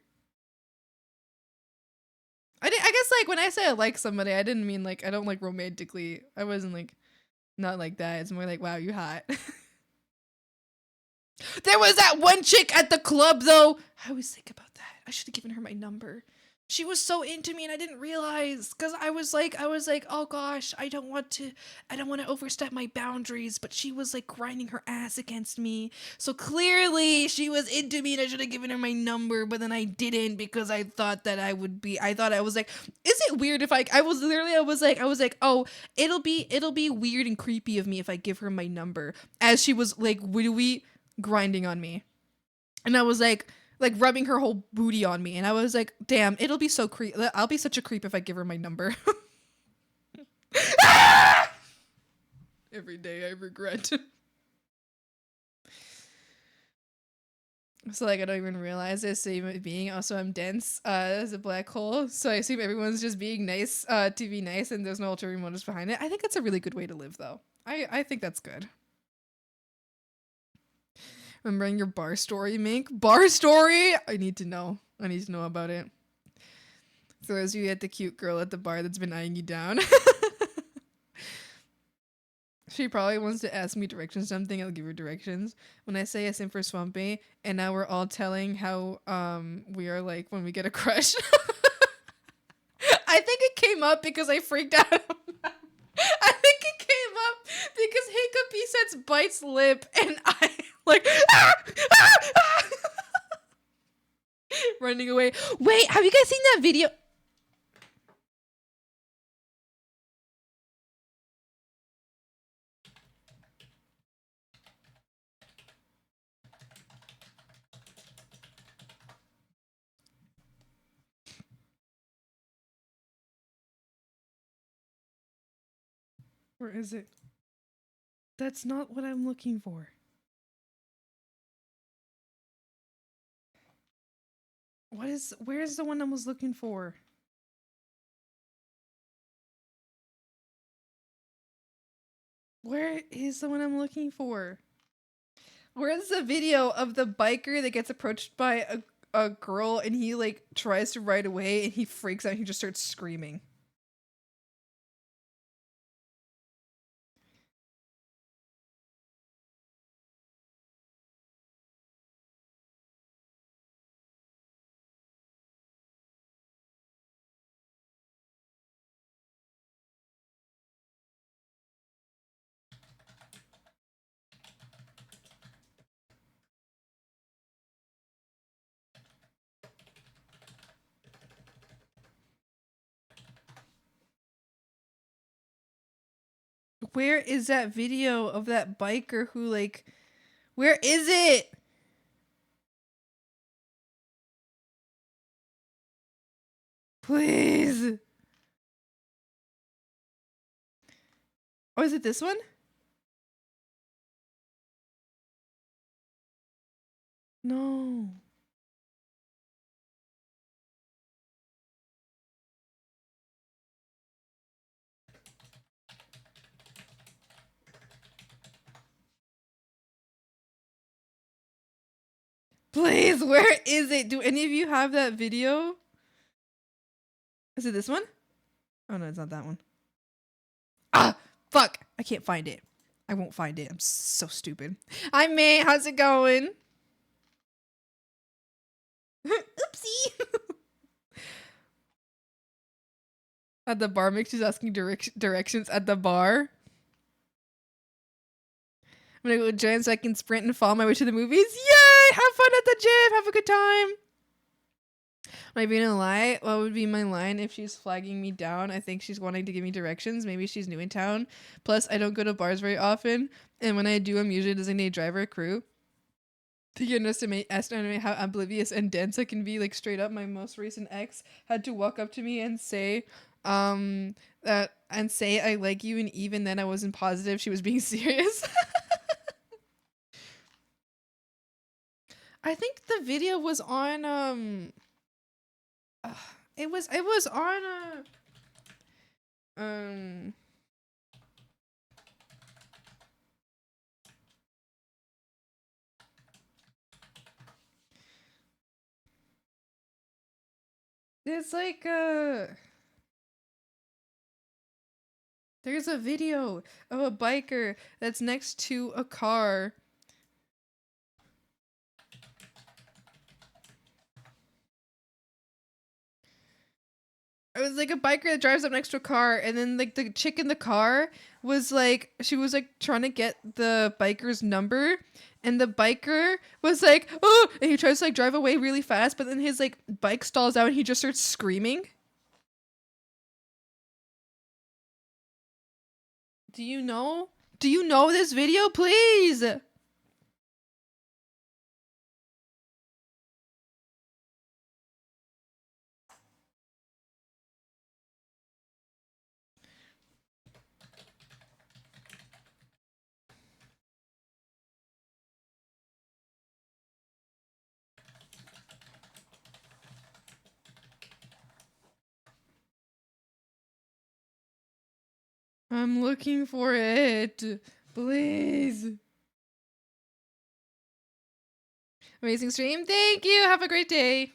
I guess like when I say I like somebody, I didn't mean like I don't like romantically. I wasn't like not like that. It's more like, wow, you hot. There was that one chick at the club though. I always think about that. I should have given her my number. She was so into me and I didn't realize, because I was like, oh gosh, I don't want to overstep my boundaries, but she was like grinding her ass against me. So clearly she was into me and I should have given her my number, but then I didn't because I thought that I was like, is it weird if I was like, oh, it'll be weird and creepy of me if I give her my number, as she was like wee grinding on me. And I was like rubbing her whole booty on me, and I was like, damn, it'll be so creep. I'll be such a creep if I give her my number. Every day I regret. So like I don't even realize this. So being also I'm dense as a black hole, so I assume everyone's just being nice to be nice, and there's no ulterior motives behind it. I think that's a really good way to live, though. I think that's good. Remembering your bar story, Mink? Bar story? I need to know about it. Throws you at the cute girl at the bar that's been eyeing you down. She probably wants to ask me directions, something, I'll give her directions. When I say I sim for Swampy, and now we're all telling how we are like when we get a crush. I think it came up because I freaked out. I think it came up because Hiccupy says bites lip, and I like running away. Wait, have you guys seen that video? Where is it? That's not what I'm looking for. Where's the one I was looking for? Where is the one I'm looking for? Where's the video of the biker that gets approached by a girl and he like tries to ride away and he freaks out and he just starts screaming? Where is that video of that biker who like where is it? Please. Oh, is it this one? No. Please, where is it? Do any of you have that video? Is it this one? Oh no, it's not that one. Ah, fuck. I can't find it. I won't find it. I'm so stupid. Hi, May. How's it going? Oopsie. At the bar, Mink, she's asking directions at the bar. I'm gonna go join so I can sprint and follow my way to the movies. Yay! Have fun at the gym. Have a good time. Am I being a lie? What would be my line if she's flagging me down? I think she's wanting to give me directions. Maybe she's new in town. Plus, I don't go to bars very often. And when I do, I'm usually a designated driver or crew. To estimate how oblivious and dense I can be, like straight up, my most recent ex had to walk up to me and say, I like you, and even then I wasn't positive she was being serious. I think the video was on it was on it's like there's a video of a biker that's next to a car. It was like a biker that drives up next to a car, and then like the chick in the car was like, she was like trying to get the biker's number, and the biker was like, oh, and he tries to like drive away really fast, but then his like bike stalls out and he just starts screaming. Do you know? Do you know this video, please? I'm looking for it. Please. Amazing stream. Thank you. Have a great day.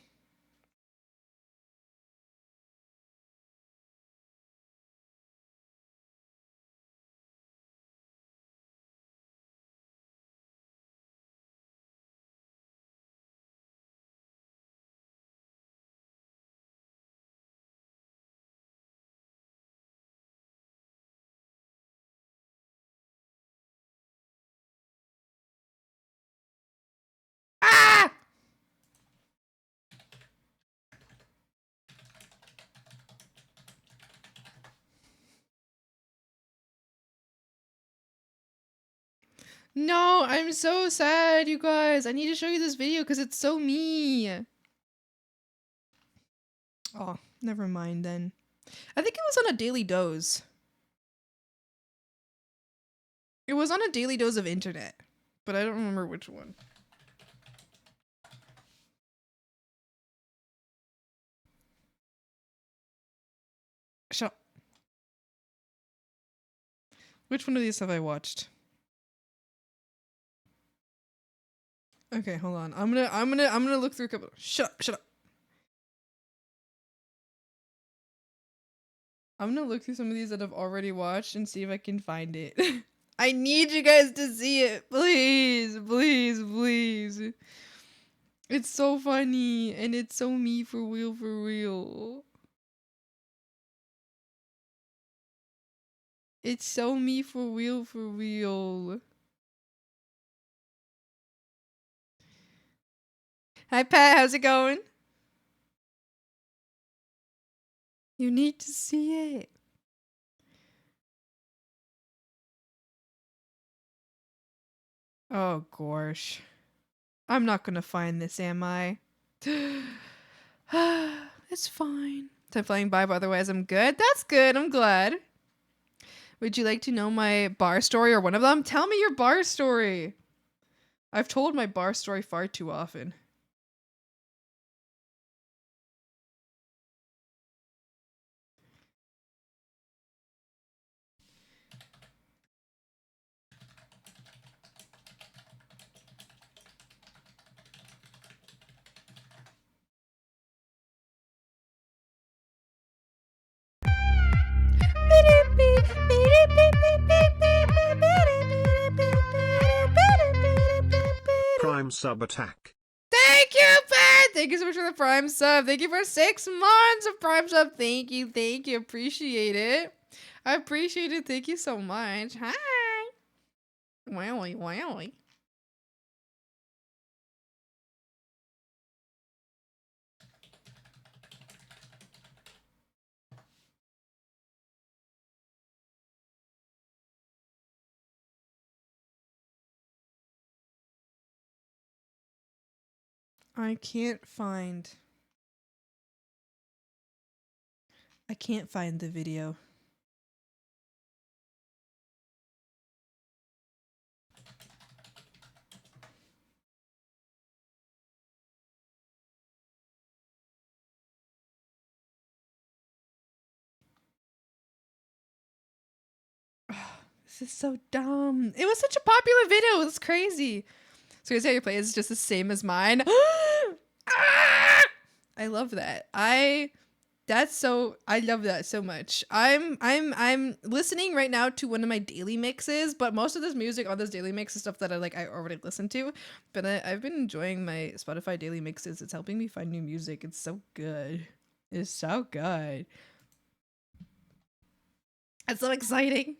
No, I'm so sad, you guys. I need to show you this video because it's so me. Oh, never mind then. I think it was on a daily dose. It was on a daily dose of internet, but I don't remember which one. Shut up. Which one of these have I watched? Okay, hold on. I'm gonna look through a couple. Shut up. I'm gonna look through some of these that I've already watched and see if I can find it. I need you guys to see it. Please, please, please. It's so funny and it's so me for real, for real. It's so me for real, for real. Hi Pat, how's it going? You need to see it. Oh gosh. I'm not gonna find this, am I? It's fine. Time flying by, but otherwise I'm good. That's good, I'm glad. Would you like to know my bar story or one of them? Tell me your bar story. I've told my bar story far too often. Prime sub attack. Thank you, Pat! Thank you so much for the Prime sub. Thank you for 6 months of Prime sub. Thank you, thank you. Appreciate it. I appreciate it. Thank you so much. Hi. Wowie, wowie. I can't find the video. This is so dumb. It was such a popular video. It's crazy. So you say your play is just the same as mine. Ah! I love that. I love that so much. I'm listening right now to one of my daily mixes, but most of this music on this daily mix is stuff that I already listened to. But I've been enjoying my Spotify daily mixes. It's helping me find new music. It's so good. It's so good. It's so exciting.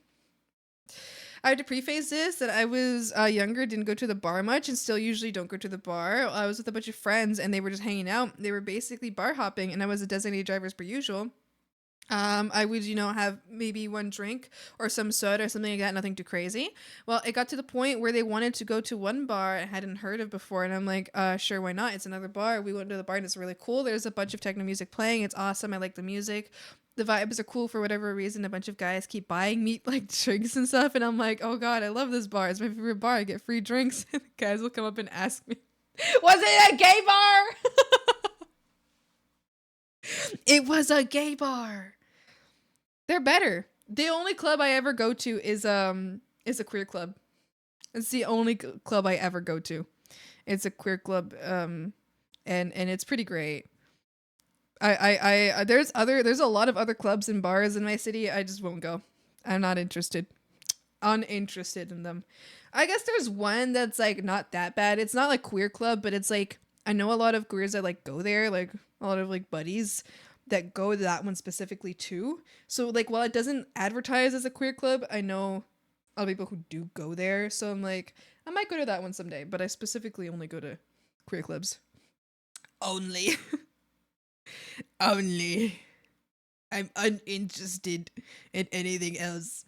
I had to preface this that I was younger, didn't go to the bar much, and still usually don't go to the bar. I was with a bunch of friends, and they were just hanging out. They were basically bar hopping, and I was a designated driver as per usual. I would, have maybe one drink or some soda or something like that, nothing too crazy. Well, it got to the point where they wanted to go to one bar I hadn't heard of before, and I'm like, sure, why not? It's another bar. We went to the bar, and it's really cool. There's a bunch of techno music playing. It's awesome. I like the music. The vibes are cool for whatever reason. A bunch of guys keep buying me like drinks and stuff, and I'm like, oh god, I love this bar. It's my favorite bar. I get free drinks. And the guys will come up and ask me, was it a gay bar? It was a gay bar. They're better. The only club I ever go to is a queer club. It's the only club I ever go to. It's a queer club, and it's pretty great. There's a lot of other clubs and bars in my city. I just won't go. I'm not interested. Uninterested in them. I guess there's one that's like not that bad. It's not like queer club, but it's like I know a lot of queers that like go there, like a lot of like buddies that go to that one specifically too. So like while it doesn't advertise as a queer club, I know a lot of people who do go there. So I'm like, I might go to that one someday, but I specifically only go to queer clubs. Only. Only. I'm uninterested in anything else.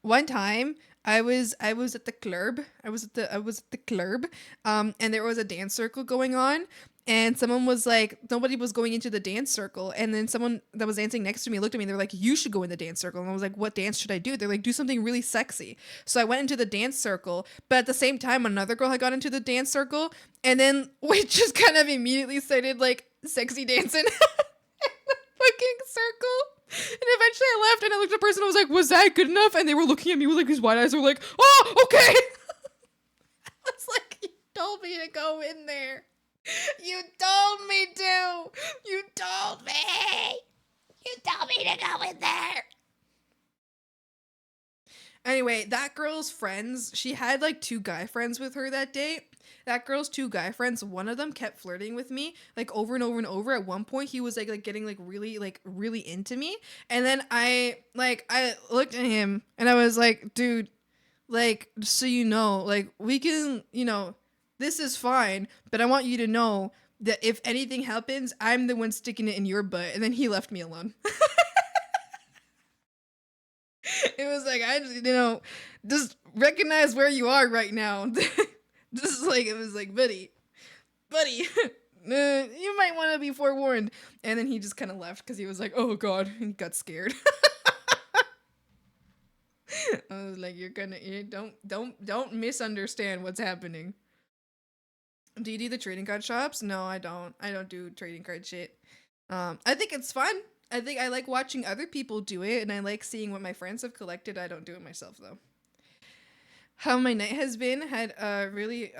One time, I was at the club. I was at the club. And there was a dance circle going on. And someone was like, nobody was going into the dance circle. And then someone that was dancing next to me looked at me and they're like, you should go in the dance circle. And I was like, what dance should I do? They're like, do something really sexy. So I went into the dance circle. But at the same time, another girl had got into the dance circle. And then we just kind of immediately started like sexy dancing in the fucking circle. And eventually I left and I looked at the person and I was like, was that good enough? And they were looking at me with like these wide eyes. They were like, oh, okay. I was like, you told me to go in there. You told me to. You told me. You told me to go in there. Anyway, that girl's friends, she had like 2 guy friends with her that day. That girl's 2 guy friends, one of them kept flirting with me like over and over and over. At one point he was like getting like really into me. And then I looked at him and I was like, dude, like, so you know, like we can, you know, this is fine, but I want you to know that if anything happens, I'm the one sticking it in your butt. And then he left me alone. It was like, I just, you know, just recognize where you are right now. Just like, it was like, buddy, you might want to be forewarned. And then he just kind of left because he was like, oh God, and he got scared. I was like, don't misunderstand what's happening. Do you do the trading card shops? No, I don't. I don't do trading card shit. I think it's fun. I think I like watching other people do it, and I like seeing what my friends have collected. I don't do it myself though. How my night has been had really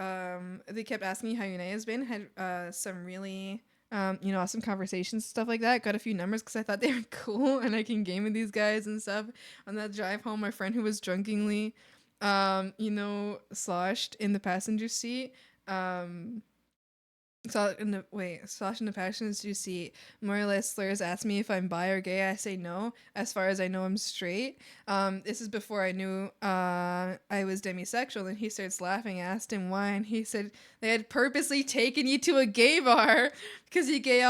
they kept asking me how your night has been. Had some really you know, awesome conversations, stuff like that. Got a few numbers because I thought they were cool, and I can game with these guys and stuff. On that drive home, my friend who was drunkenly you know, sloshed in the passenger seat sloshed in the passenger seat more or less slurs, asked me if I'm bi or gay. I say no. As far as I know, I'm straight. This is before I knew I was demisexual. And he starts laughing. I asked him why, and he said they had purposely taken you to a gay bar because you gave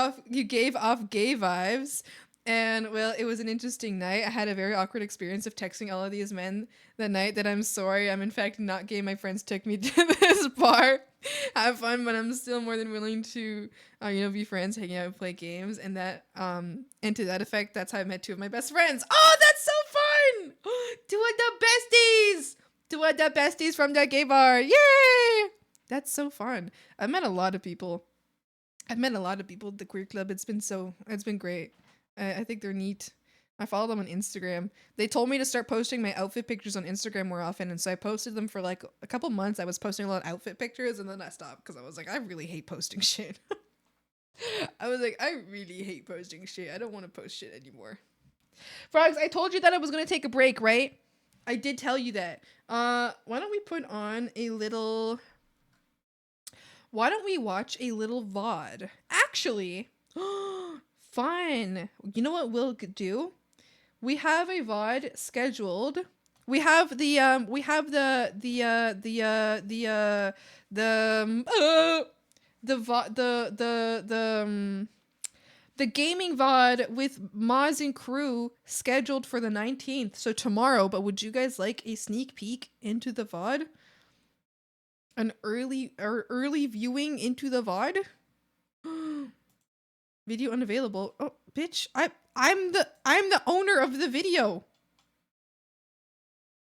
off gay vibes. And well, it was an interesting night. I had a very awkward experience of texting all of these men that night that I'm sorry, I'm in fact not gay. My friends took me to this bar. Have fun, but I'm still more than willing to, you know, be friends, hang out, and play games. And that, and to that effect, that's how I met 2 of my best friends. Oh, that's so fun! 2 of the besties! 2 of the besties from that gay bar. Yay! That's so fun. I've met a lot of people. At the queer club. It's been great. I think they're neat. I follow them on Instagram. They told me to start posting my outfit pictures on Instagram more often, and so I posted them for like a couple months. I was posting a lot of outfit pictures, and then I stopped because I was like, I really hate posting shit. I was like, I really hate posting shit. I don't want to post shit anymore. Frogs, I told you that I was gonna take a break, right? I did tell you that. Why don't we put on a little... Why don't we watch a little VOD? Actually... Fine. You know what we'll do? We have a VOD scheduled. We have the gaming VOD with Moz and crew scheduled for the 19th, so tomorrow. But would you guys like a sneak peek into the VOD? An early viewing into the VOD? Video unavailable. Oh, bitch! I'm the owner of the video.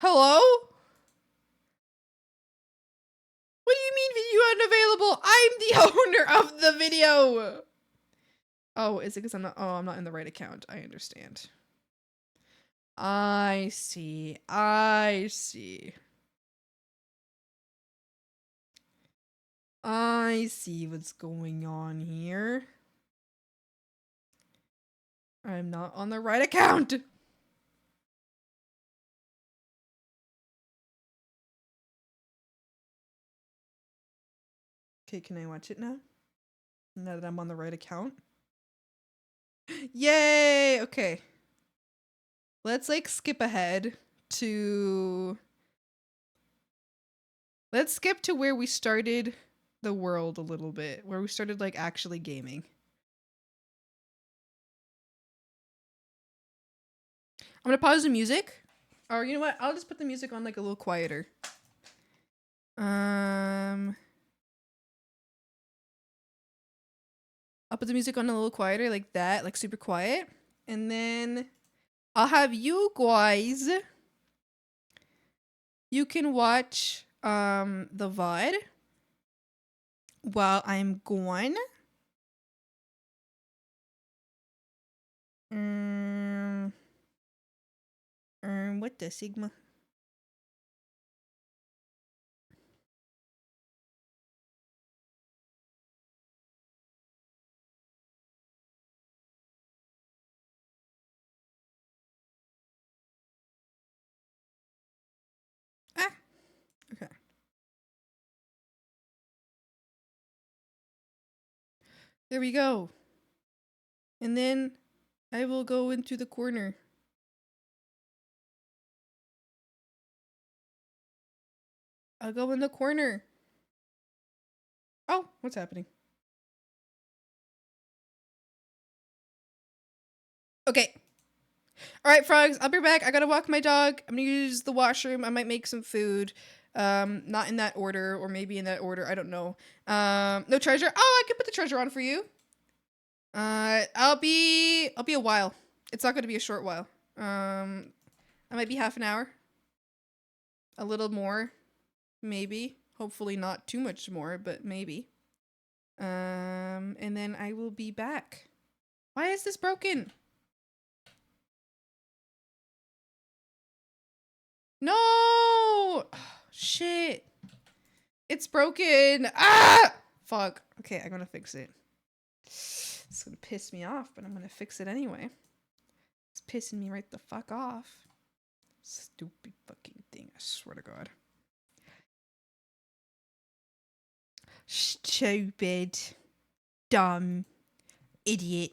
Hello? What do you mean video unavailable? I'm the owner of the video. Oh, is it because I'm not in the right account? I understand. I see. I see what's going on here. I'm not on the right account. Okay, can I watch it now? Now that I'm on the right account? Yay! Okay. Let's like skip ahead to... Let's skip to where we started the world a little bit. Where we started like actually gaming. I'm gonna pause the music. Or you know what? I'll just put the music on like a little quieter. I'll put the music on a little quieter like that, like super quiet. And then I'll have you guys, you can watch the VOD while I'm gone. What the Sigma? Ah, okay. There we go. And then I will go into the corner. I'll go in the corner. Oh, what's happening? Okay. All right, frogs, I'll be back. I gotta walk my dog. I'm gonna use the washroom. I might make some food. Not in that order, or maybe in that order. I don't know. No treasure. Oh, I can put the treasure on for you. I'll be a while. It's not gonna be a short while. I might be half an hour. A little more, maybe. Hopefully not too much more, but maybe. And then I will be back. Why is this broken? No! Oh, shit. It's broken. Ah! Fuck. Okay, I'm gonna fix it. It's gonna piss me off, but I'm gonna fix it anyway. It's pissing me right the fuck off. Stupid fucking thing, I swear to God. Stupid. Dumb. Idiot.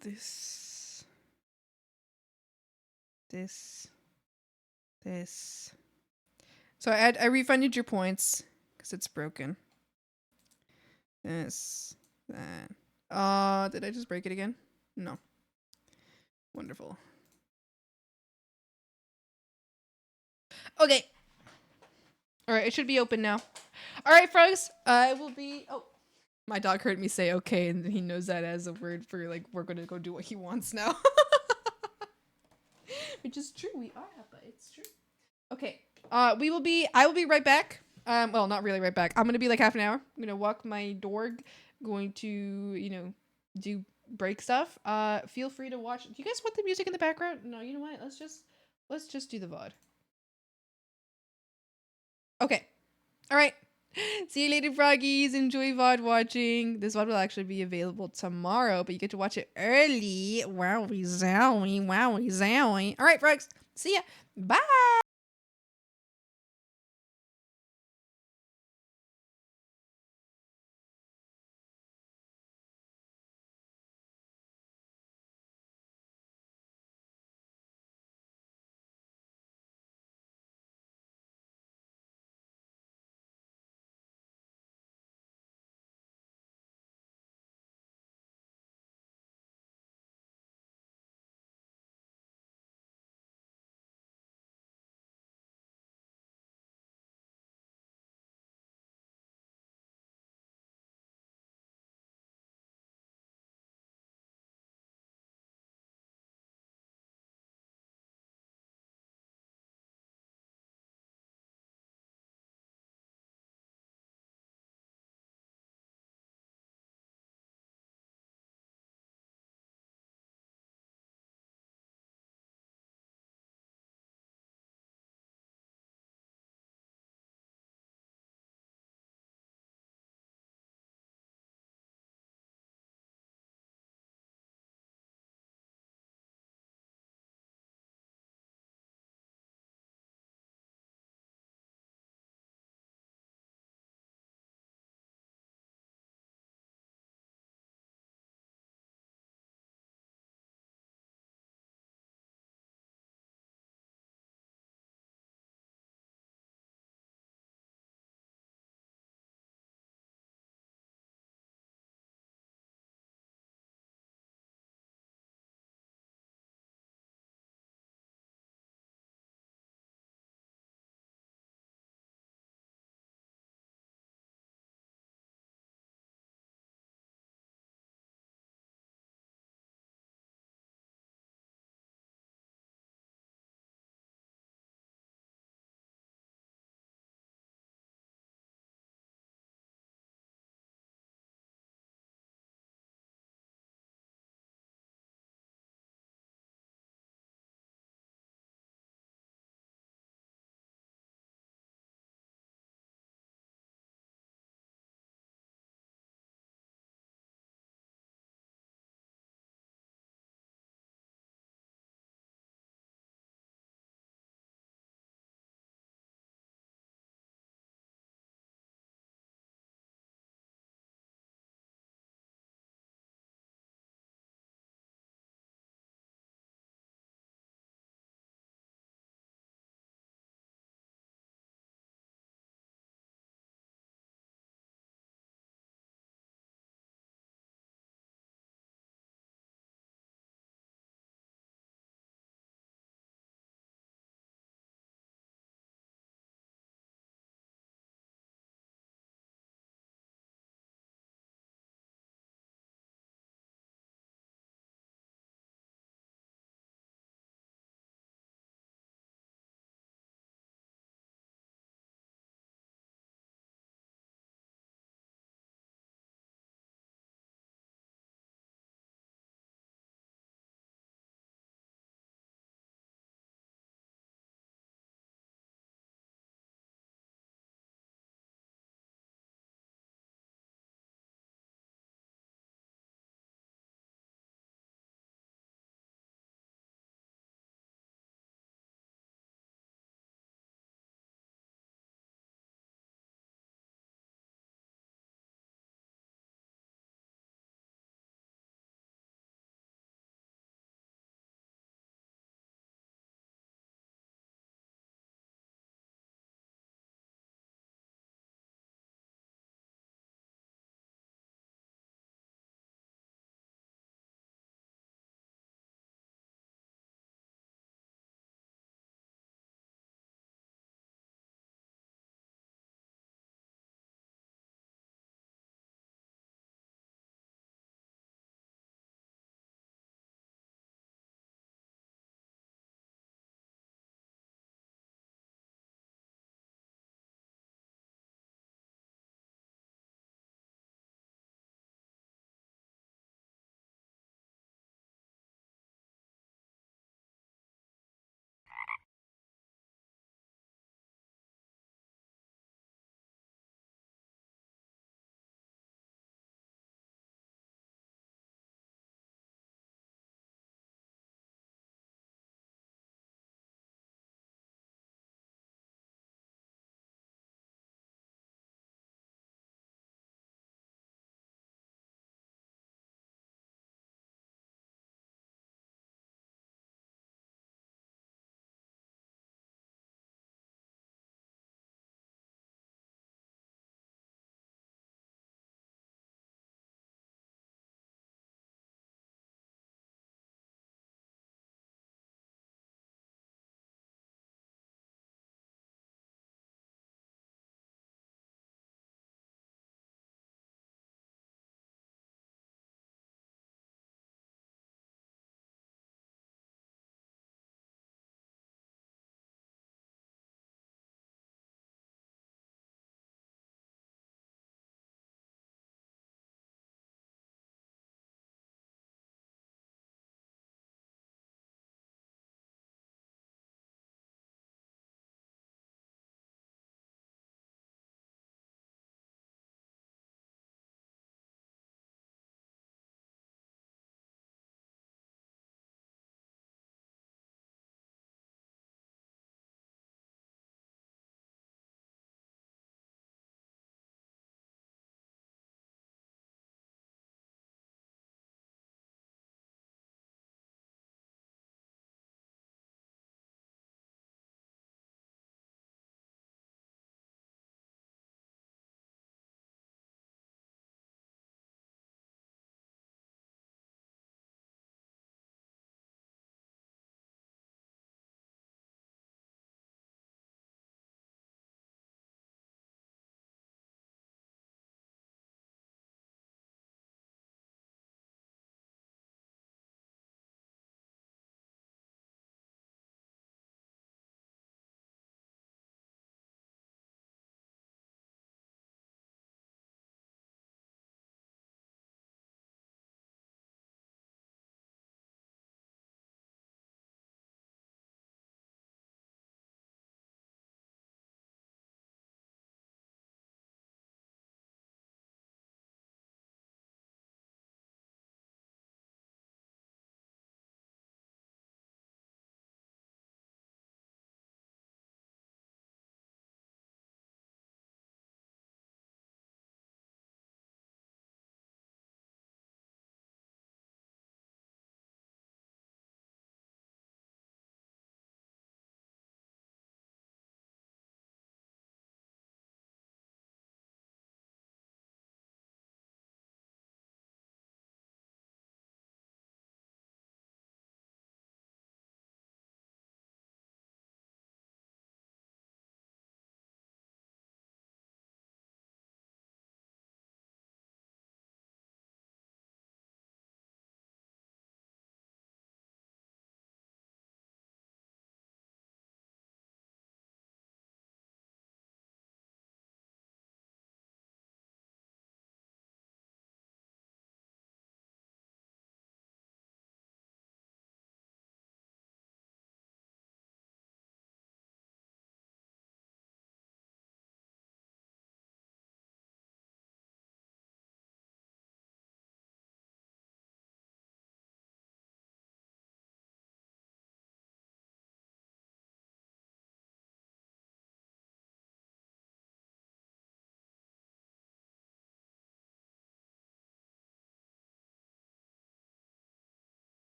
This. So I refunded your points because it's broken. This, that. Did I just break it again? No. Wonderful. Okay. All right, it should be open now. All right, frogs. I will be. Oh, my dog heard me say okay, and he knows that as a word for like we're gonna go do what he wants now. Which is true. We are, but it's true. Okay. I will be right back. Well, not really right back. I'm gonna be like half an hour. I'm gonna walk my dog. Going to, you know, do break stuff. Feel free to watch. Do you guys want the music in the background? No, you know what? Let's just do the VOD. Okay. All right. See you later, froggies. Enjoy VOD watching. This VOD will actually be available tomorrow, but you get to watch it early. Wowie zowie, wowie zowie. All right, frogs. See ya. Bye.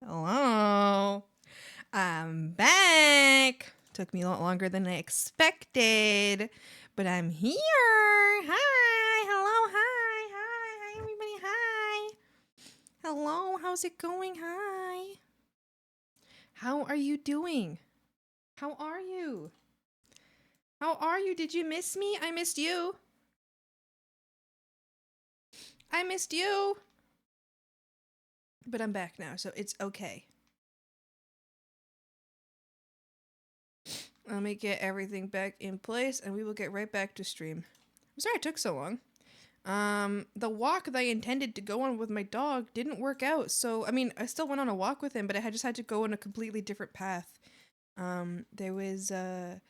Hello. I'm back. Took me a lot longer than I expected, but I'm here. Hi. Hello. Hi. Hi. Hi, everybody. Hi. Hello. How's it going? Hi. How are you doing? How are you? How are you? Did you miss me? I missed you. I missed you. But I'm back now, so it's okay. Let me get everything back in place and we will get right back to stream. I'm sorry it took so long. The walk that I intended to go on with my dog didn't work out. So, I mean, I still went on a walk with him, but I just had to go on a completely different path. There was an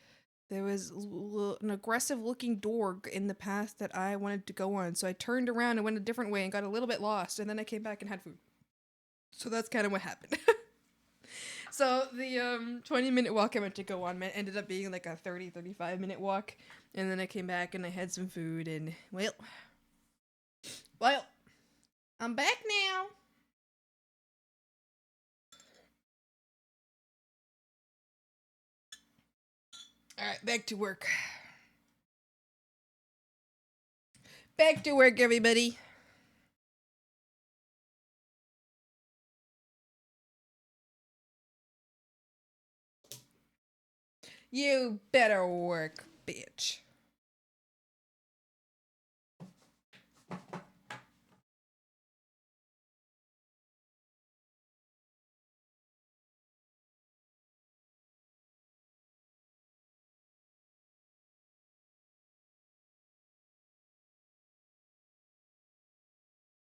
aggressive looking dog in the path that I wanted to go on. So I turned around and went a different way and got a little bit lost, and then I came back and had food. So that's kind of what happened. So the 20-minute walk I went to go on ended up being like a 35-minute walk, and then I came back and I had some food, and well, I'm back now. All right, back to work. Back to work, everybody. You better work, bitch.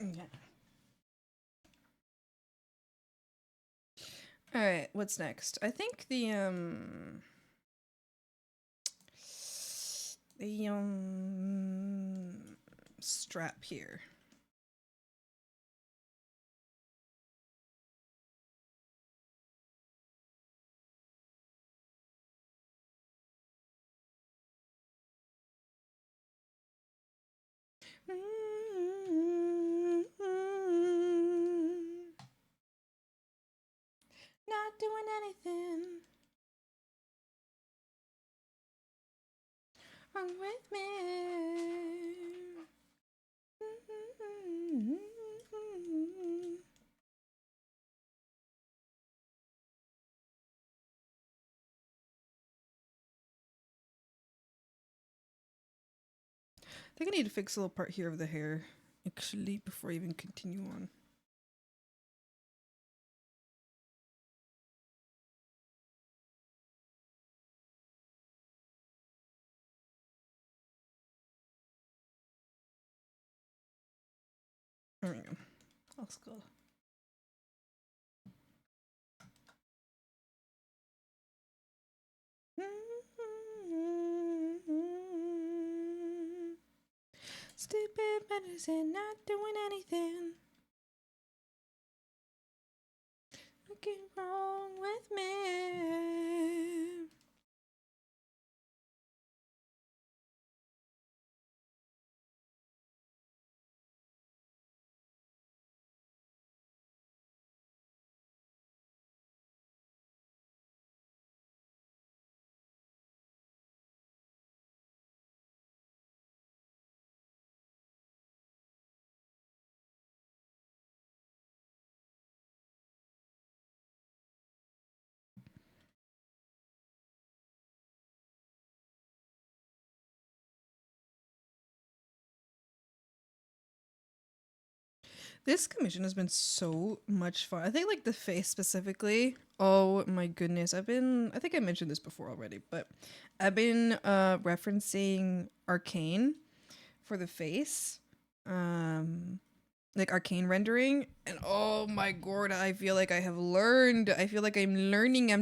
Okay. All right, what's next? I think the strap here. Not doing anything wrong with me. I think I need to fix a little part here of the hair, actually, before I even continue on. There we go. That's good. Stupid medicine, not doing anything. Looking wrong with me. This commission has been so much fun. I think like the face specifically. Oh my goodness. I think I mentioned this before already, but I've been referencing Arcane for the face. Like Arcane rendering, and oh my god, I feel like I have learned. I feel like I'm learning. I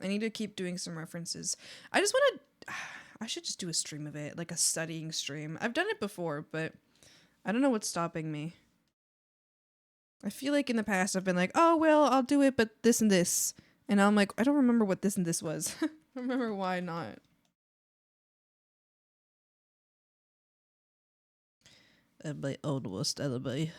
need to keep doing some references. I just want to I should just do a stream of it, like a studying stream. I've done it before, but I don't know what's stopping me. I feel like in the past I've been like, oh, well, I'll do it, but this and this. And I'm like, I don't remember what this and this was. I don't remember why not. Everybody almost everybody.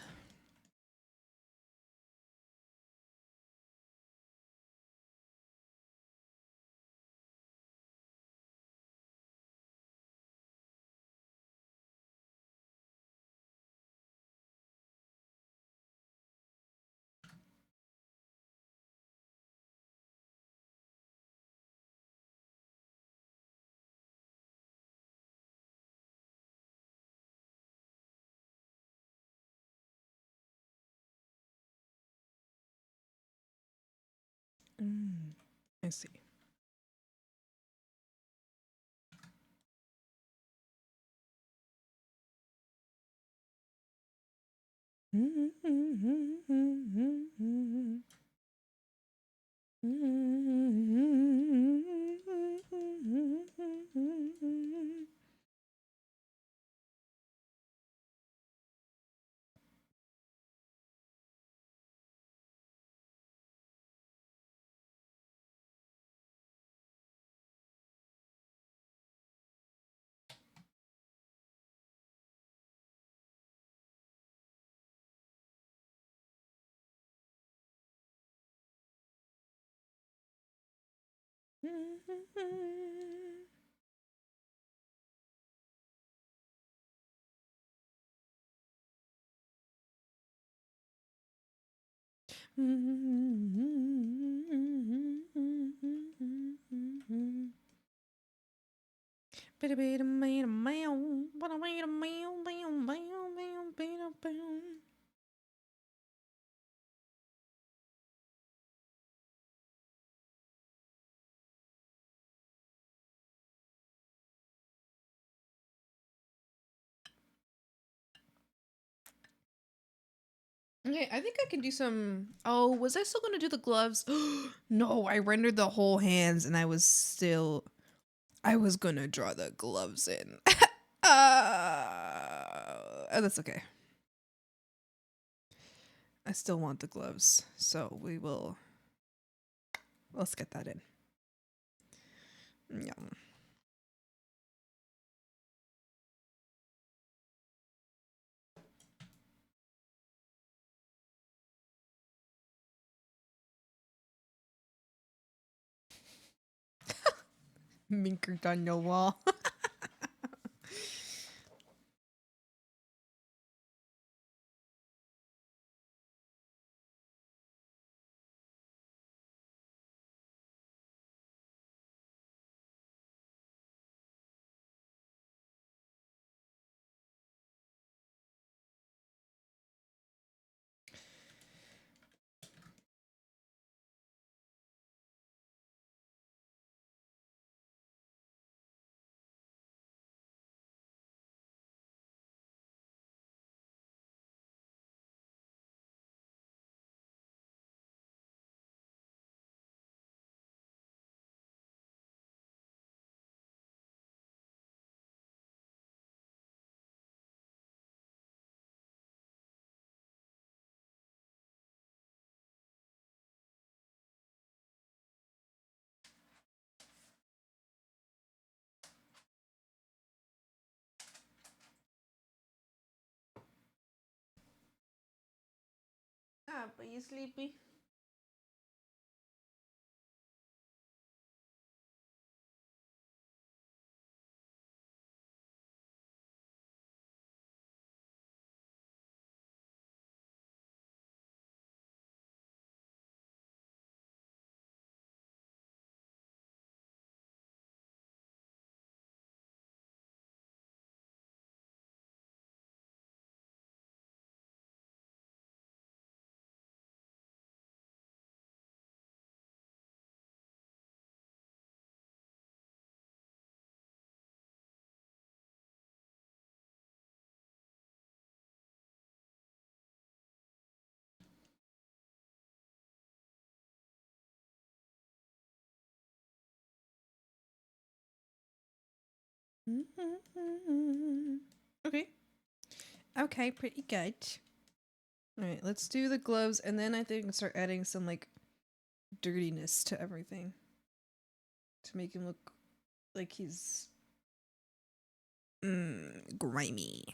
I see. Okay, I think I can do some. Oh, was I still gonna do the gloves? No, I rendered the whole hands and I was gonna draw the gloves in. That's okay. I still want the gloves, so let's get that in. Yeah. Minker on the wall. Are you sleepy? Okay. Okay, pretty good. All right, let's do the gloves, and then I think I'll start adding some like dirtiness to everything to make him look like he's grimy.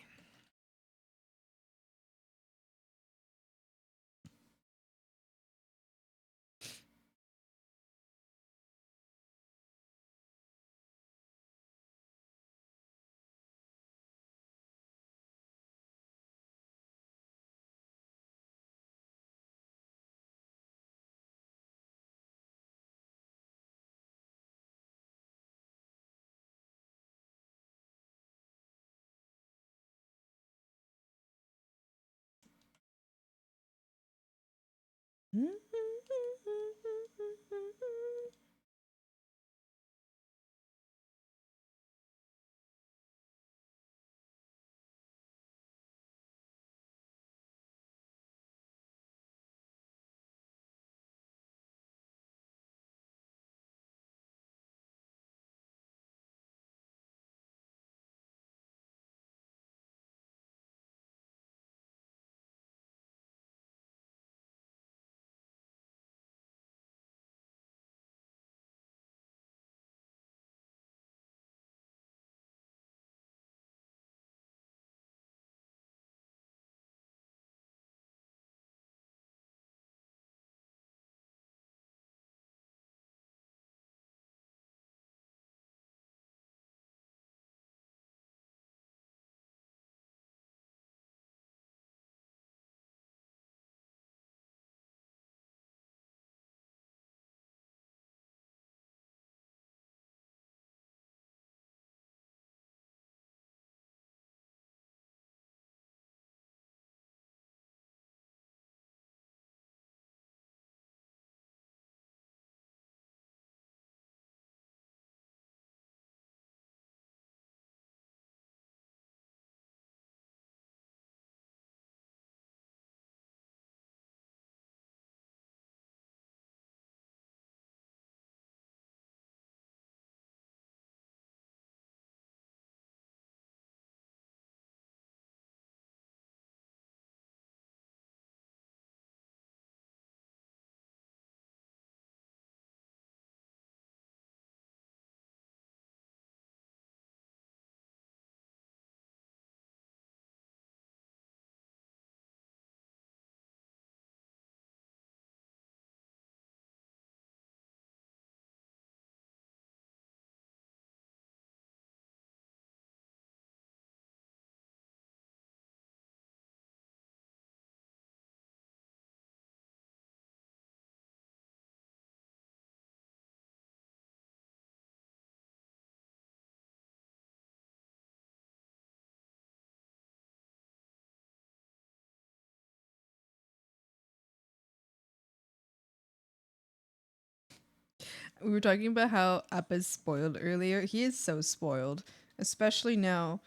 we were talking about how Appa's spoiled earlier. He is so spoiled, especially now.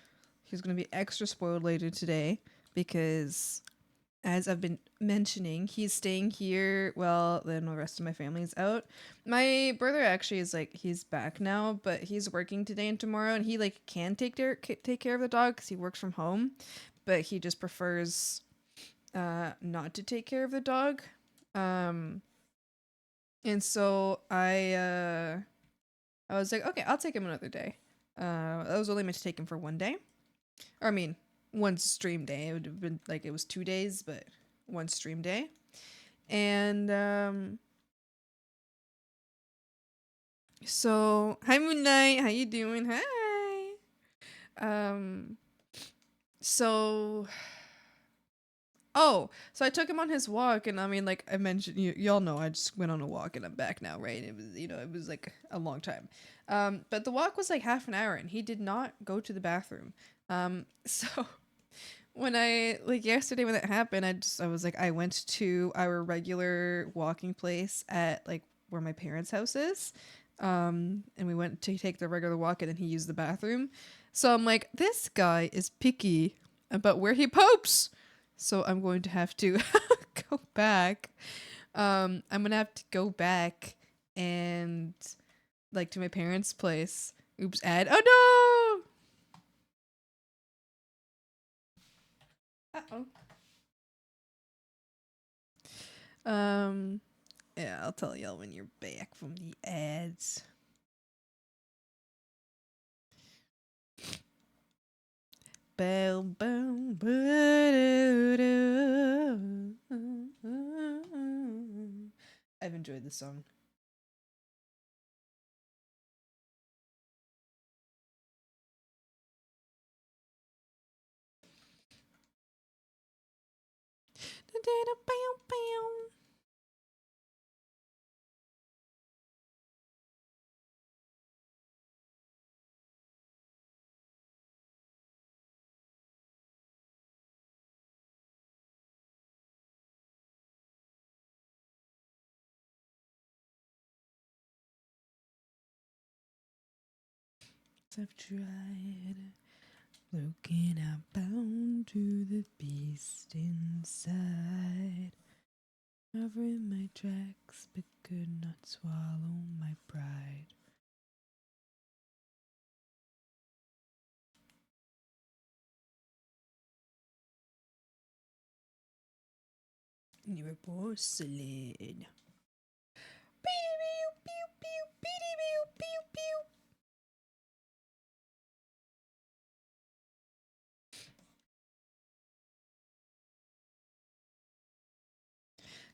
He's going to be extra spoiled later today because, as I've been mentioning, he's staying here while then the rest of my family's out. My brother actually is like, he's back now, but he's working today and tomorrow, and he like can take care of the dog because he works from home, but he just prefers not to take care of the dog. And so I was like, okay, I'll take him another day. I was only meant to take him for one day. Or I mean, one stream day. It would have been like it was 2 days, but one stream day. And so hi Moonlight, how you doing? Hi. So so I took him on his walk, and I mean, like I mentioned, y'all know I just went on a walk and I'm back now, right? It was, it was like a long time. But the walk was like half an hour, and he did not go to the bathroom. So when yesterday when that happened, I was like, I went to our regular walking place at like where my parents' house is. And we went to take the regular walk, and then he used the bathroom. So I'm like, this guy is picky about where he poops. So I'm going to have to go back. I'm going to have to go back and like to my parents' place. Oops, ad. Oh no. Uh-oh. Yeah, I'll tell y'all when you're back from the ads. Boom, boom, ba-do-do. I've enjoyed this song. I've tried looking outbound to the beast inside. I've ridden my tracks but could not swallow my pride. You're porcelain. Pew, pew, pew, pew, pew, pew.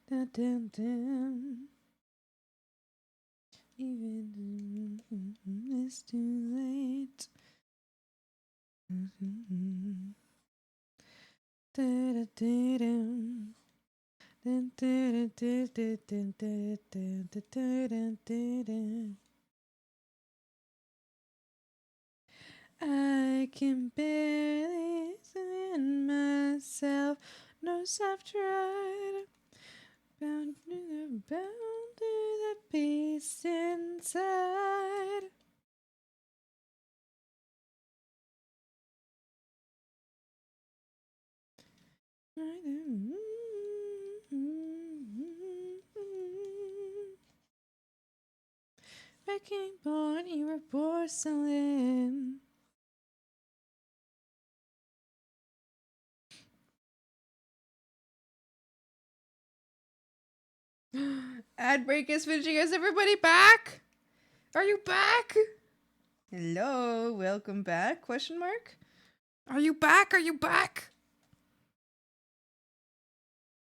Dun, dun, dun. Even it's too late. I can barely stand myself. No, I've tried. Bound to the beast inside. Wrecking born, you were porcelain. Ad break is finishing. Is everybody back? Are you back? Hello, welcome back? Question mark? Are you back? Are you back?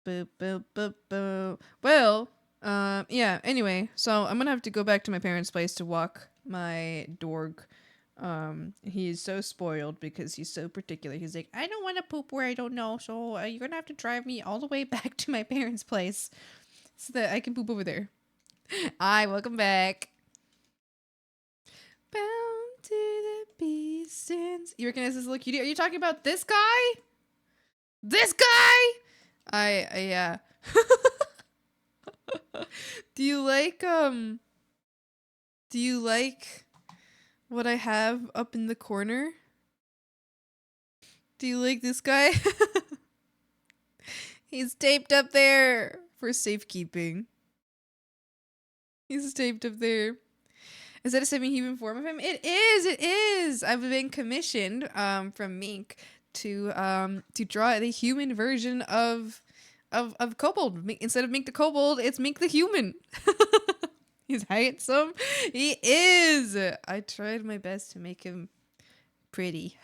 Boop, boop, boop, boop. Well, yeah, anyway, so I'm gonna have to go back to my parents' place to walk my dog. He is so spoiled because he's so particular. He's like, I don't want to poop where I don't know, so you're gonna have to drive me all the way back to my parents' place so that I can poop over there. Hi, welcome back. Bound to the beast. You recognize this little cutie? Are you talking about this guy? This guy? Yeah. Do you like Do you like what I have up in the corner? Do you like this guy? He's taped up there for safekeeping. He's taped up there. Is that a semi-human form of him? It is. It is. I've been commissioned from Mink to draw the human version of Kobold. Instead of Mink the Kobold, it's Mink the human. He's handsome. He is. I tried my best to make him pretty.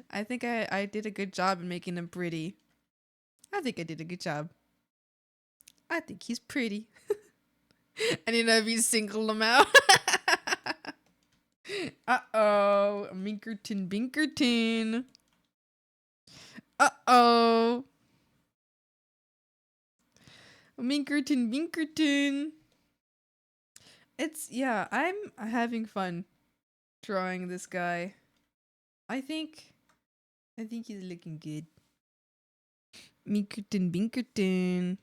I think I did a good job in making him pretty. I think I did a good job. I think he's pretty. I need to be single him out. Uh-oh. Minkerton Binkerton. Uh-oh. Minkerton Binkerton. Yeah, I'm having fun drawing this guy. I think he's looking good. Minkerton Binkerton.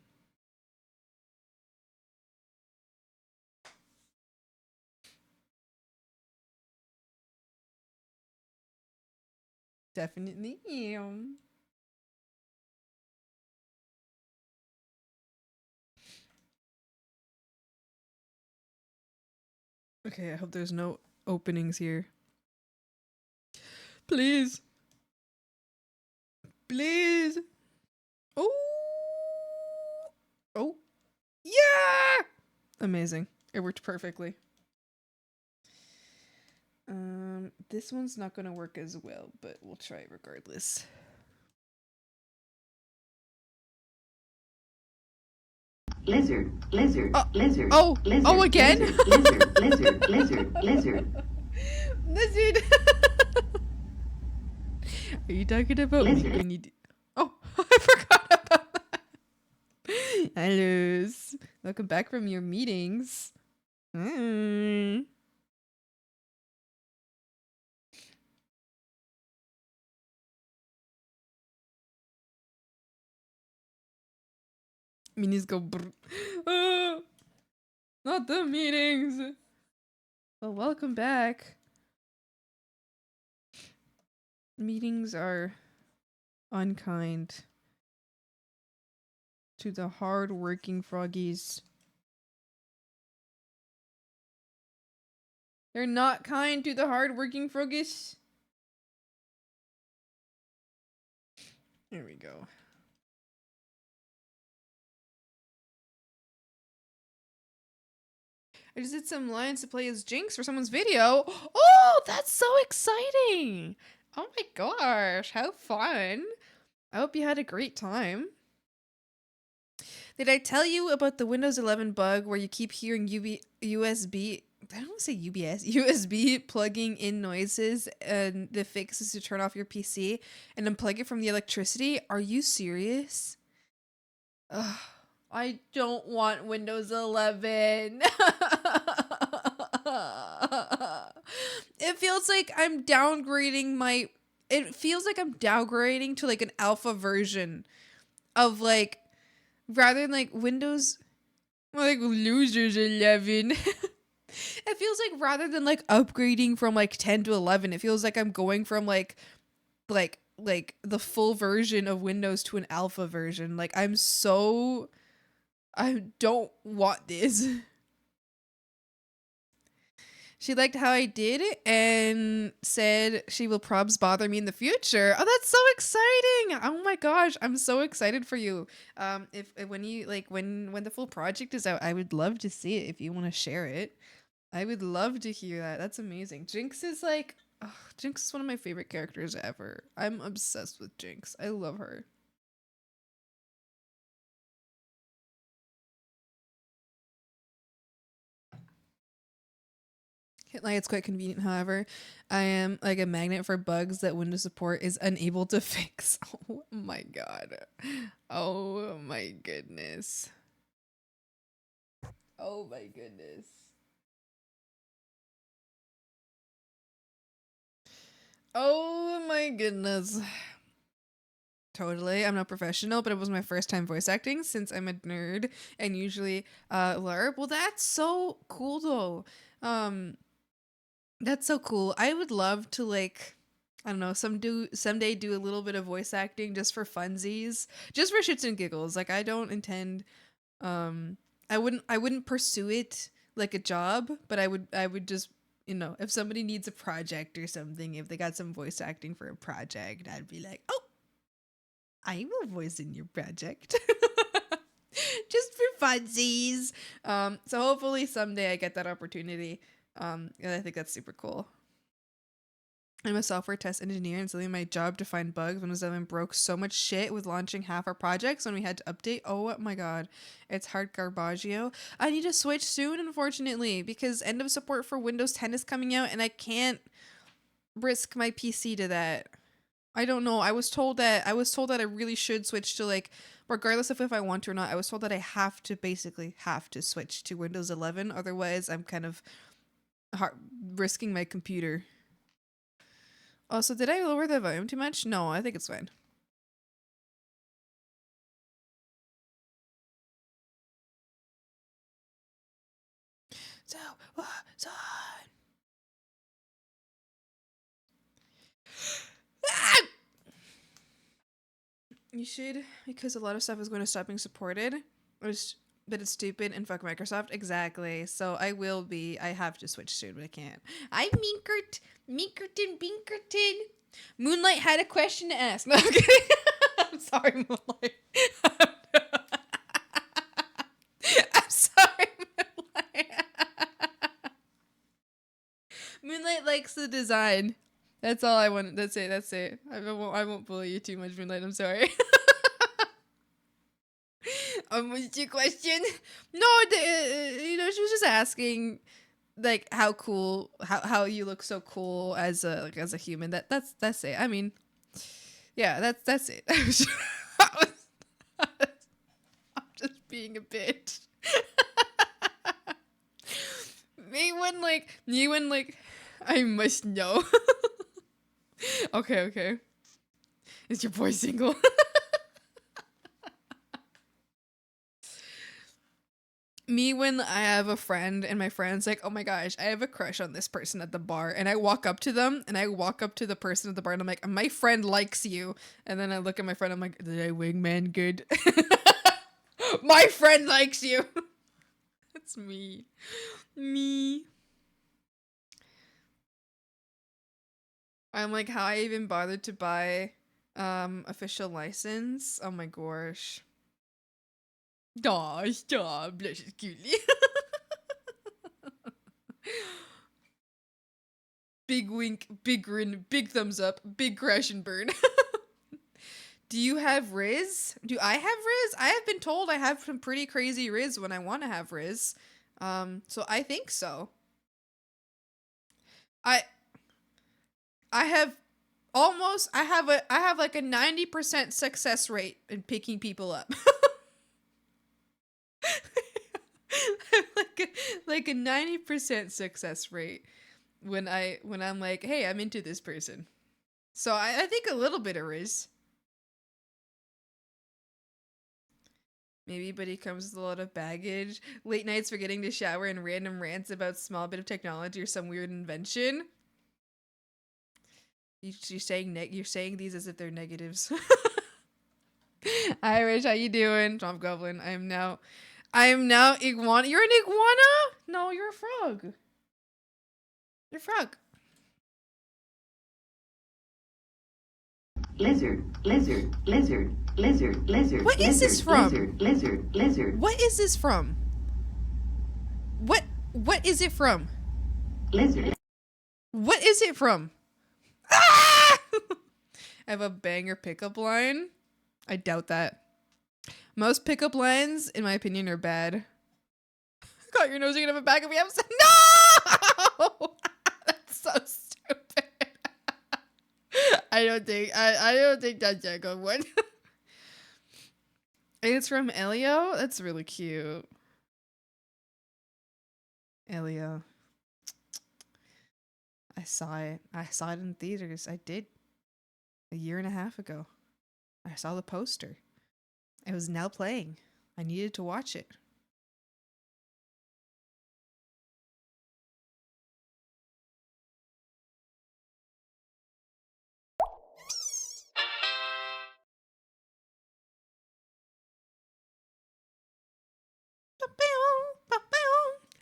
Definitely am. Okay, I hope there's no openings here. Please. Please. Oh. Oh. Yeah! Amazing. It worked perfectly. This one's not gonna work as well, but we'll try regardless. Lizard, lizard, lizard, Oh, lizard, oh, again? lizard, lizard, lizard, lizard, Lizard! Are you talking about me Lizard. when you Oh, I forgot about that. Hello. Welcome back from your meetings. Mm. Minis go brr. Ah, not the meetings. Well, welcome back. Meetings are unkind to the hard-working froggies. They're not kind to the hard-working froggies. There we go. I just did some lines to play as Jinx for someone's video. Oh, that's so exciting. Oh my gosh, how fun. I hope you had a great time. Did I tell you about the Windows 11 bug where you keep hearing USB, I don't want to say UBS, USB plugging in noises, and the fix is to turn off your PC and unplug it from the electricity? Are you serious? Ugh, I don't want Windows 11. It feels like I'm downgrading my... It feels like I'm downgrading to like an alpha version of like... Rather than like Windows... Like losers 11. It feels like rather than like upgrading from like 10 to 11, it feels like I'm going from like the full version of Windows to an alpha version. Like I don't want this. She liked how I did it and said she will probs bother me in the future. Oh, that's so exciting. Oh my gosh, I'm so excited for you. If when you like when the full project is out, I would love to see it if you want to share it. I would love to hear that. That's amazing. Jinx is like, oh, Jinx is one of my favorite characters ever. I'm obsessed with Jinx. I love her. Can't lie, it's quite convenient, however. I am like a magnet for bugs that Windows support is unable to fix. Oh my god. Oh my goodness. Oh my goodness. Oh my goodness. Totally. I'm not professional, but it was my first time voice acting since I'm a nerd and usually LARP. Well, that's so cool though. That's so cool. I would love to like I don't know, someday do a little bit of voice acting just for funsies, just for shits and giggles. Like I don't intend I wouldn't pursue it like a job, but I would just if somebody needs a project or something, if they got some voice acting for a project, I'd be like, "Oh, I will voice in your project." Just for funsies. So hopefully someday I get that opportunity. And I think that's super cool. I'm a software test engineer, and it's really my job to find bugs. Windows 11 broke so much shit with launching half our projects when we had to update. Oh my god, it's hard garbaggio. I need to switch soon, unfortunately, because end of support for Windows 10 is coming out, and I can't risk my PC to that. I don't know. I was told that I really should switch to like, regardless of if I want to or not. I was told that I basically have to switch to Windows 11, otherwise I'm kind of risking my computer. Also, did I lower the volume too much? No, I think it's fine. So, what's on? Ah! You should, because a lot of stuff is going to stop being supported. But it's stupid and fuck Microsoft. Exactly. So I have to switch soon, but I can't. I'm Minkerton Binkerton. Moonlight had a question to ask. No, I'm kidding. I'm sorry, Moonlight. I'm sorry, Moonlight. Moonlight likes the design. That's all I want. That's it. I won't bully you too much, Moonlight. I'm sorry. What's your question? No, she was just asking, like, how cool, how you look so cool as a human. That's it. I mean, yeah, that's it. I'm just being a bitch. me when I must know. Okay. Is your boy single? Me when I have a friend and my friend's like, oh my gosh, I have a crush on this person at the bar, and I walk up to them and I walk up to the person at the bar and I'm like, my friend likes you, and then I look at my friend, I'm like, did I wingman good? My friend likes you. That's me. I'm like, how I even bothered to buy official license. Oh my gosh. Aw, stop. Blushes cutely. Big wink, big grin, big thumbs up, big crash and burn. Do you have Riz? Do I have Riz? I have been told I have some pretty crazy Riz when I want to have Riz. So I think so. I have like a 90% success rate in picking people up. like a 90% success rate when I'm like, hey, I'm into this person. So I think a little bit of Riz. Maybe, but he comes with a lot of baggage. Late nights forgetting to shower and random rants about small bit of technology or some weird invention. You're saying these as if they're negatives. Irish, how you doing? Tom Goblin. I am now iguana. You're an iguana? No, you're a frog. You're a frog. Lizard, lizard, lizard, lizard, lizard. What is this from? Lizard, lizard, lizard. What is this from? What is it from? Lizard. What is it from? Ah! I have a banger pickup line. I doubt that. Most pickup lines, in my opinion, are bad. Got your nose, you're gonna have a bag of yams. No! That's so stupid. I don't think that's a good one. It's from Elio? That's really cute. Elio. I saw it. I saw it in theaters. I did. A year and a half ago. I saw the poster. It was now playing. I needed to watch it.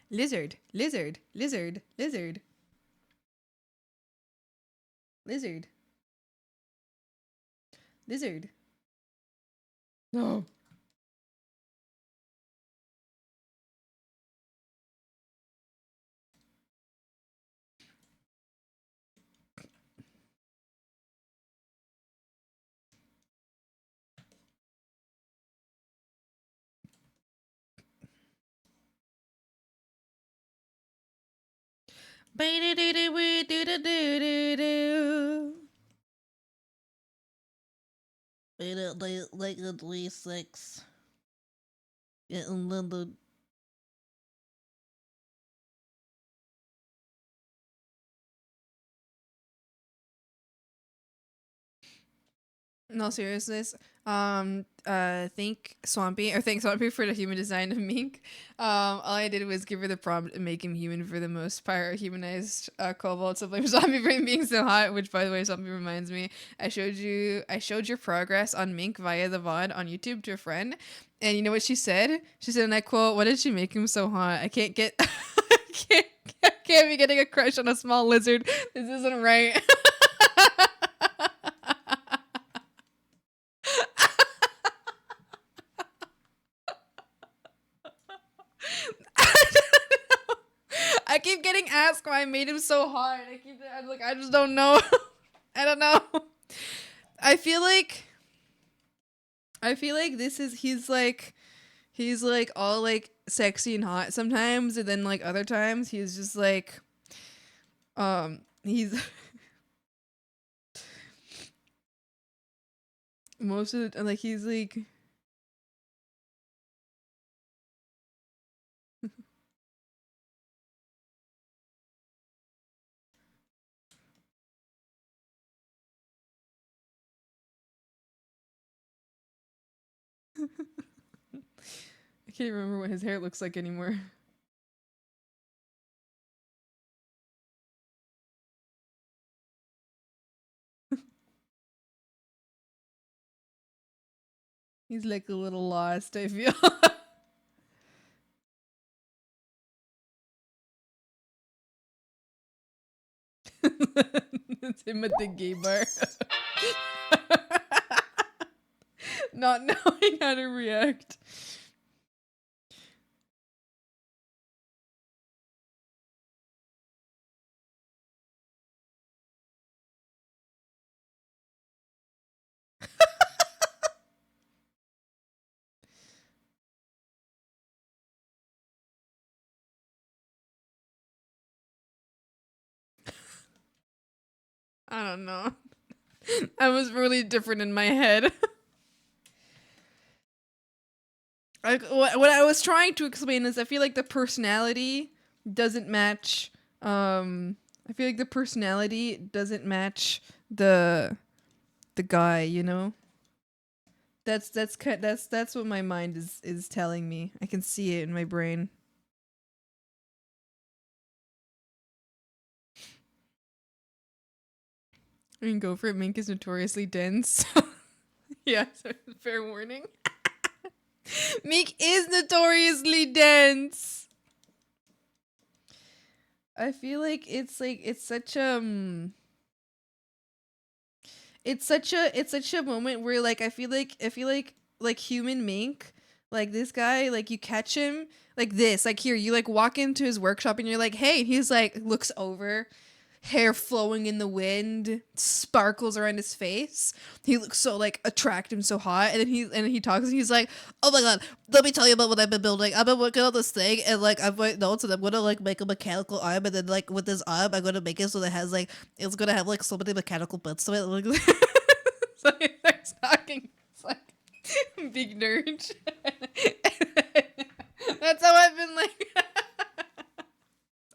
Lizard, lizard, lizard, lizard. Lizard. Lizard. No. Like at least 6. Yeah, and then the No seriousness. Thank Swampy for the human design of Mink. All I did was give her the prompt and make him human for the most part, humanized kobold. So blame Zombie for him being so hot. Which, by the way, Zombie reminds me, I showed your progress on Mink via the VOD on YouTube to a friend, and you know what she said? She said, and I quote, "What did she make him so hot? I can't get, I can't be getting a crush on a small lizard. This isn't right." I keep getting asked why I made him so hard. I'm like, I just don't know. I don't know. I feel like he's like all like sexy and hot sometimes, and then like other times he's just like he's most of the like he's like I can't remember what his hair looks like anymore. He's like a little lost, I feel. It's him at the gay bar. Not knowing how to react. I don't know. I was really different in my head. What I was trying to explain is I feel like the personality doesn't match. I feel like the personality doesn't match the guy. You know. That's what my mind is telling me. I can see it in my brain. I mean, go for it. Mink is notoriously dense. Yeah, so fair warning. Mink is notoriously dense. I feel like it's such a moment where like I feel like human Mink, like this guy, like you catch him like this, like here you like walk into his workshop and you're like, hey, and he's like looks over, hair flowing in the wind, sparkles around his face. He looks so like attractive, so hot, and then he talks and he's like, "Oh my god, let me tell you about what I've been building. I've been working on this thing, and like I've written notes, and I'm gonna like make a mechanical arm, and then like with this arm, I'm gonna make it so that it has like it's gonna have like so many mechanical bits to it." Like, so he starts talking. It's like big nerd. That's how I've been like.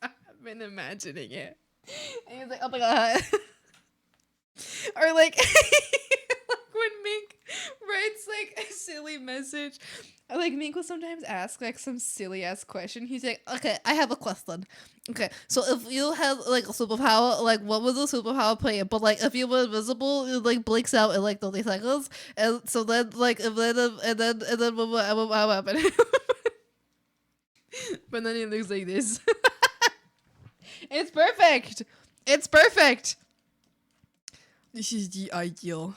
I've been imagining it. And he's like, "Oh my god." Or like, like silly message. Like Mink will sometimes ask like some silly ass question. He's like, Okay, I have a question. Okay, so if you had like a superpower, like what would the superpower play? But like if you were invisible, it like blinks out in like 30 seconds, and so then like if then and then what happened? but then it looks like this. It's perfect. It's perfect. This is the ideal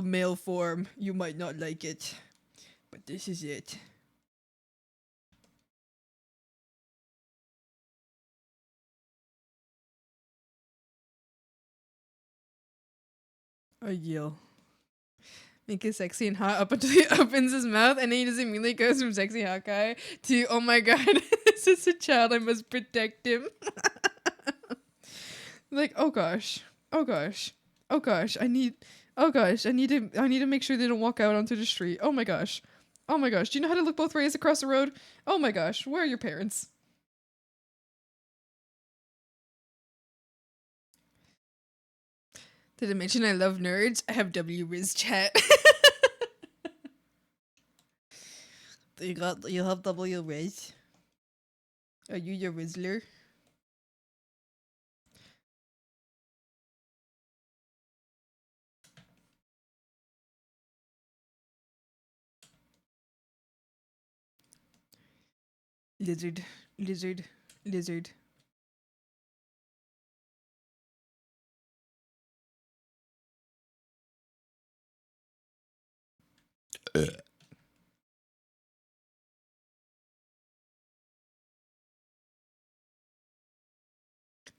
male form. You might not like it, but this is it. Ideal. Make it sexy and hot up until he opens his mouth, and then he just immediately goes from sexy hot guy to, oh my god, this is a child, I must protect him. Like, oh gosh, oh gosh, oh gosh, I need to make sure they don't walk out onto the street. Oh my gosh, do you know how to look both ways across the road? Oh my gosh, where are your parents? Did I mention I love nerds? I have W-Riz chat. You have W Riz. Are you your Rizzler? Lizard, lizard, lizard.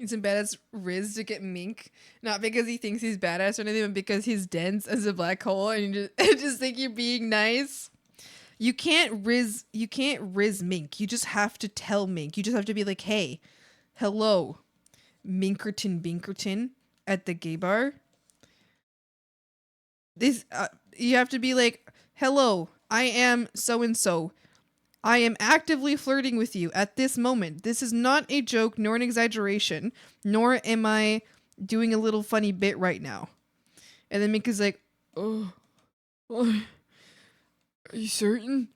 It's a badass Riz to get Mink, not because he thinks he's badass or anything, but because he's dense as a black hole, and you just think you're being nice. You can't Riz Mink. You just have to tell Mink. You just have to be like, hey, hello, Minkerton Binkerton at the gay bar. This you have to be like, hello, I am so and so. I am actively flirting with you at this moment. This is not a joke nor an exaggeration, nor am I doing a little funny bit right now. And then Mink is like, oh, are you certain?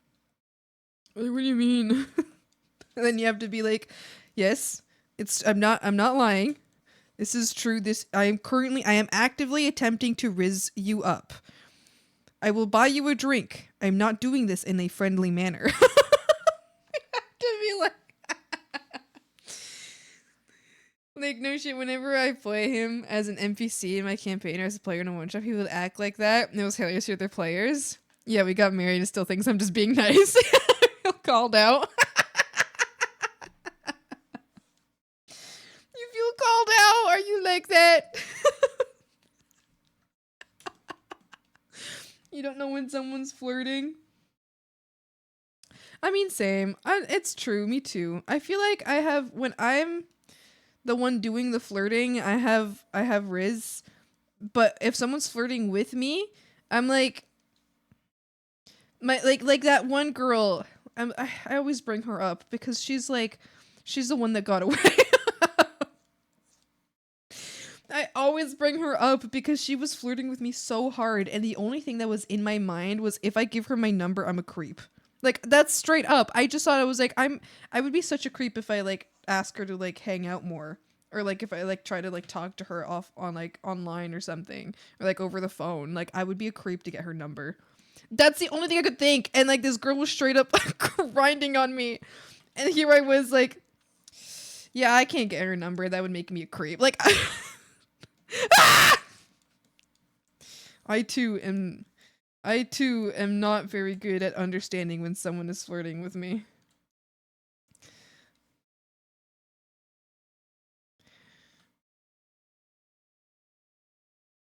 Like, what do you mean? And then you have to be like, yes, I'm not lying. This is true. I am actively attempting to rizz you up. I will buy you a drink. I'm not doing this in a friendly manner. To be like no shit, whenever I play him as an NPC in my campaign or as a player in a one shot, he would act like that, and it was hilarious to other players. Yeah, we got married and still thinks I'm just being nice. I feel called out. You feel called out? Are you like that? You don't know when someone's flirting? I mean, same. It's true. Me too. I feel like when I'm the one doing the flirting, I have Riz. But if someone's flirting with me, I'm like, like that one girl. I always bring her up because she's the one that got away. I always bring her up because she was flirting with me so hard, and the only thing that was in my mind was if I give her my number, I'm a creep. Like, that's straight up. I just thought I was like, I would be such a creep if I like ask her to like hang out more, or like if I like try to like talk to her off on like online or something, or like over the phone. Like, I would be a creep to get her number. That's the only thing I could think. And like this girl was straight up grinding on me, and here I was like, yeah, I can't get her number. That would make me a creep. Like, I too am not very good at understanding when someone is flirting with me.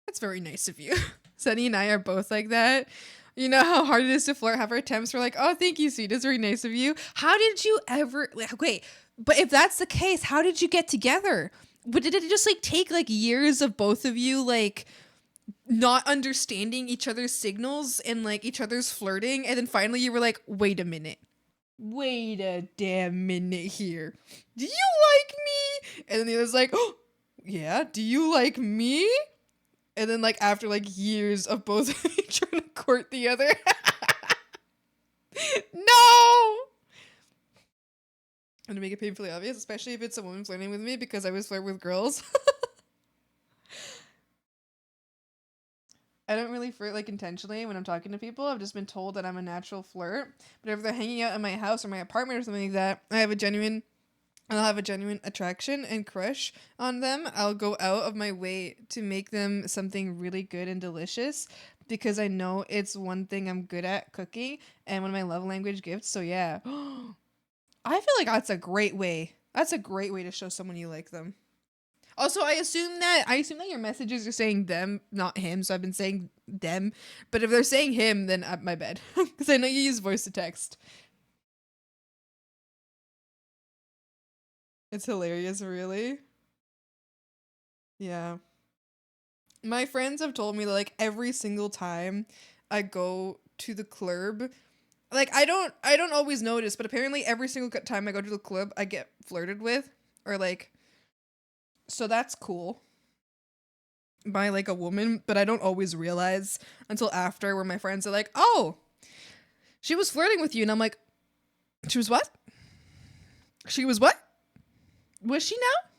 That's very nice of you. Sunny and I are both like that. You know how hard it is to flirt? Have our attempts were like, oh, thank you, sweet. That's very nice of you. How did you ever... Wait, but if that's the case, how did you get together? But did it just like take like years of both of you like not understanding each other's signals and like each other's flirting, and then finally you were like, wait a minute, wait a damn minute here, do you like me? And then he was like, oh yeah, do you like me? And then like after like years of both trying to court the other. No! And to make it painfully obvious, especially if it's a woman flirting with me, because I always flirt with girls. I don't really flirt like intentionally when I'm talking to people. I've just been told that I'm a natural flirt. But if they're hanging out in my house or my apartment or something like that, I'll have a genuine attraction and crush on them. I'll go out of my way to make them something really good and delicious because I know it's one thing I'm good at, cooking, and one of my love language gifts. So yeah. I feel like that's a great way. That's a great way to show someone you like them. Also, I assume that your messages are saying them, not him. So I've been saying them. But if they're saying him, then my bad, because I know you use voice to text. It's hilarious, really. Yeah. My friends have told me that like every single time I go to the club, like I don't always notice, but apparently every single time I go to the club, I get flirted with, or like, so that's cool. By like a woman, but I don't always realize until after, where my friends are like, "Oh, she was flirting with you," and I'm like, "She was what? She was what? Was she now?"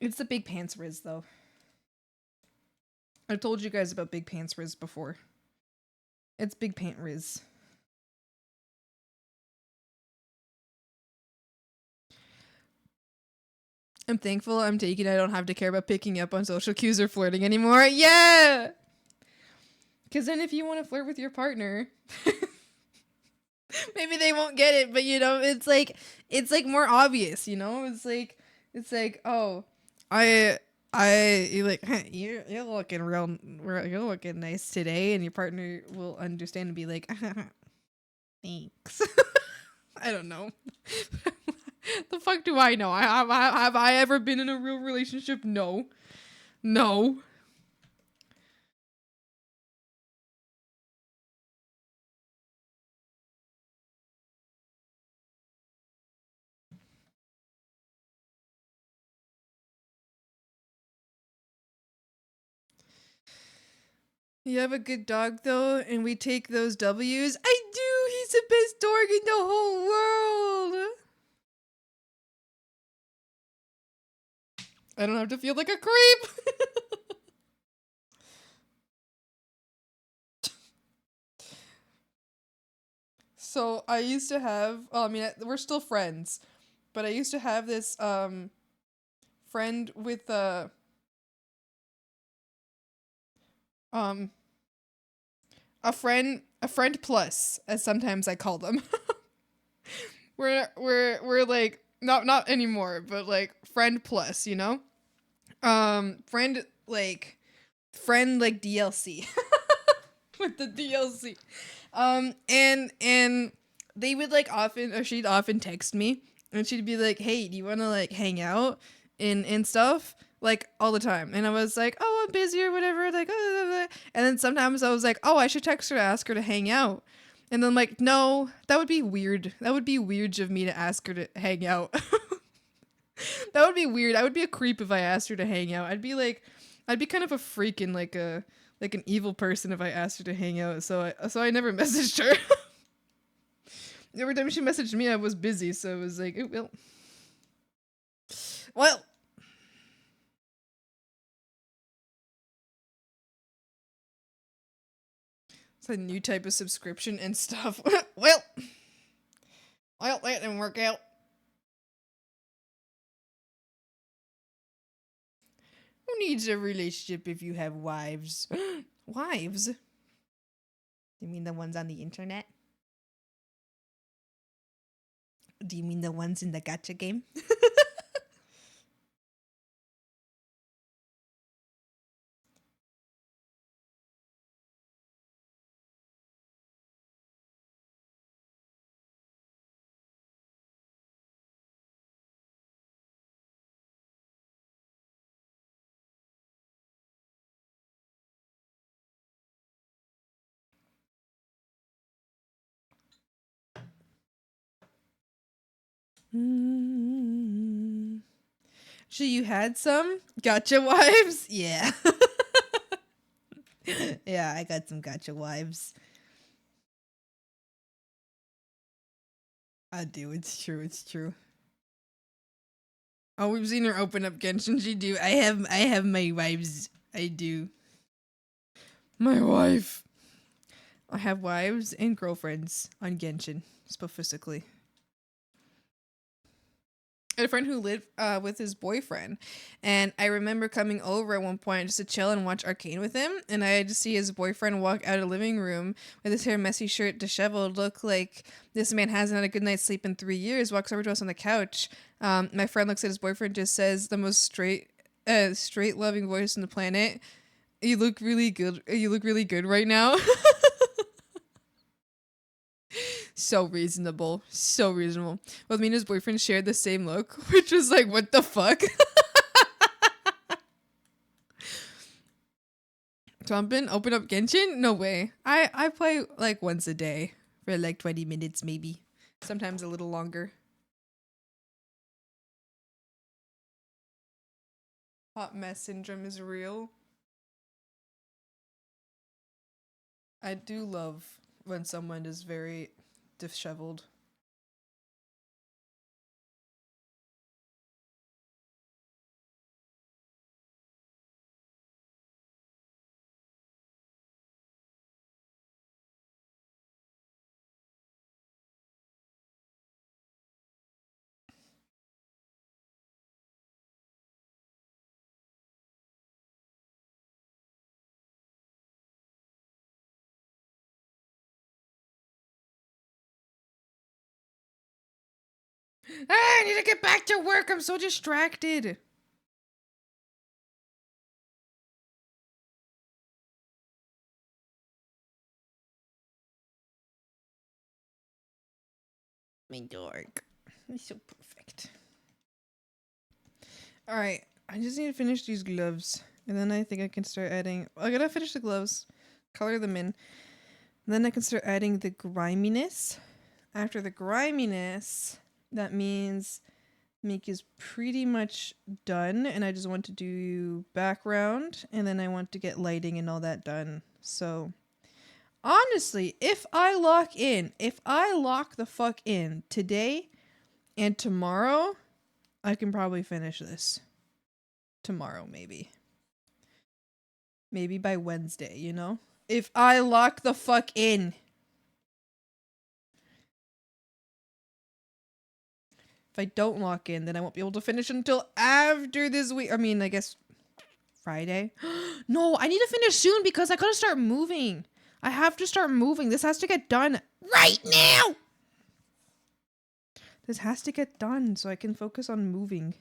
It's the big pants Riz, though. I've told you guys about big pants Riz before. It's big pant Riz. I'm thankful I'm taken. I don't have to care about picking up on social cues or flirting anymore. Yeah! Because then if you want to flirt with your partner, maybe they won't get it, but you know, it's like more obvious, you know? It's like, oh, you're like, you're looking you're looking nice today, and your partner will understand and be like, thanks. I don't know. The fuck do I know? Have I ever been in a real relationship? No. No. You have a good dog though, and we take those W's. I do. He's the best dog in the whole world. I don't have to feel like a creep. So I used to have, well, I mean, we're still friends, but I used to have this friend with a friend plus, as sometimes I call them. we're like not anymore, but like friend plus, you know? Friend like DLC. With the DLC. And they would like often, or she'd often text me, and she'd be like, "Hey, do you want to like hang out and stuff?" Like all the time. And I was like, "Oh, I'm busy," or whatever, like, and then sometimes I was like, "Oh, I should text her to ask her to hang out." And then I'm like, "No, that would be weird. That would be weird of me to ask her to hang out." That would be weird. I would be a creep if I asked her to hang out. I'd be kind of a freak and like an evil person if I asked her to hang out. So I never messaged her. Every time she messaged me, I was busy, so it was like, oh, well. It's a new type of subscription and stuff. well, that didn't work out. Who needs a relationship if you have wives? Wives? You mean the ones on the internet? Do you mean the ones in the gacha game? So you had some gotcha wives? Yeah. Yeah, I got some gotcha wives. I do. It's true. It's true. Oh, we've seen her open up Genshin. She do. I have my wives. I do. My wife. I have wives and girlfriends on Genshin specifically. I had a friend who lived with his boyfriend, and I remember coming over at one point just to chill and watch Arcane with him, and I had to see his boyfriend walk out of the living room with his hair messy, shirt disheveled, look like this man hasn't had a good night's sleep in 3 years, walks over to us on the couch. My friend looks at his boyfriend, just says the most straight loving voice on the planet. You look really good. You look really good right now. So reasonable. So reasonable. Well, me and his boyfriend shared the same look, which was like, what the fuck? Trumpin, open up Genshin? No way. I play like once a day for like 20 minutes maybe. Sometimes a little longer. Hot mess syndrome is real. I do love when someone is very disheveled. I need to get back to work. I'm so distracted. My dog. He's so perfect. Alright, I just need to finish these gloves. And then I think I can start adding... I gotta finish the gloves. Color them in. And then I can start adding the griminess. After the griminess, that means Mink is pretty much done. And I just want to do background. And then I want to get lighting and all that done. So... honestly, if I lock the fuck in today and tomorrow, I can probably finish this. Tomorrow, maybe. Maybe by Wednesday, you know? If I lock the fuck in. If I don't lock in, then I won't be able to finish until after this week. I mean, I guess Friday. No, I need to finish soon because I gotta start moving. I have to start moving. This has to get done right now. This has to get done so I can focus on moving.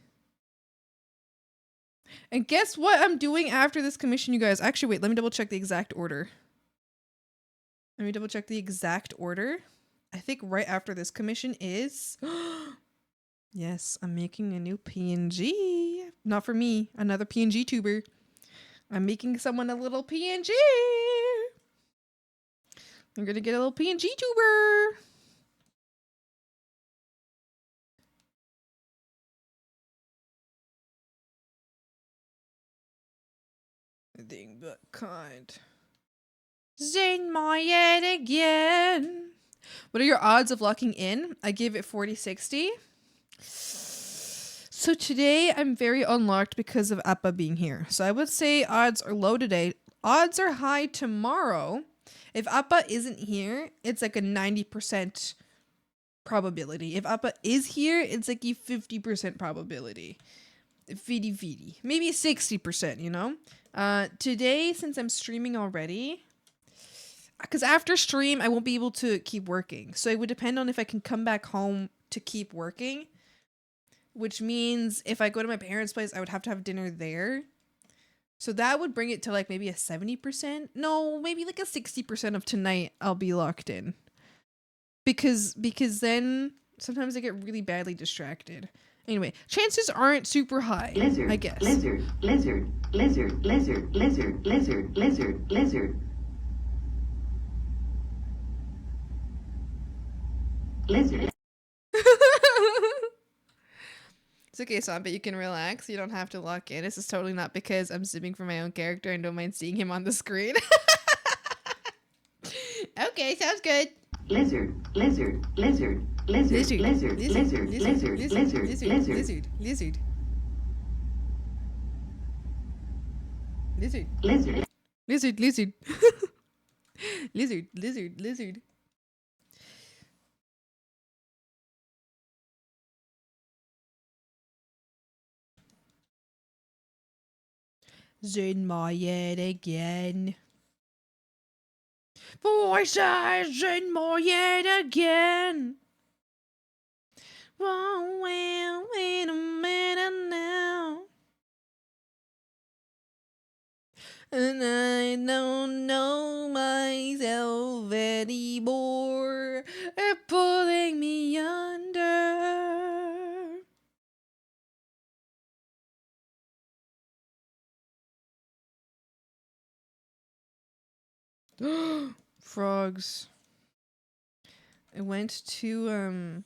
And guess what I'm doing after this commission, you guys? Actually, wait, let me double check the exact order. Let me double check the exact order. I think right after this commission is... yes, I'm making a new PNG. Not for me, another PNG tuber. I'm making someone a little PNG. I'm gonna get a little PNG tuber. Anything but kind. Zing my head again. What are your odds of locking in? I give it 40-60. So today I'm very unlocked because of Appa being here. So I would say odds are low today. Odds are high tomorrow. If Appa isn't here, it's like a 90% probability. If Appa is here, it's like a 50% probability. 50-50. Maybe 60%, you know? Today, since I'm streaming already, because after stream, I won't be able to keep working. So it would depend on if I can come back home to keep working, which means if I go to my parents' place, I would have to have dinner there. So that would bring it to like maybe a 70%. No, maybe like a 60% of tonight I'll be locked in. Because then sometimes I get really badly distracted. Anyway, chances aren't super high, Lizard, I guess. lizard, lizard, lizard, lizard, lizard, lizard, lizard, lizard. Lizard. It's okay, Son, but you can relax. You don't have to lock in. This is totally not because I'm sipping for my own character and don't mind seeing him on the screen. Okay, sounds good. Lizard, lizard, lizard, lizard, lizard, lizard, lizard, lizard, lizard, lizard. lizard. Lizard, lizard. Lizard, lizard, lizard. In my head again. Voices in my head again. Oh, well, wait a minute now. And I don't know myself anymore. They're pulling me under. Frogs. I went to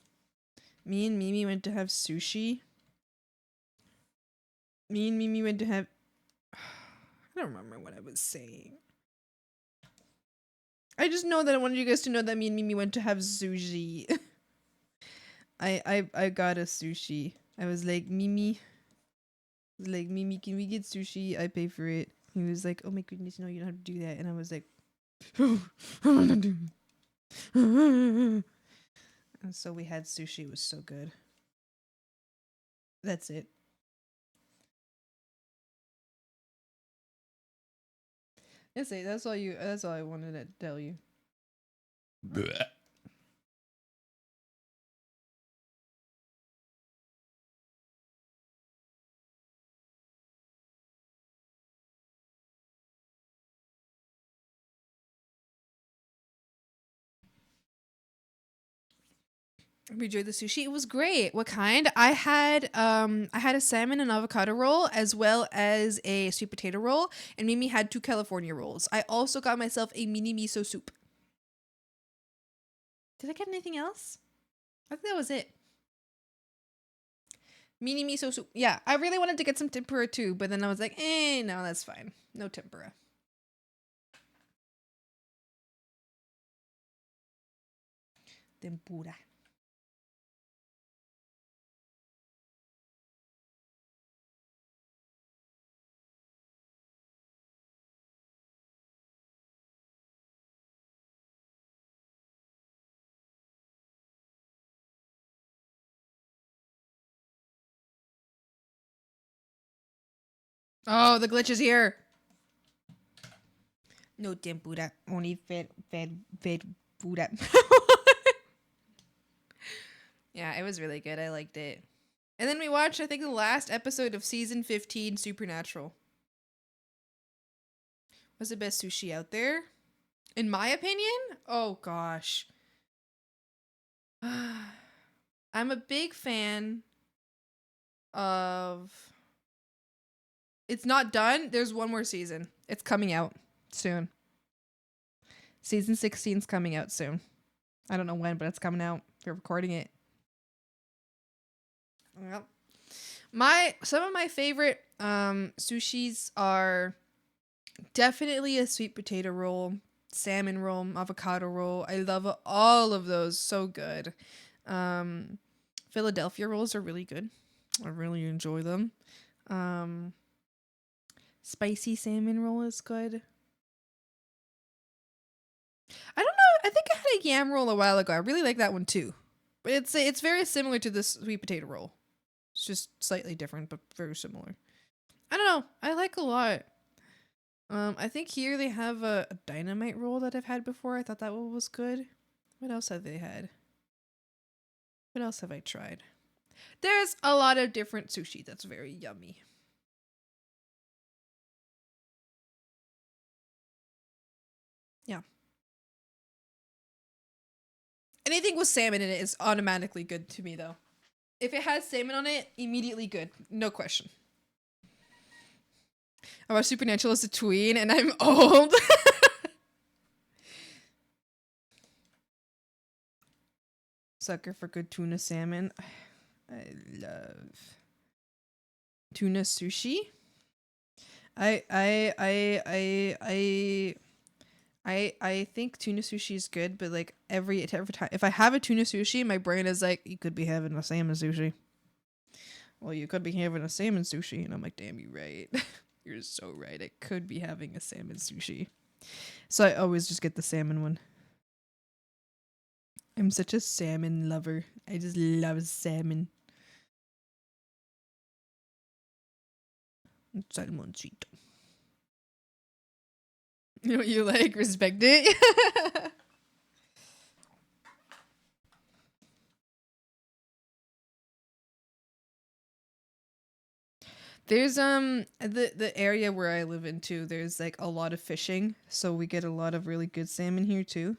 me and Mimi went to have sushi. Me and Mimi went to have I don't remember what I was saying. I just know that I wanted you guys to know that me and Mimi went to have sushi. I got a sushi. I was like, Mimi, can we get sushi? I pay for it. He was like, oh my goodness, no, you don't have to do that. And I was like, I wanna do it. And so we had sushi. It was so good. That's it. That's it. That's all I wanted to tell you. We enjoyed the sushi. It was great. What kind? I had a salmon and avocado roll as well as a sweet potato roll, and Mimi had 2 California rolls. I also got myself a mini miso soup. Did I get anything else? I think that was it. Mini miso soup. Yeah, I really wanted to get some tempura too, but then I was like, no, that's fine. No tempura. Tempura. Oh, the glitch is here. No tempura, only fed Buddha. Yeah, it was really good. I liked it. And then we watched, I think, the last episode of season 15, Supernatural. Was the best sushi out there, in my opinion. Oh gosh. I'm a big fan of. It's not done. There's one more season. It's coming out soon. Season 16 is coming out soon. I don't know when, but it's coming out. We're recording it. Yep. Some of my favorite sushis are definitely a sweet potato roll, salmon roll, avocado roll. I love all of those. So good. Philadelphia rolls are really good. I really enjoy them. Spicy salmon roll is good. I don't know. I think I had a yam roll a while ago. I really like that one too. But it's very similar to the sweet potato roll. It's just slightly different, but very similar. I don't know. I like a lot. I think here they have a dynamite roll that I've had before. I thought that one was good. What else have they had? What else have I tried? There's a lot of different sushi that's very yummy. Yeah. Anything with salmon in it is automatically good to me, though. If it has salmon on it, immediately good. No question. I watched Supernatural as a tween, and I'm old. Sucker for good tuna salmon. I love Tuna sushi. I think tuna sushi is good, but like every time if I have a tuna sushi, my brain is like, you could be having a salmon sushi. Well, you could be having a salmon sushi, and I'm like, damn, you right. You're so right. I could be having a salmon sushi. So I always just get the salmon one. I'm such a salmon lover. I just love salmon. Salmoncito. You know what you like? Respect it. There's the area where I live in too, there's like a lot of fishing, so we get a lot of really good salmon here too.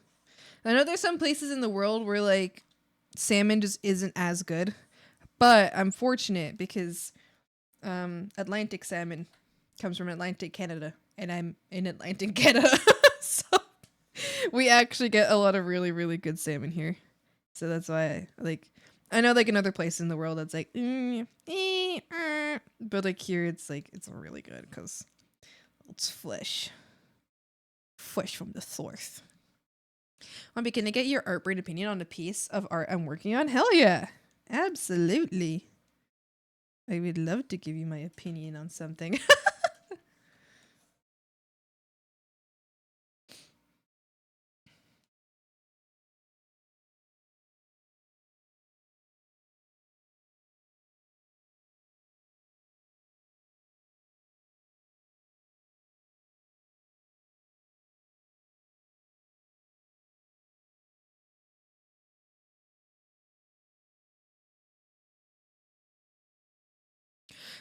I know there's some places in the world where like salmon just isn't as good, but I'm fortunate because Atlantic salmon comes from Atlantic Canada, and I'm in Atlantic Canada. So we actually get a lot of really, really good salmon here. So that's why I know like in other places in the world it's like but like here it's really good because it's fresh from the source. Mommy, can I get your art brain opinion on a piece of art I'm working on? Hell yeah, absolutely. I would love to give you my opinion on something.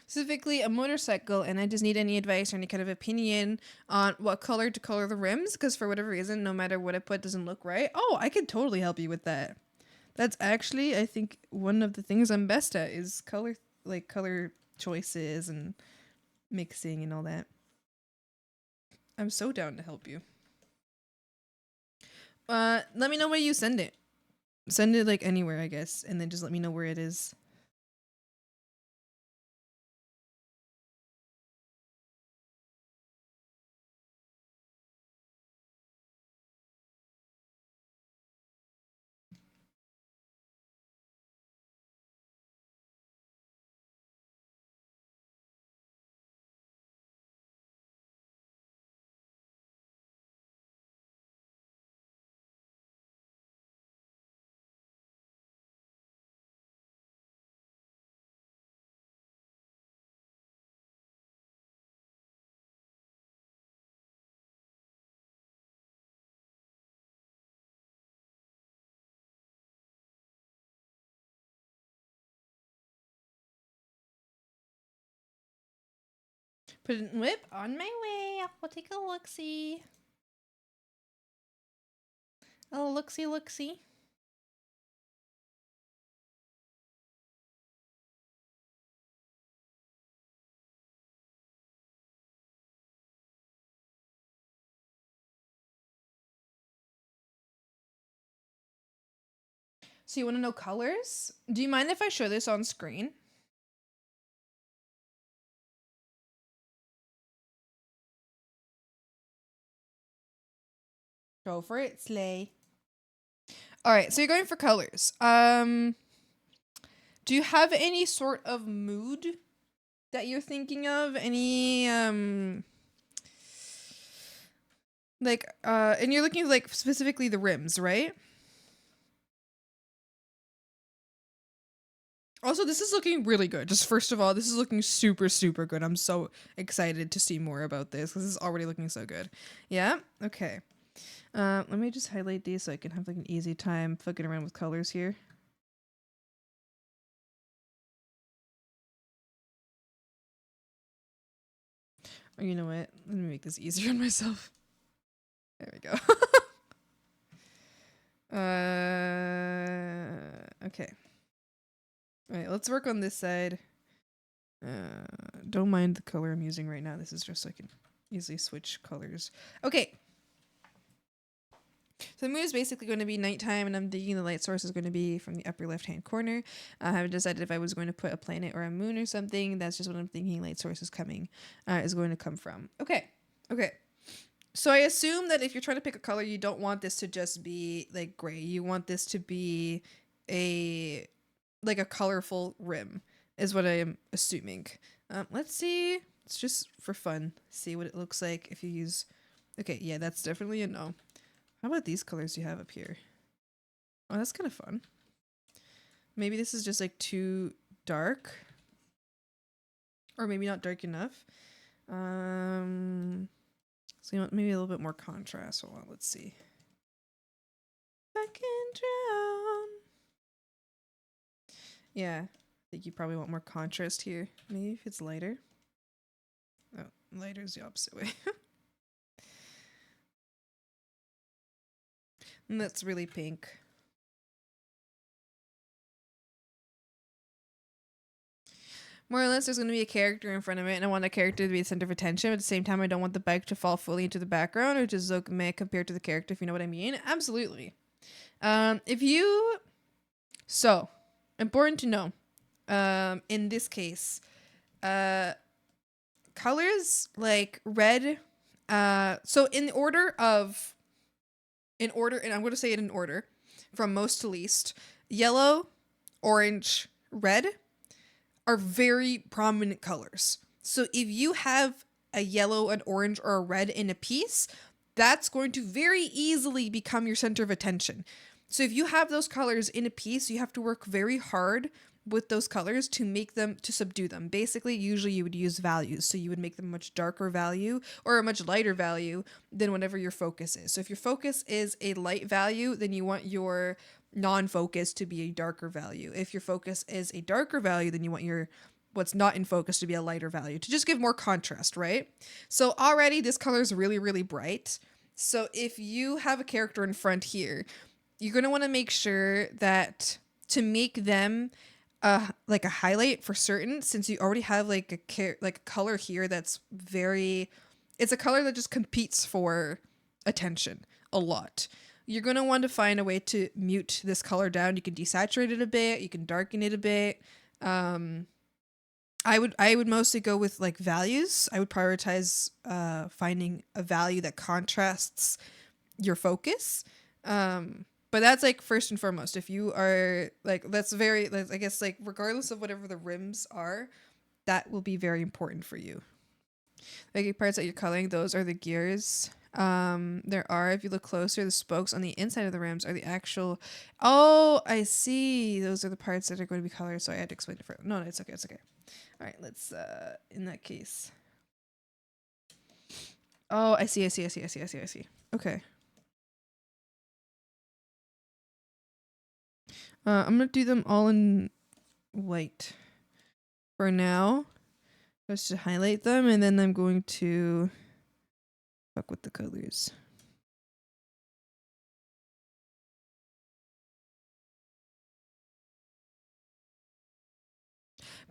Specifically a motorcycle, and I just need any advice or any kind of opinion on what color to color the rims, because for whatever reason, no matter what I put, doesn't look right. Oh, I could totally help you with that. That's actually, I think, one of the things I'm best at is color choices and mixing and all that. I'm so down to help you. Let me know where you send it. Send it like anywhere, I guess, and then just let me know where it is. Put it in whip on my way. I'll take a look-see. Oh, look-see. So you want to know colors? Do you mind if I show this on screen? Go for it, Slay. All right, so you're going for colors. Do you have any sort of mood that you're thinking of? Any and you're looking like specifically the rims, right? Also, this is looking really good. Just first of all, this is looking super, super good. I'm so excited to see more about this because this is already looking so good. Yeah? Okay. Let me just highlight these so I can have like an easy time fucking around with colors here. Or you know what? Let me make this easier on myself. There we go. Okay. Alright, let's work on this side. Don't mind the color I'm using right now. This is just so I can easily switch colors. Okay. So the moon is basically going to be nighttime, and I'm thinking the light source is going to be from the upper left-hand corner. I haven't decided if I was going to put a planet or a moon or something. That's just what I'm thinking light source is going to come from. Okay. So I assume that if you're trying to pick a color, you don't want this to just be like gray. You want this to be a colorful rim is what I am assuming. Let's see. It's just for fun. See what it looks like if you use... Okay, yeah, that's definitely a no. How about these colors you have up here? Oh, that's kind of fun. Maybe this is just like too dark. Or maybe not dark enough. So you want maybe a little bit more contrast. Hold on, let's see. I can drown. Yeah, I think you probably want more contrast here. Maybe if it's lighter. Oh, lighter is the opposite way. And that's really pink. More or less, there's going to be a character in front of it, and I want the character to be the center of attention. But at the same time, I don't want the bike to fall fully into the background, which is okay compared to the character, if you know what I mean. Absolutely. So, important to know, in this case, colors like red, so in order, and I'm going to say it in order, from most to least, yellow, orange, red are very prominent colors. So if you have a yellow, an orange, or a red in a piece, that's going to very easily become your center of attention. So if you have those colors in a piece, you have to work very hard with those colors to make them, to subdue them. Basically, usually you would use values. So you would make them a much darker value or a much lighter value than whatever your focus is. So if your focus is a light value, then you want your non-focus to be a darker value. If your focus is a darker value, then you want your what's not in focus to be a lighter value, to just give more contrast, right? So already this color is really, really bright. So if you have a character in front here, you're going to want to make sure that to make them like a highlight for certain, since you already have like a color here that's very, it's a color that just competes for attention a lot. You're going to want to find a way to mute this color down. You can desaturate it a bit, you can darken it a bit. I would mostly go with like values. I would prioritize finding a value that contrasts your focus. But that's like first and foremost. If you are like, that's very, I guess, like regardless of whatever the rims are, that will be very important for you. Like parts that you're coloring, those are the gears. There are, if you look closer, the spokes on the inside of the rims are the actual, oh, I see. Those are the parts that are going to be colored. So I had to explain it further. No, it's okay. It's okay. All right, let's, in that case. Oh, I see. Okay. I'm going to do them all in white for now. Just to highlight them, and then I'm going to fuck with the colors.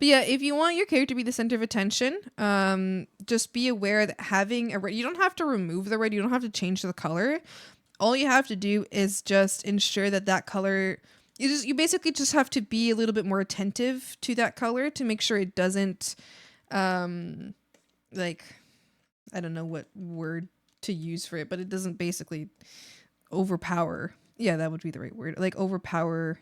But yeah, if you want your character to be the center of attention, just be aware that having a red, you don't have to remove the red, you don't have to change the color. All you have to do is just ensure that that color, you basically just have to be a little bit more attentive to that color to make sure it doesn't, like, I don't know what word to use for it, but it doesn't basically overpower. Yeah, that would be the right word. Like overpower,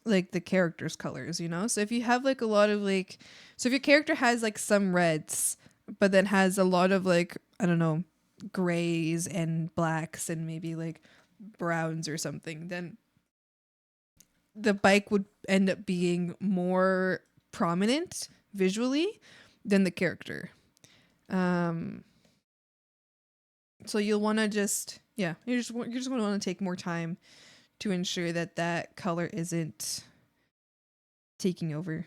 like the character's colors, you know? So if you have like a lot of like, so if your character has like some reds, but then has a lot of like, I don't know, grays and blacks and maybe like browns or something, then the bike would end up being more prominent visually than the character. So you'll want to just, yeah, you're just going to want to take more time to ensure that that color isn't taking over.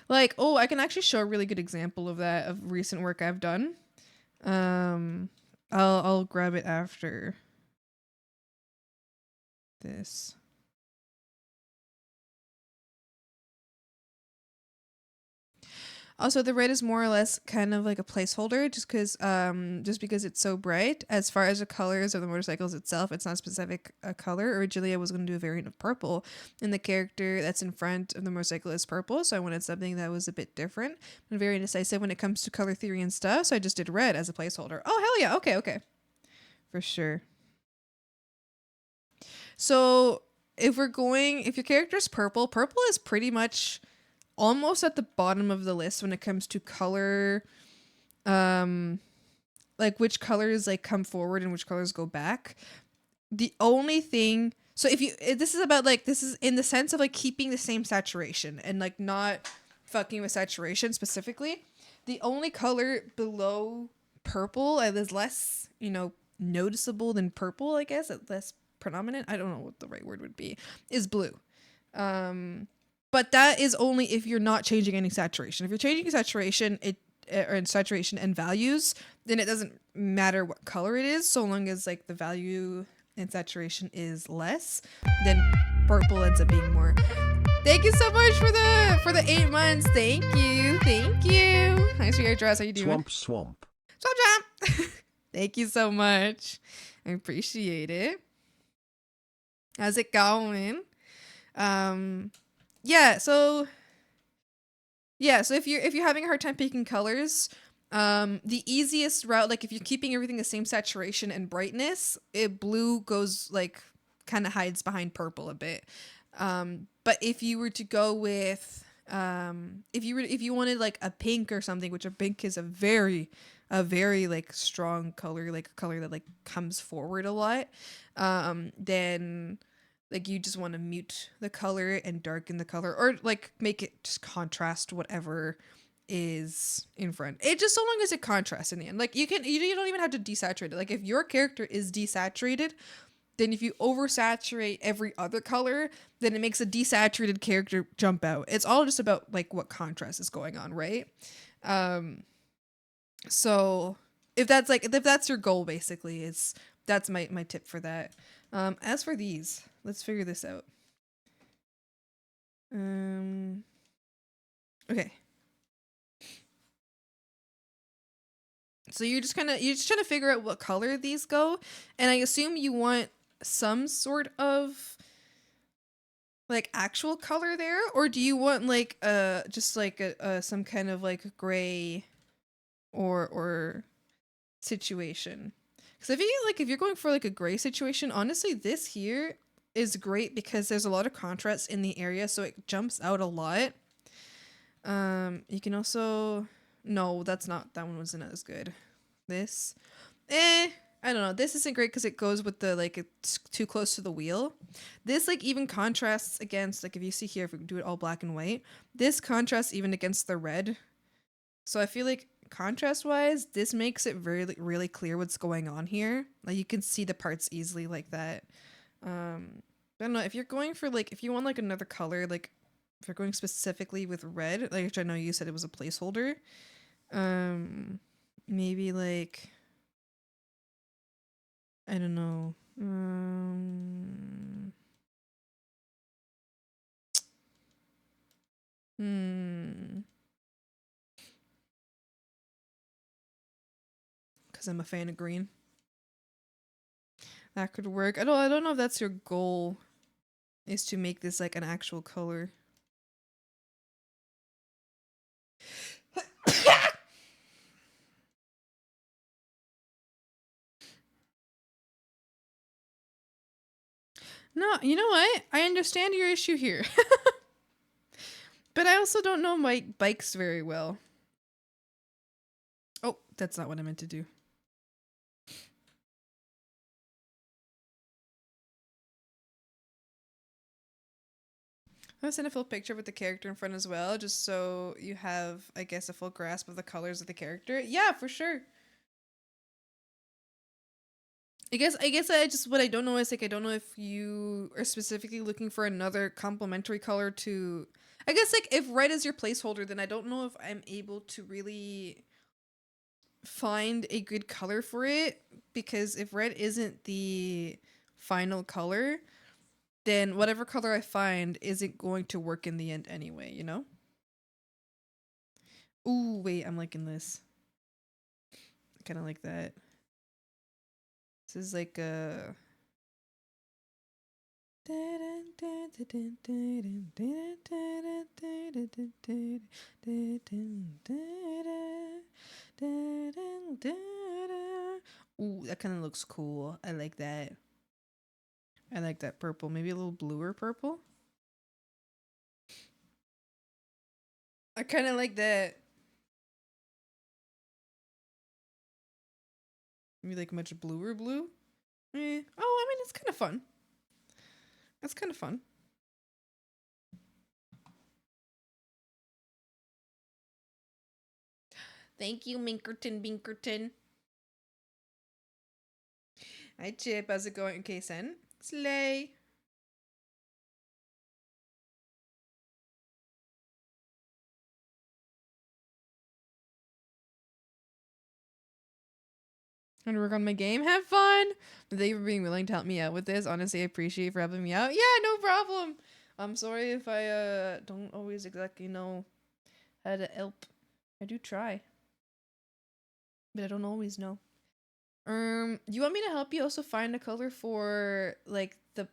Like, oh, I can actually show a really good example of that, of recent work I've done. I'll grab it after this. Also, the red is more or less kind of like a placeholder, just because it's so bright. As far as the colors of the motorcycles itself, it's not a specific color. Originally, I was going to do a variant of purple, and the character that's in front of the motorcycle is purple, so I wanted something that was a bit different and very indecisive when it comes to color theory and stuff. So I just did red as a placeholder. Oh hell yeah! Okay, for sure. So if your character's purple, purple is pretty much almost at the bottom of the list when it comes to color, like which colors like come forward and which colors go back. The only thing, so this is in the sense of like keeping the same saturation and like not fucking with saturation specifically. The only color below purple that is less, noticeable than purple, I guess, less predominant, I don't know what the right word would be, is blue. But that is only if you're not changing any saturation. If you're changing saturation, saturation and values, then it doesn't matter what color it is, so long as like the value and saturation is less, then purple ends up being more. Thank you so much for the 8 months. Thank you. Nice for your dress. How you doing? Swamp. Thank you so much. I appreciate it. How's it going? So if you're having a hard time picking colors, the easiest route, like if you're keeping everything the same saturation and brightness, blue goes like kind of hides behind purple a bit. But if you were to go with if you wanted like a pink or something, which a pink is a very like strong color, like a color that like comes forward a lot, then like you just want to mute the color and darken the color, or like make it just contrast whatever is in front. It just, so long as it contrasts in the end. Like you don't even have to desaturate it. Like if your character is desaturated, then if you oversaturate every other color, then it makes a desaturated character jump out. It's all just about like what contrast is going on, right? So if that's your goal, basically, that's my tip for that. As for these, let's figure this out. Okay. So you're just trying to figure out what color these go, and I assume you want some sort of like actual color there, or do you want like just like some kind of like gray or situation? Because if you're going for like a gray situation, honestly, this here is great because there's a lot of contrast in the area, so it jumps out a lot. You can also, no, that one wasn't as good. This, I don't know. This isn't great because it goes with the like it's too close to the wheel. This like even contrasts against, like if you see here, if we do it all black and white, this contrasts even against the red. So I feel like contrast wise, this makes it really, really clear what's going on here. Like you can see the parts easily like that. I don't know if you're going for like, if you want like another color, like if you're going specifically with red, like which I know you said it was a placeholder, maybe like, I don't know. Because I'm a fan of green. That could work. I don't know if that's your goal, is to make this like an actual color. No, you know what? I understand your issue here. But I also don't know my bikes very well. Oh, that's not what I meant to do. I'll send a full picture with the character in front as well, just so you have, I guess, a full grasp of the colors of the character. Yeah, for sure. I guess what I don't know is like, I don't know if you are specifically looking for another complementary color to, I guess like if red is your placeholder, then I don't know if I'm able to really find a good color for it, because if red isn't the final color, then whatever color I find isn't going to work in the end anyway, you know? Ooh, wait, I'm liking this. I kind of like that. This is like a... Ooh, that kind of looks cool. I like that. I like that purple. Maybe a little bluer purple. I kind of like that. Maybe like much bluer blue. Oh, I mean, it's kind of fun. That's kind of fun. Thank you, Minkerton Binkerton. Hi, Chip. How's it going? Okay, Sen. Slay. Trying to work on my game. Have fun. Thank you for being willing to help me out with this. Honestly, I appreciate for helping me out. Yeah, no problem. I'm sorry if I don't always exactly know how to help. I do try, but I don't always know. You want me to help you also find a color for like the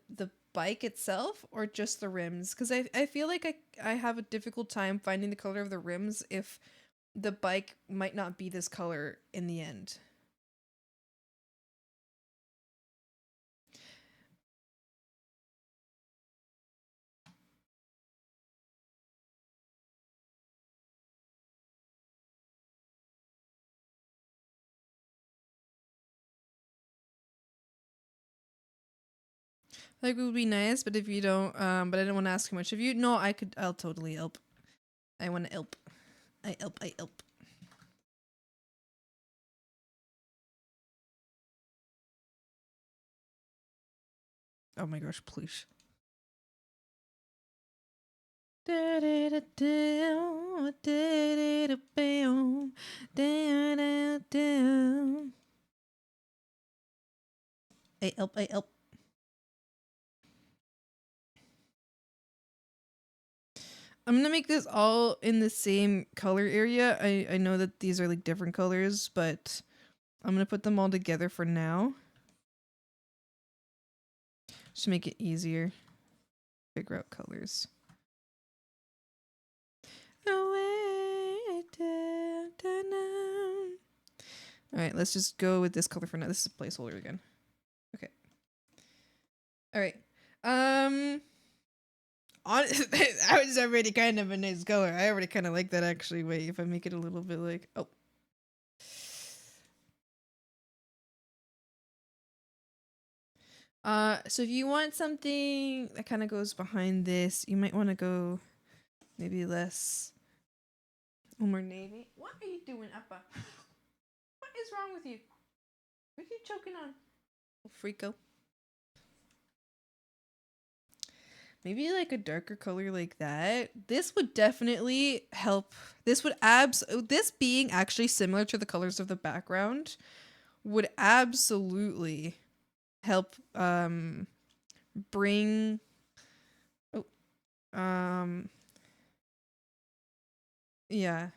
bike itself or just the rims? Because I feel like I have a difficult time finding the color of the rims if the bike might not be this color in the end. Like it would be nice, but if you don't, but I don't want to ask too much of you. No, I'll totally help. I want to help. I help. Oh my gosh, please. I help. I'm gonna make this all in the same color area. I know that these are like different colors, but I'm gonna put them all together for now. Just to make it easier. Figure out colors. Alright, let's just go with this color for now. This is a placeholder again. Okay. Alright. I was already kind of a nice color. I already kind of like that actually. Wait, if I make it a little bit like... Oh. So if you want something that kind of goes behind this, you might want to go maybe less... more navy. What are you doing, Appa? What is wrong with you? What are you choking on? Freako. Maybe like a darker color like that. This would definitely help. This being actually similar to the colors of the background would absolutely help bring yeah.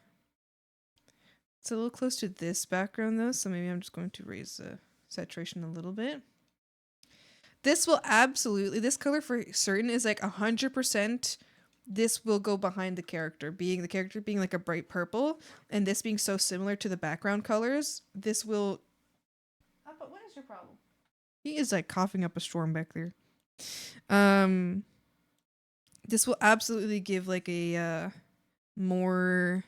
It's a little close to this background though, so maybe I'm just going to raise the saturation a little bit. This will absolutely, this color for certain is like 100%. This will go behind the character being like a bright purple, and this being so similar to the background colors. This will. But what is your problem? He is like coughing up a storm back there. This will absolutely give like a more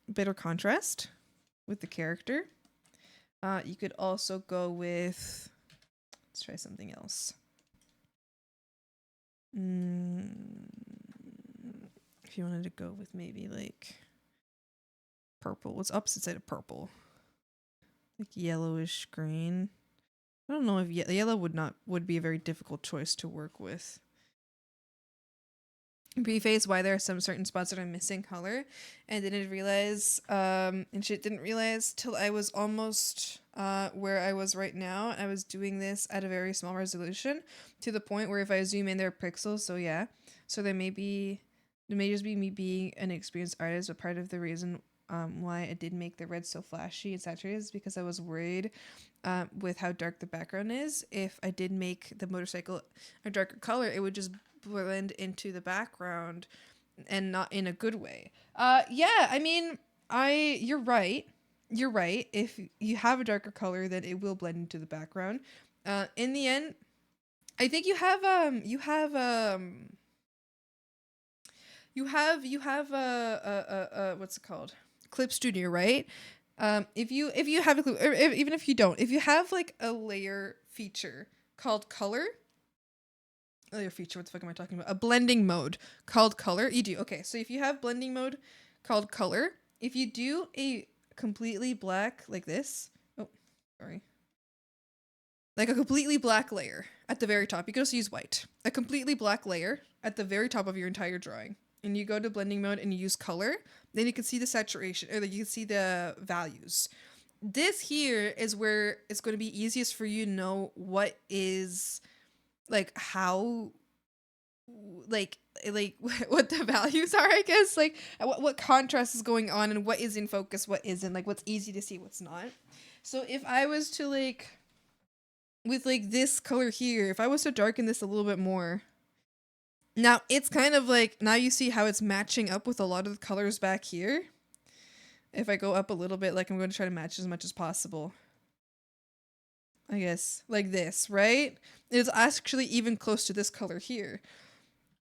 better contrast with the character. You could also go with, let's try something else. If you wanted to go with maybe like purple, what's opposite side of purple? Like yellowish green. I don't know if yellow would be a very difficult choice to work with. Preface why there are some certain spots that are missing color, and didn't realize didn't realize till I was almost where I was right now. I was doing this at a very small resolution to the point where if I zoom in there are pixels, so yeah, so there may be It may just be me being an experienced artist, but part of the reason why I did make the red so flashy and saturated is because I was worried with how dark the background is. If I did make the motorcycle a darker color, it would just blend into the background and not in a good way. Yeah, I mean, you're right. You're right. If you have a darker color, then it will blend into the background. In the end, I think you have what's it called? Clip Studio, right? If you have a clip, or even if you don't, if you have like a layer feature called color, layer feature, what the fuck am I talking about? A blending mode called color. You do. Okay, so if you have blending mode called color, if you do a completely black like this, oh, sorry. Like a completely black layer at the very top. You can also use white. A completely black layer at the very top of your entire drawing. And you go to blending mode and you use color, then you can see the saturation, or you can see the values. This here is where it's going to be easiest for you to know what is, like, how, like what the values are, I guess, like what contrast is going on and what is in focus, what isn't, like what's easy to see, what's not. So if I was to like, with like this color here, if I was to darken this a little bit more, now it's kind of like, now you see how it's matching up with a lot of the colors back here. If I go up a little bit, like I'm going to try to match as much as possible. I guess like this, right? It's actually even close to this color here.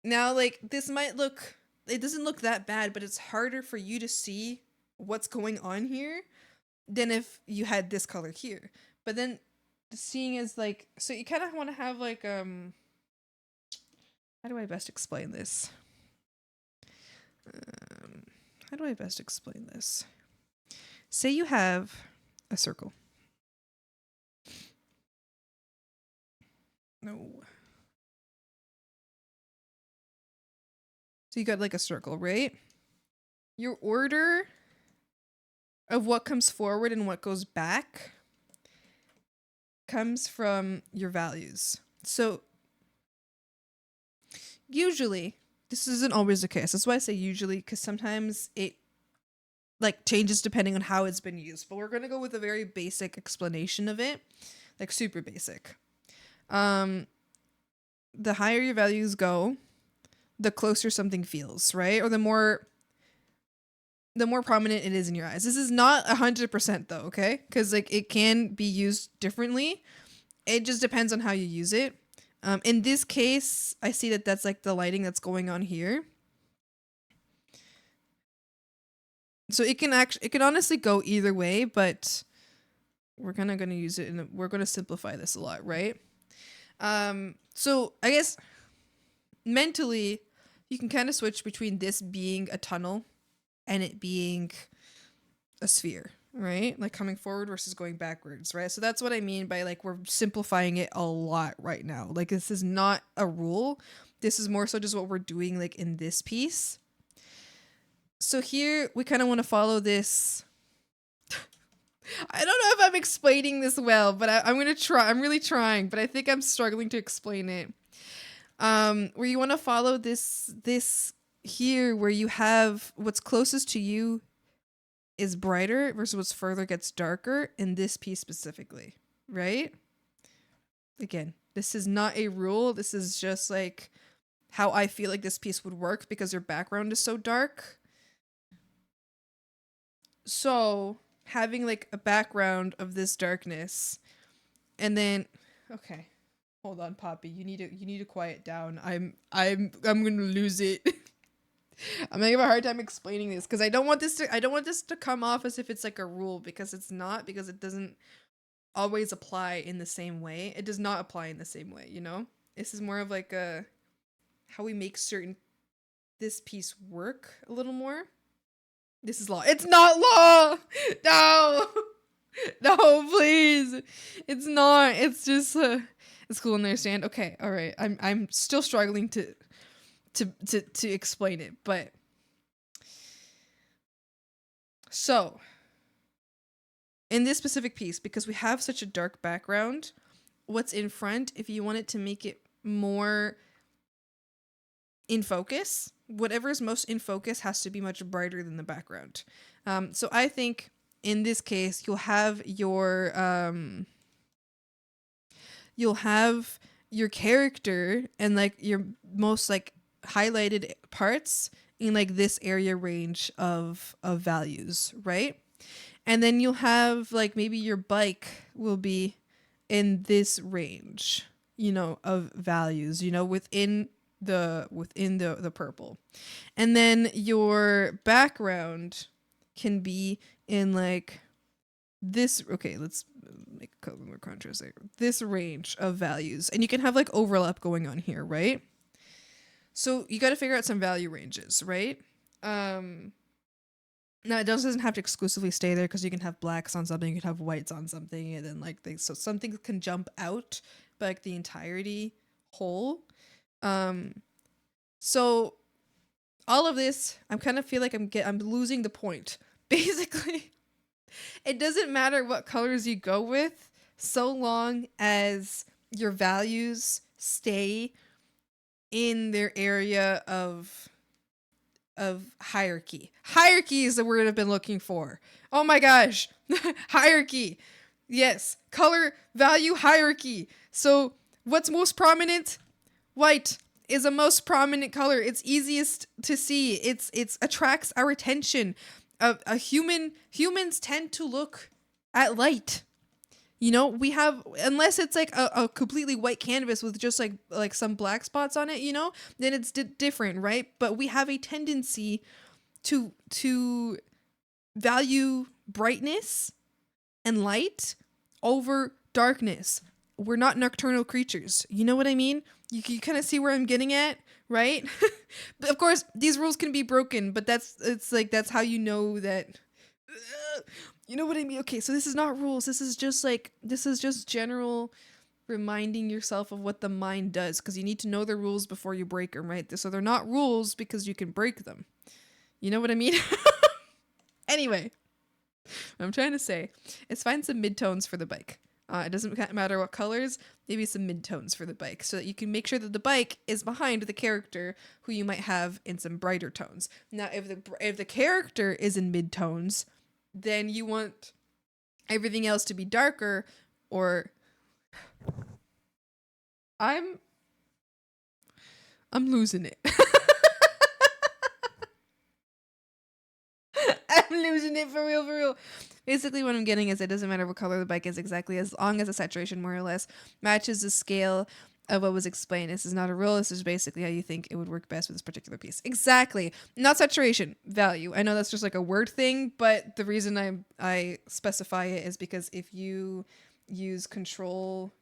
Now, like this might look, it doesn't look that bad, but it's harder for you to see what's going on here than if you had this color here. But then seeing is like, so you kind of want to have like, how do I best explain this? How do I best explain this? Say you have a circle. No. So you got like a circle, right? Your order of what comes forward and what goes back comes from your values. So usually, this isn't always the case. That's why I say usually, because sometimes it like changes depending on how it's been used. But we're going to go with a very basic explanation of it, like super basic. The higher your values go, the closer something feels, right? Or the more prominent it is in your eyes. This is not 100% though, okay? Because like it can be used differently. It just depends on how you use it. In this case, I see that that's like the lighting that's going on here. So it can honestly go either way, but we're kind of going to use it and we're going to simplify this a lot, right? So I guess mentally you can kind of switch between this being a tunnel and it being a sphere, right? Like coming forward versus going backwards, right? So that's what I mean by like we're simplifying it a lot right now. Like this is not a rule. This is more so just what we're doing like in this piece. So here we kind of want to follow this. I don't know if I'm explaining this well, but I'm going to try. I'm really trying, but I think I'm struggling to explain it. Where you want to follow this here where you have what's closest to you is brighter versus what's further gets darker in this piece specifically, right? Again, this is not a rule. This is just like how I feel like this piece would work because your background is so dark. So having like a background of this darkness and then, okay, hold on, Poppy, you need to quiet down. I'm gonna lose it. I'm gonna have a hard time explaining this because I don't want this to come off as if it's like a rule, because it's not, because it doesn't always apply in the same way. It does not apply in the same way, you know? This is more of like a how we make this piece work a little more. This is law. It's not law. No. No, please. It's not. It's just it's cool and understand. Okay, all right. I'm still struggling to explain it, but so in this specific piece, because we have such a dark background, what's in front, if you want it to make it more in focus, whatever's most in focus has to be much brighter than the background. So I think in this case, you'll have your character and like your most like highlighted parts in like this area range of values, right? And then you'll have like maybe your bike will be in this range, you know, of values, you know, within the purple. And then your background can be in like this, okay, let's make a couple more contrast there. This range of values. And you can have like overlap going on here, right? So you got to figure out some value ranges, right? Now it doesn't have to exclusively stay there because you can have blacks on something, you can have whites on something, and then like so something can jump out, but like the entirety whole. So all of this, I'm kind of feel like I'm losing the point. Basically, it doesn't matter what colors you go with, so long as your values stay in their area of hierarchy. Hierarchy is the word I've been looking for. Oh my gosh. Hierarchy. Yes. Color value hierarchy. So what's most prominent? White is a most prominent color. It's easiest to see. It's attracts our attention. Humans tend to look at light. You know, we have, unless it's like a completely white canvas with just like some black spots on it, you know, then it's different, right? But we have a tendency to value brightness and light over darkness. We're not nocturnal creatures. You know what I mean? You kind of see where I'm getting at, right? But of course, these rules can be broken, but that's how you know that. You know what I mean? Okay, so this is not rules. This is just general reminding yourself of what the mind does, because you need to know the rules before you break them, right? So they're not rules because you can break them. You know what I mean? Anyway, what I'm trying to say is find some midtones for the bike. It doesn't matter what colors, maybe some midtones for the bike, so that you can make sure that the bike is behind the character who you might have in some brighter tones. Now, if the character is in midtones, then you want everything else to be darker, or I'm losing it. I'm losing it for real. Basically what I'm getting is it doesn't matter what color the bike is exactly, as long as the saturation more or less matches the scale of what was explained. This is not a rule. This is basically how you think it would work best with this particular piece. Exactly. Not saturation, value. I know that's just like a word thing, but the reason I specify it is because if you use control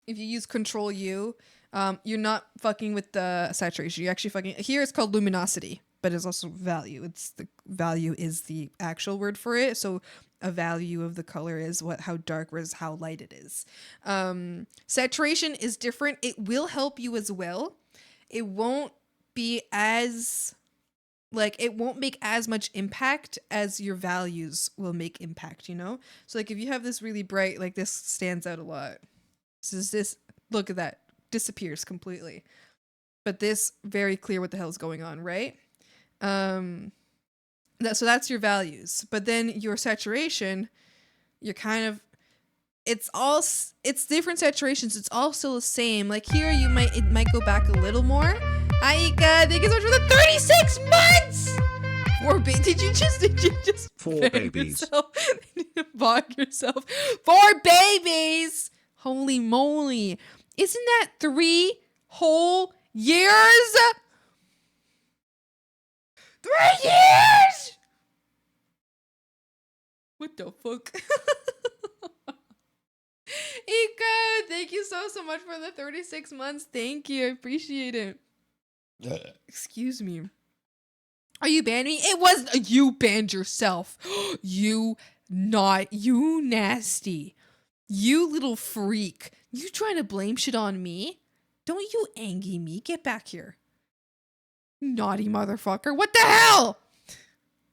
U, you're not fucking with the saturation. You're actually fucking, here it's called luminosity, but it's also value. The value is the actual word for it. So a value of the color is how dark versus how light it is. Saturation is different. It will help you as well. It won't be as it won't make as much impact as your values will make impact, you know? So like if you have this really bright, like this stands out a lot. This look at that, disappears completely. But this, very clear what the hell is going on, right? So that's your values. But then your saturation, you're kind of, it's different saturations. It's all still the same. Like here, it might go back a little more. Aika, thank you so much for the 36 months. Did you just 4 babies. Bog yourself. 4 babies. Holy moly! Isn't that 3 whole years? 3 years! What the fuck? Ika, thank you so much for the 36 months. Thank you. I appreciate it. Excuse me. Are you banning me? It was you banned yourself. You nasty. You little freak. You trying to blame shit on me? Don't you angy me. Get back here. Naughty motherfucker. What the hell?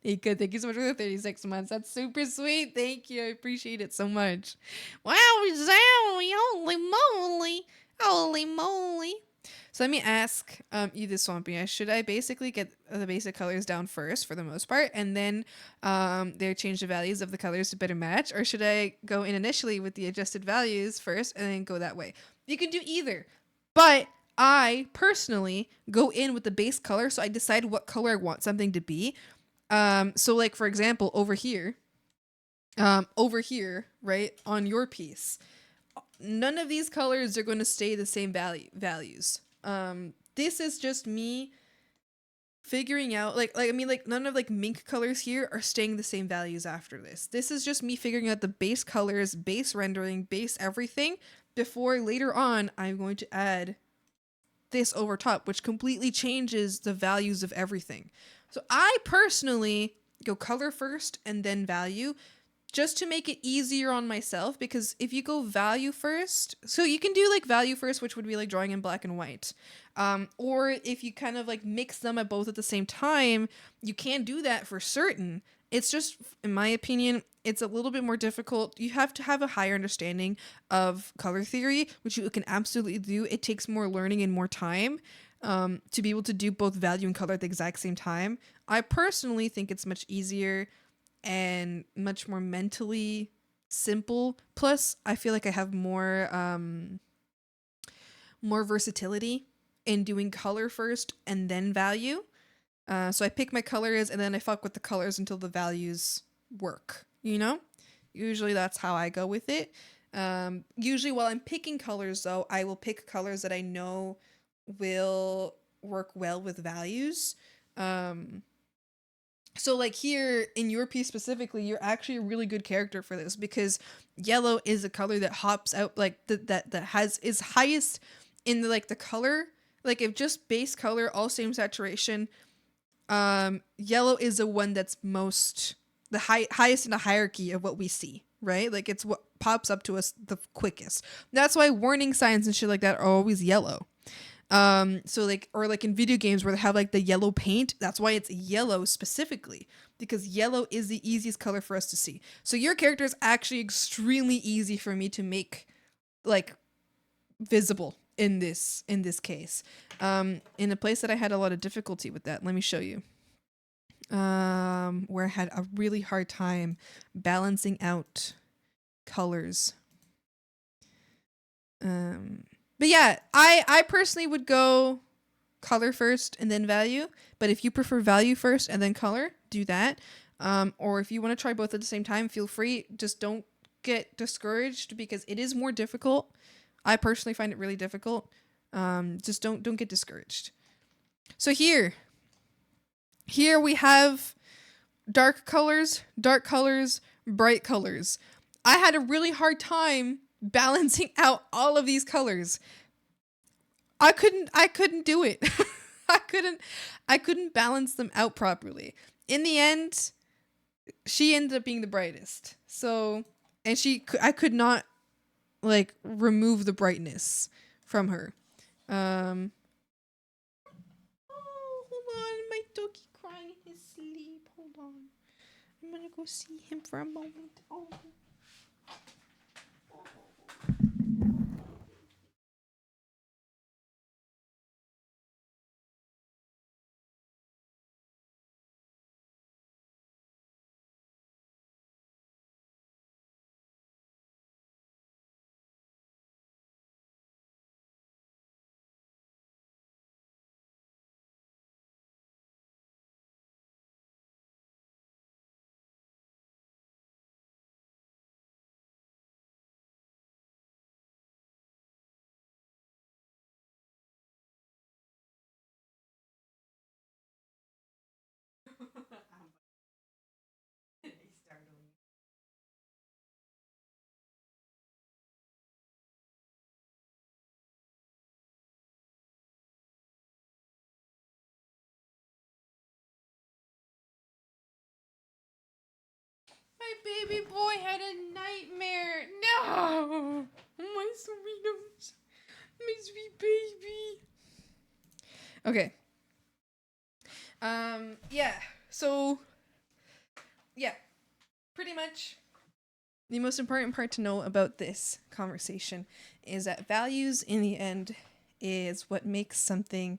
Ika, thank you so much for the 36 months. That's super sweet. Thank you. I appreciate it so much. Wow, Zowie. Holy moly. Holy moly. So let me ask you this, Swampy. Should I basically get the basic colors down first for the most part, and then they change the values of the colors to better match, or should I go in initially with the adjusted values first and then go that way? You can do either, but I personally go in with the base color, so I decide what color I want something to be. So like for example, over here, right on your piece, none of these colors are going to stay the same values. This is just me figuring out like I mean like none of like Mink colors here are staying the same values after this. This is just me figuring out the base colors, base rendering, base everything before later on I'm going to add this over top, which completely changes the values of everything. So I personally go color first and then value, just to make it easier on myself, because if you go value first, so you can do like value first, which would be like drawing in black and white. Or if you kind of like mix them at both at the same time, you can do that for certain. It's just, in my opinion, it's a little bit more difficult. You have to have a higher understanding of color theory, which you can absolutely do. It takes more learning and more time to be able to do both value and color at the exact same time. I personally think it's much easier and much more mentally simple. Plus, I feel like I have more versatility in doing color first and then value. So I pick my colors and then I fuck with the colors until the values work, you know? Usually that's how I go with it. Usually while I'm picking colors though, I will pick colors that I know will work well with values. So like here in your piece specifically, you're actually a really good character for this, because yellow is a color that hops out, like that is highest in the like the color, like if just base color, all same saturation, yellow is the one that's most the highest in the hierarchy of what we see, right? Like it's what pops up to us the quickest. That's why warning signs and shit like that are always yellow. So like, or like in video games where they have like the yellow paint, that's why it's yellow specifically, because yellow is the easiest color for us to see. So your character is actually extremely easy for me to make like visible in this case. In a place that I had a lot of difficulty with that, let me show you. Where I had a really hard time balancing out colors. But yeah, I personally would go color first and then value. But if you prefer value first and then color, do that. Or if you want to try both at the same time, feel free. Just don't get discouraged, because it is more difficult. I personally find it really difficult. Just don't get discouraged. So here we have dark colors, bright colors. I had a really hard time balancing out all of these colors. I couldn't do it. I couldn't balance them out properly. In the end, she ended up being the brightest. So, and I could not like remove the brightness from her. Oh, hold on, my doggy crying in his sleep. Hold on. I'm gonna go see him for a moment. Oh. My baby boy had a nightmare. No, my sweet, my sweet baby. Okay. Yeah. So, yeah, pretty much the most important part to know about this conversation is that values in the end is what makes something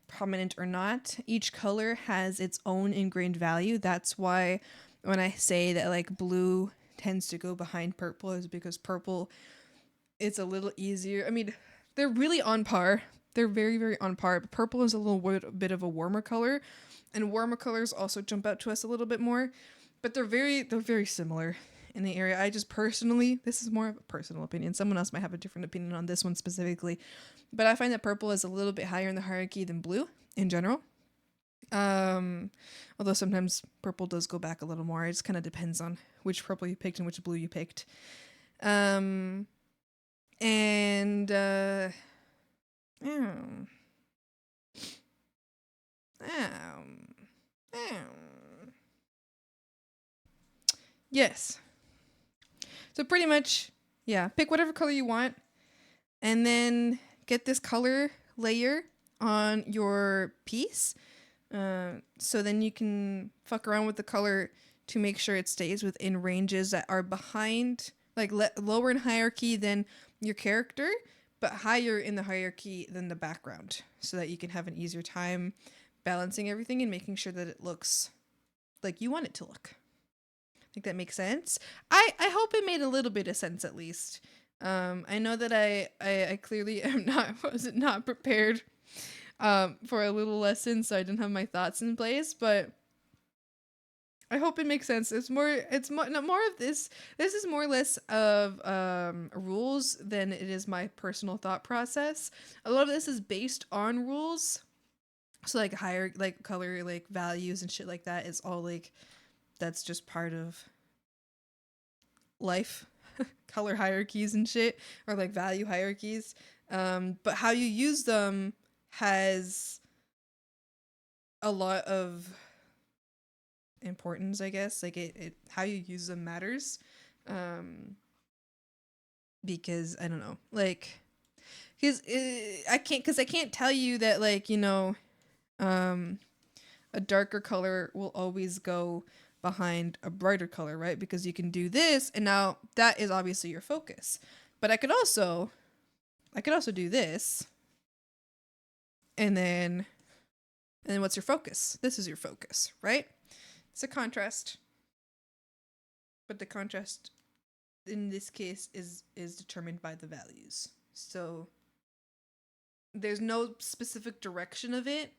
prominent or not. Each color has its own ingrained value. That's why when I say that like blue tends to go behind purple is because purple, it's a little easier. I mean, they're really on par. They're very, very on par. But purple is a little bit of a warmer color, and warmer colors also jump out to us a little bit more. But they're very similar in the area. I just personally, this is more of a personal opinion. Someone else might have a different opinion on this one specifically, but I find that purple is a little bit higher in the hierarchy than blue in general. Although sometimes purple does go back a little more. It just kind of depends on which purple you picked and which blue you picked. And yes. So pretty much, yeah, pick whatever color you want and then get this color layer on your piece. So then you can fuck around with the color to make sure it stays within ranges that are behind, like lower in hierarchy than your character, but higher in the hierarchy than the background, so that you can have an easier time balancing everything and making sure that it looks like you want it to look. I think that makes sense. I hope it made a little bit of sense at least. I know that I clearly wasn't not prepared for a little lesson, so I didn't have my thoughts in place, but I hope it makes sense. It's more of this. This is more or less of rules than it is my personal thought process. A lot of this is based on rules. So like higher, like color, like values and shit like that is all like, that's just part of life. Color hierarchies and shit, or like value hierarchies. But how you use them has a lot of importance, I guess. Like it how you use them matters. Because I don't know, like, because I can't tell you that, like, you know, a darker color will always go behind a brighter color, right? Because you can do this, and now that is obviously your focus. But I could also do this, and then what's your focus? This is your focus, right? It's a contrast, but the contrast in this case is determined by the values. So there's no specific direction of it.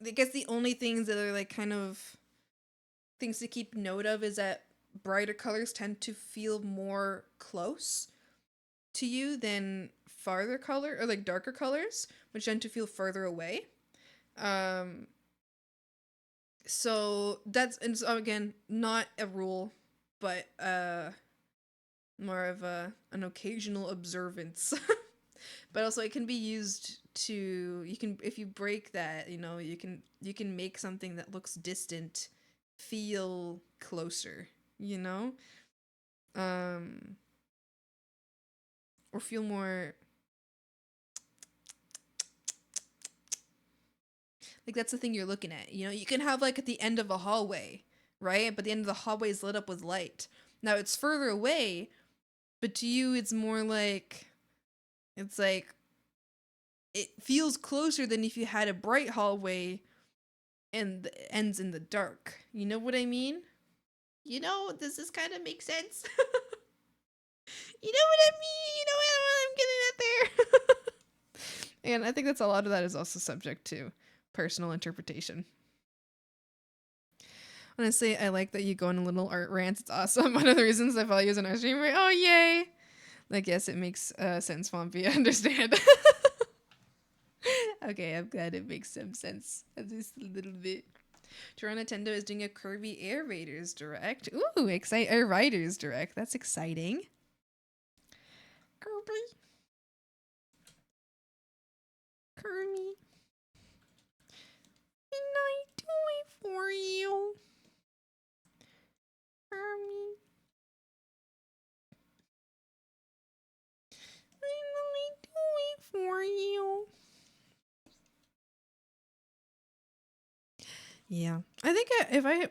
I guess the only things that are like kind of things to keep note of is that brighter colors tend to feel more close to you than farther color, or like darker colors, which tend to feel further away. So that's, and so again, not a rule, but more of an occasional observance. But also it can be used to, you can, if you break that, you know, you can make something that looks distant feel closer, you know? Or feel more like that's the thing you're looking at. You know, you can have like at the end of a hallway, right? But the end of the hallway is lit up with light. Now it's further away, but to you it's more like, it's like, it feels closer than if you had a bright hallway and the ends in the dark. You know what I mean? You know, does this kind of make sense? You know what I mean? You know what I'm getting at there? And I think that's a lot of that is also subject to personal interpretation. Honestly, I like that you go on a little art rant. It's awesome. One of the reasons I follow you as an art streamer. Oh, yay! Like, yes, it makes sense, Swampy. I understand. Okay, I'm glad it makes some sense. At least a little bit. Toronto Nintendo is doing a Kirby Air Raiders Direct. Ooh, Air Riders Direct. That's exciting. Kirby. Can I do it for you? Kirby. Can I do it for you? Yeah, I think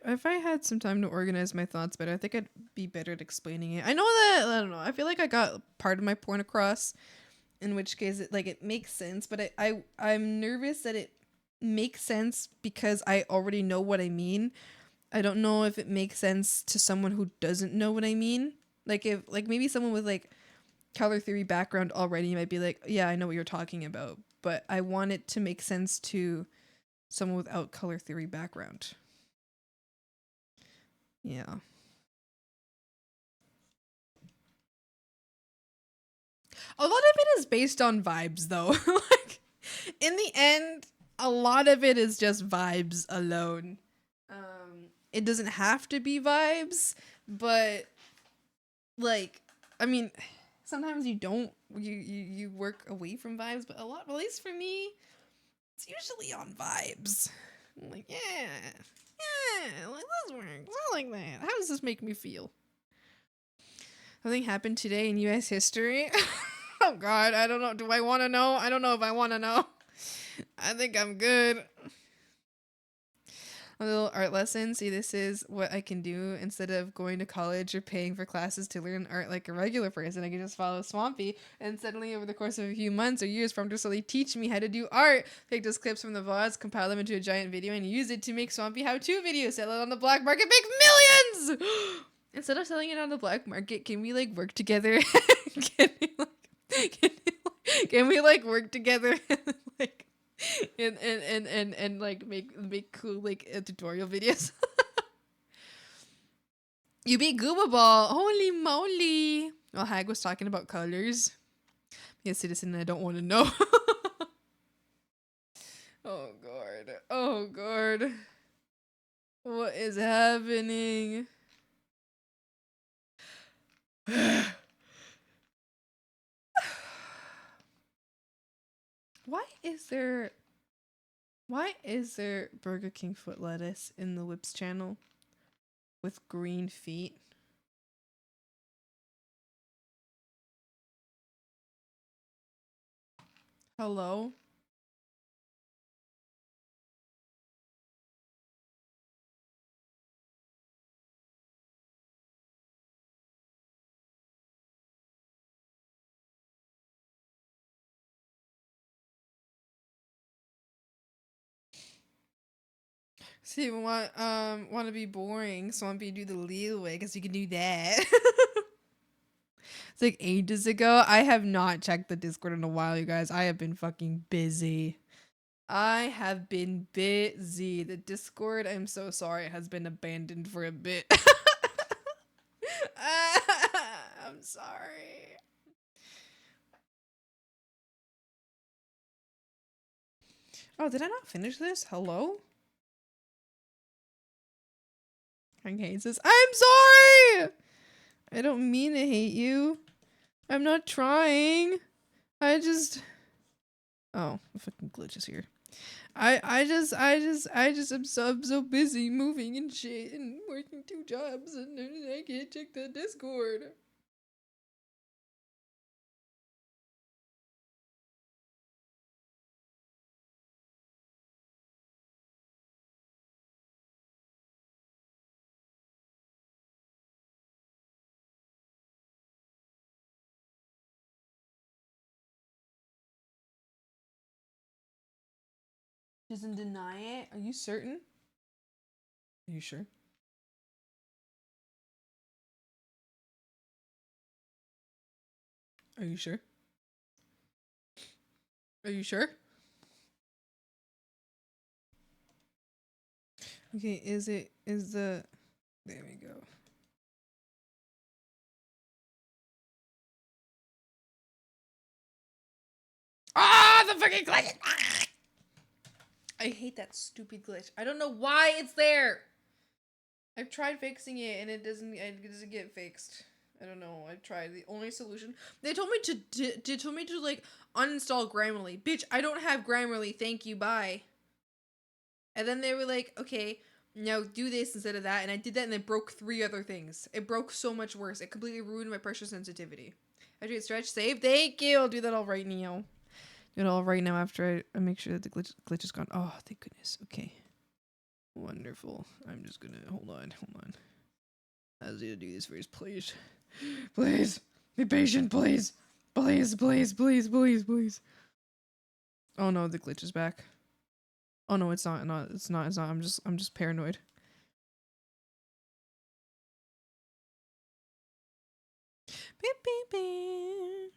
if I had some time to organize my thoughts better, I think I'd be better at explaining it. I know that I don't know. I feel like I got part of my point across, in which case it makes sense, but I'm nervous that it makes sense because I already know what I mean. I don't know if it makes sense to someone who doesn't know what I mean. Like if maybe someone with like color theory background already might be like, yeah, I know what you're talking about, but I want it to make sense to someone without color theory background. Yeah. A lot of it is based on vibes though. Like in the end, a lot of it is just vibes alone. It doesn't have to be vibes, but like I mean, sometimes you don't you work away from vibes, but a lot, at least for me, it's usually on vibes. I'm like, yeah, like this works. I like that. How does this make me feel? Something happened today in U.S. history. Oh God, I don't know. Do I want to know? I don't know if I want to know. I think I'm good. A little art lesson. See, this is what I can do instead of going to college or paying for classes to learn art like a regular person. I can just follow Swampy, and suddenly over the course of a few months or years, from to slowly teach me how to do art. Take those clips from the VODs, compile them into a giant video, and use it to make Swampy how-to videos. Sell it on the black market, make millions. Instead of selling it on the black market, can we like work together? Can we like work together and like and like make cool like tutorial videos? You beat Gooba Ball. Holy moly. Well, Hag was talking about colors. Be a citizen I don't want to know. Oh God. Oh God. What is happening? Why is there Burger King foot lettuce in the Whips channel with green feet? Hello? See, want to be boring, so want to do the Leo way because you can do that. It's like ages ago. I have not checked the Discord in a while, you guys. I have been fucking busy. I have been busy. The Discord, I'm so sorry, has been abandoned for a bit. I'm sorry. Oh, did I not finish this? Hello? Hank hates this. I'm sorry! I don't mean to hate you. I'm not trying. I just... Oh, the fucking glitch is here. I'm so busy moving and shit and working 2 jobs and I can't check the Discord. Doesn't deny it? Are you certain? Are you sure? Are you sure? Are you sure? Okay, is the... There we go. Ah, the fucking glitch! Ah! I hate that stupid glitch. I don't know why it's there. I've tried fixing it and it doesn't get fixed. I don't know. I tried. The only solution they told me to like uninstall Grammarly. Bitch, I don't have Grammarly. Thank you. Bye. And then they were like, okay, now do this instead of that. And I did that and it broke 3 other things. It broke so much worse. It completely ruined my pressure sensitivity. I did stretch save. Thank you. I'll do that all right now. Do it all right now after I make sure that the glitch is gone. Oh, thank goodness. Okay. Wonderful. I'm just gonna hold on. I was gonna do this first, please. Please be patient, please. Please. Oh no, the glitch is back. Oh no, it's not. No, it's not. I'm just paranoid. Beep, beep, beep.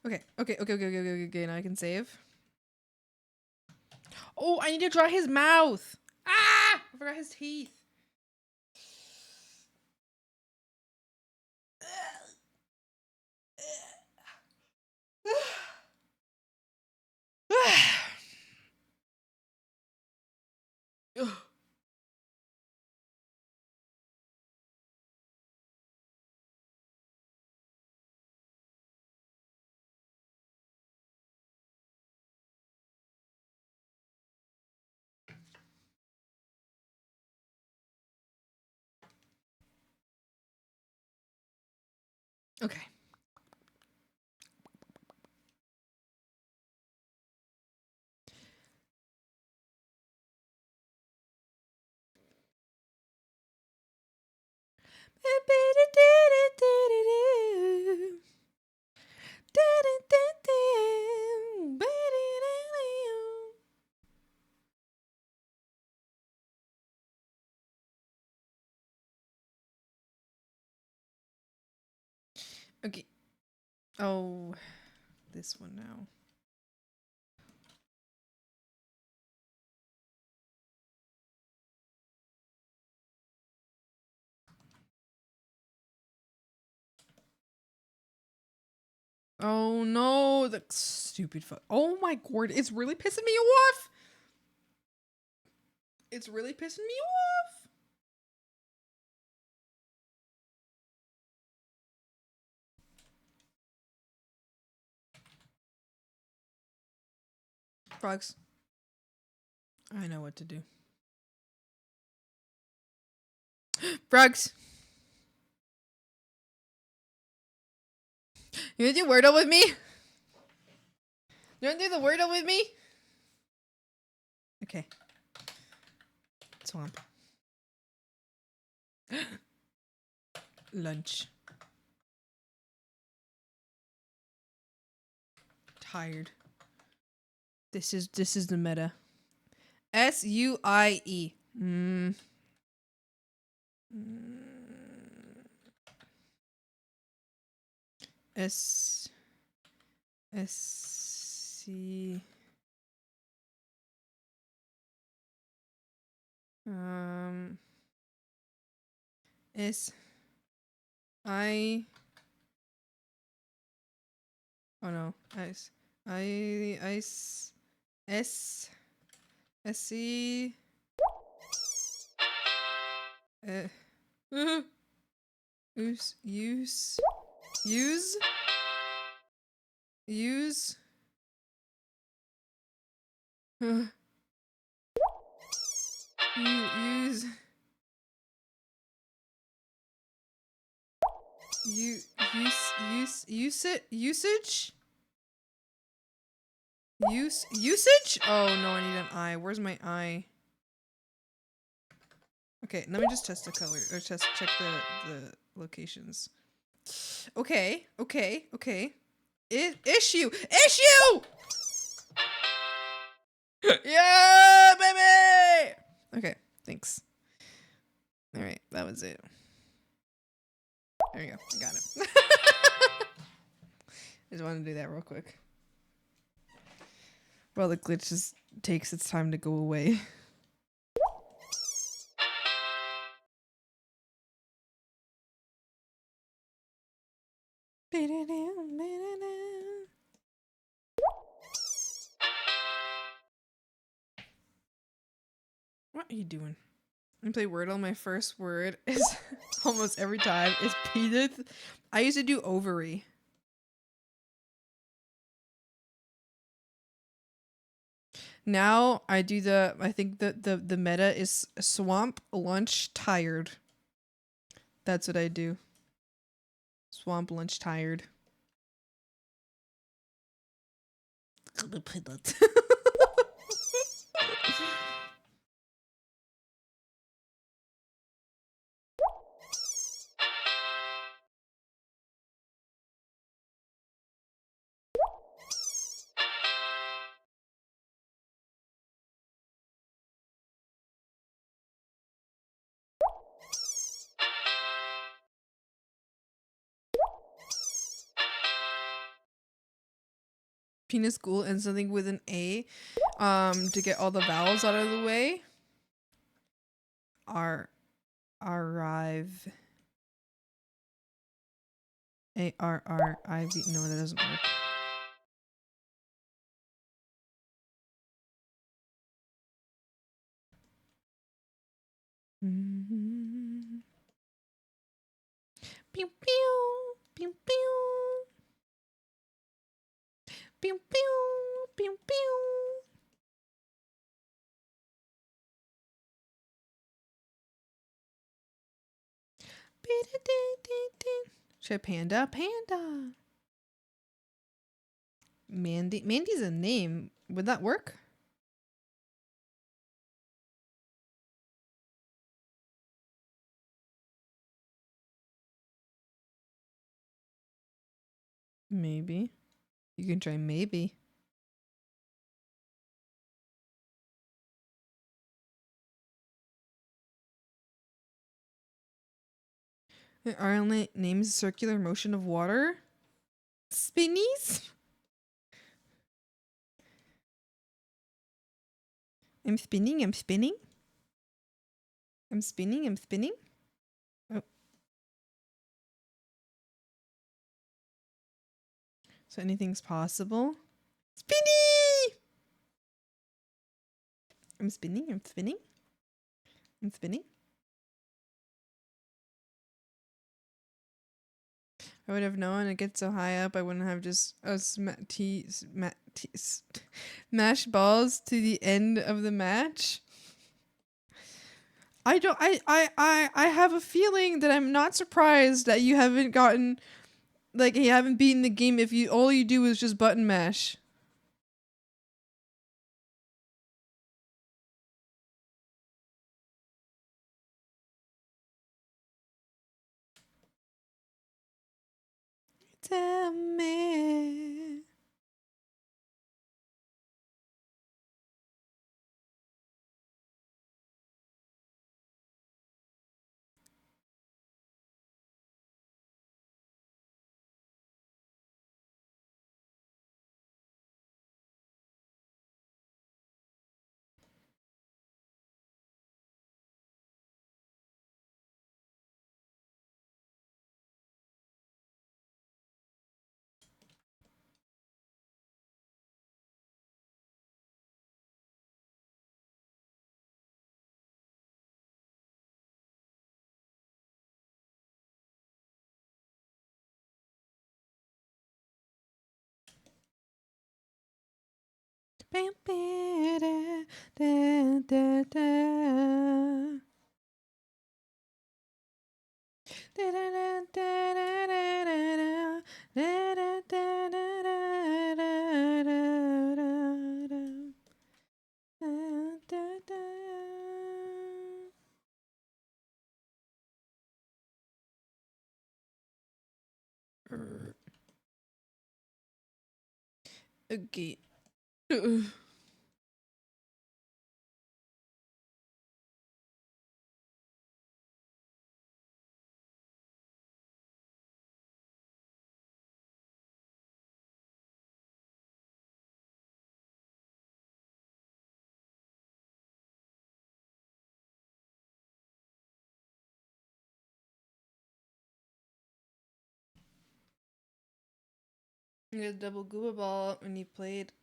Okay. Now I can save. Oh, I need to draw his mouth. Ah! I forgot his teeth. Okay. Okay. Oh, this one now. Oh no, the stupid fuck. Oh my god, it's really pissing me off. It's really pissing me off. Frogs. I know what to do. Frogs. You wanna do Wordle with me? You wanna do the Wordle with me? Okay. Swamp. Lunch. Tired. This is the meta. SUIE. S C S I oh no S I S S S C use usage. Oh no, I need an eye. Where's my eye? Okay, let me just test the color or check the locations. Okay. Issue. Yeah, baby. Okay, thanks. All right, that was it. There you go. I got it. I just wanted to do that real quick. While the glitch just takes its time to go away. What are you doing? I play Wordle. My first word is almost every time is penis. I used to do ovary. Now I do I think the meta is swamp, lunch, tired. That's what I do. Swamp, lunch, tired. Penis school and something with an A, to get all the vowels out of the way. Arrive. ARRIV. No, that doesn't work. Pew pew pew pew pew pew pew pew. Should I panda? Panda. Mandy. Mandy's a name. Would that work? Maybe. You can try maybe. Our name is circular motion of water. Spinnies? I'm spinning, I'm spinning. I'm spinning, I'm spinning. Oh. So anything's possible. Spinny! I'm spinning, I'm spinning. I'm spinning. I would have known it gets so high up, I wouldn't have just mashed balls to the end of the match. I have a feeling that I'm not surprised that you haven't gotten, like, you haven't beaten the game if you all you do is just button mash. Tell me. Bam, ba, da, da, da, da. Da, da, da, da, da, da, da, da, da, da, da, da, da, da, da, da, da. Okay. You got a double gooba ball when you played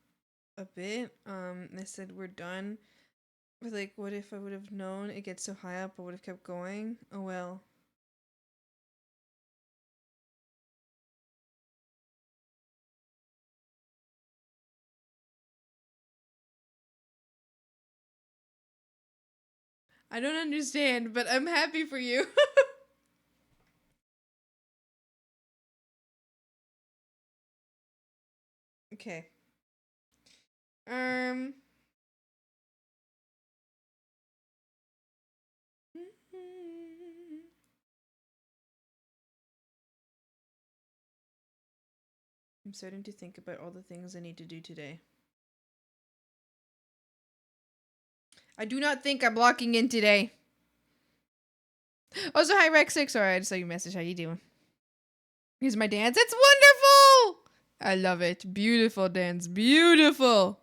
a bit. They said we're done. But like, what if I would have known it gets so high up, I would have kept going? Oh well. I don't understand, but I'm happy for you. Okay. Um. I'm starting to think about all the things I need to do today. I do not think I'm locking in today. Also, hi Rex6. Sorry, I just saw your message. How you doing? Here's my dance. It's wonderful! I love it. Beautiful dance. Beautiful.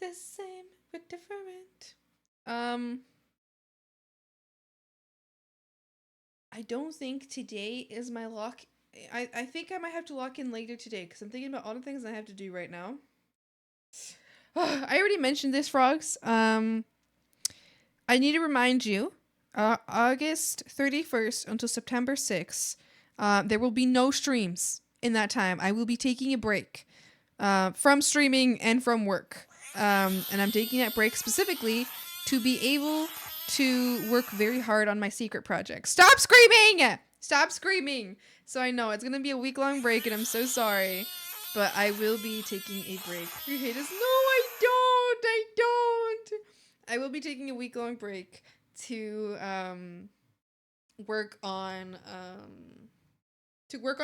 The same but different. I don't think today is my lock. I think I might have to lock in later today because I'm thinking about all the things I have to do right now. I already mentioned this, Frogs. I need to remind you, August 31st until September 6th, there will be no streams in that time. I will be taking a break from streaming and from work. And I'm taking that break specifically to be able to work very hard on my secret project. Stop screaming! Stop screaming! So I know it's going to be a week-long break and I'm so sorry. But I will be taking a break. You hate us? No, I don't! I don't! I will be taking a week-long break to work on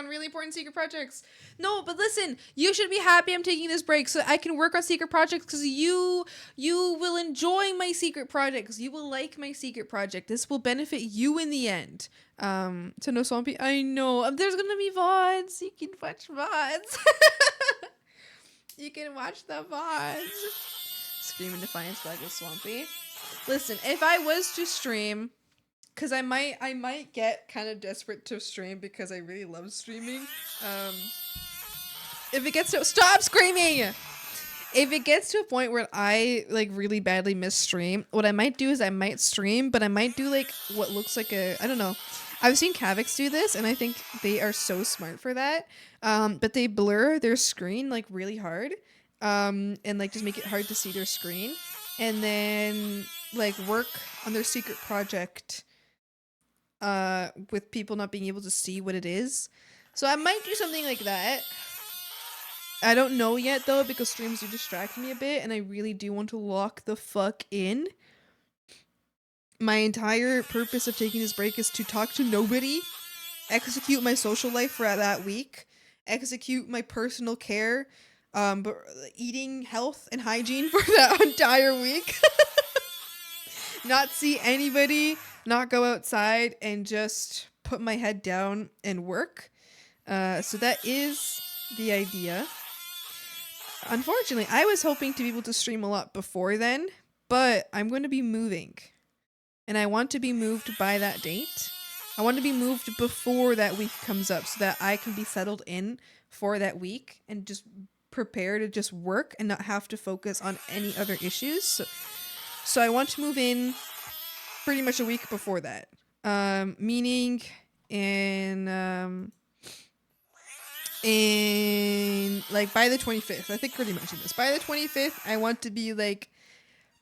really important secret projects. No, but listen, you should be happy I'm taking this break so I can work on secret projects because you will enjoy my secret projects. You will like my secret project. This will benefit you in the end. So no Swampy, I know. There's gonna be VODs. You can watch VODs. You can watch the VODs. Scream in Defiance Flag with Swampy. Listen, if I was to stream, because I might get kind of desperate to stream because I really love streaming. If it gets to stop screaming, if it gets to a point where I like really badly miss stream, what I might do is I might stream, but I might do like what looks like I don't know. I've seen Kavix do this, and I think they are so smart for that. But they blur their screen like really hard, and like just make it hard to see their screen, and then like work on their secret project with people not being able to see what it is. So I might do something like that. I don't know yet though because streams do distract me a bit and I really do want to lock the fuck in. My entire purpose of taking this break is to talk to nobody, execute my social life for that week, execute my personal care, but eating health and hygiene for that entire week. Not see anybody, not go outside, and just put my head down and work. So that is the idea. Unfortunately, I was hoping to be able to stream a lot before then, but I'm going to be moving. And I want to be moved by that date. I want to be moved before that week comes up so that I can be settled in for that week and just prepare to just work and not have to focus on any other issues. So I want to move in pretty much a week before that. Meaning in like by the 25th. I think I already mentioned this. By the 25th, I want to be like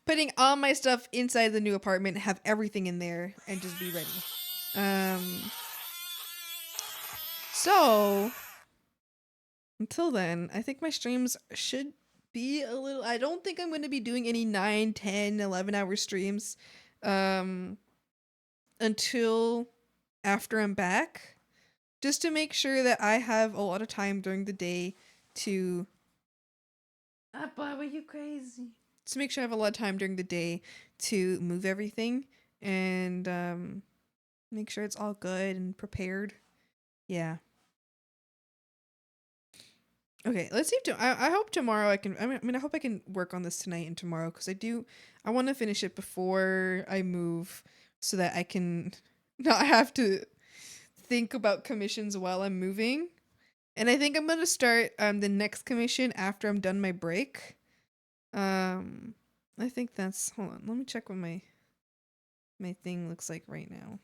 putting all my stuff inside the new apartment, have everything in there, and just be ready. So until then, I think my streams should be a little, I don't think I'm going to be doing any 9, 10, 11 hour streams until after I'm back, just to make sure that I have a lot of time during the day to boy, were you crazy? To make sure I have a lot of time during the day to move everything and make sure it's all good and prepared. Yeah. Okay, let's see. I hope tomorrow I can. I hope I can work on this tonight and tomorrow because I want to finish it before I move so that I can not have to think about commissions while I'm moving. And I think I'm gonna start the next commission after I'm done my break. I think that's, hold on, let me check what my thing looks like right now.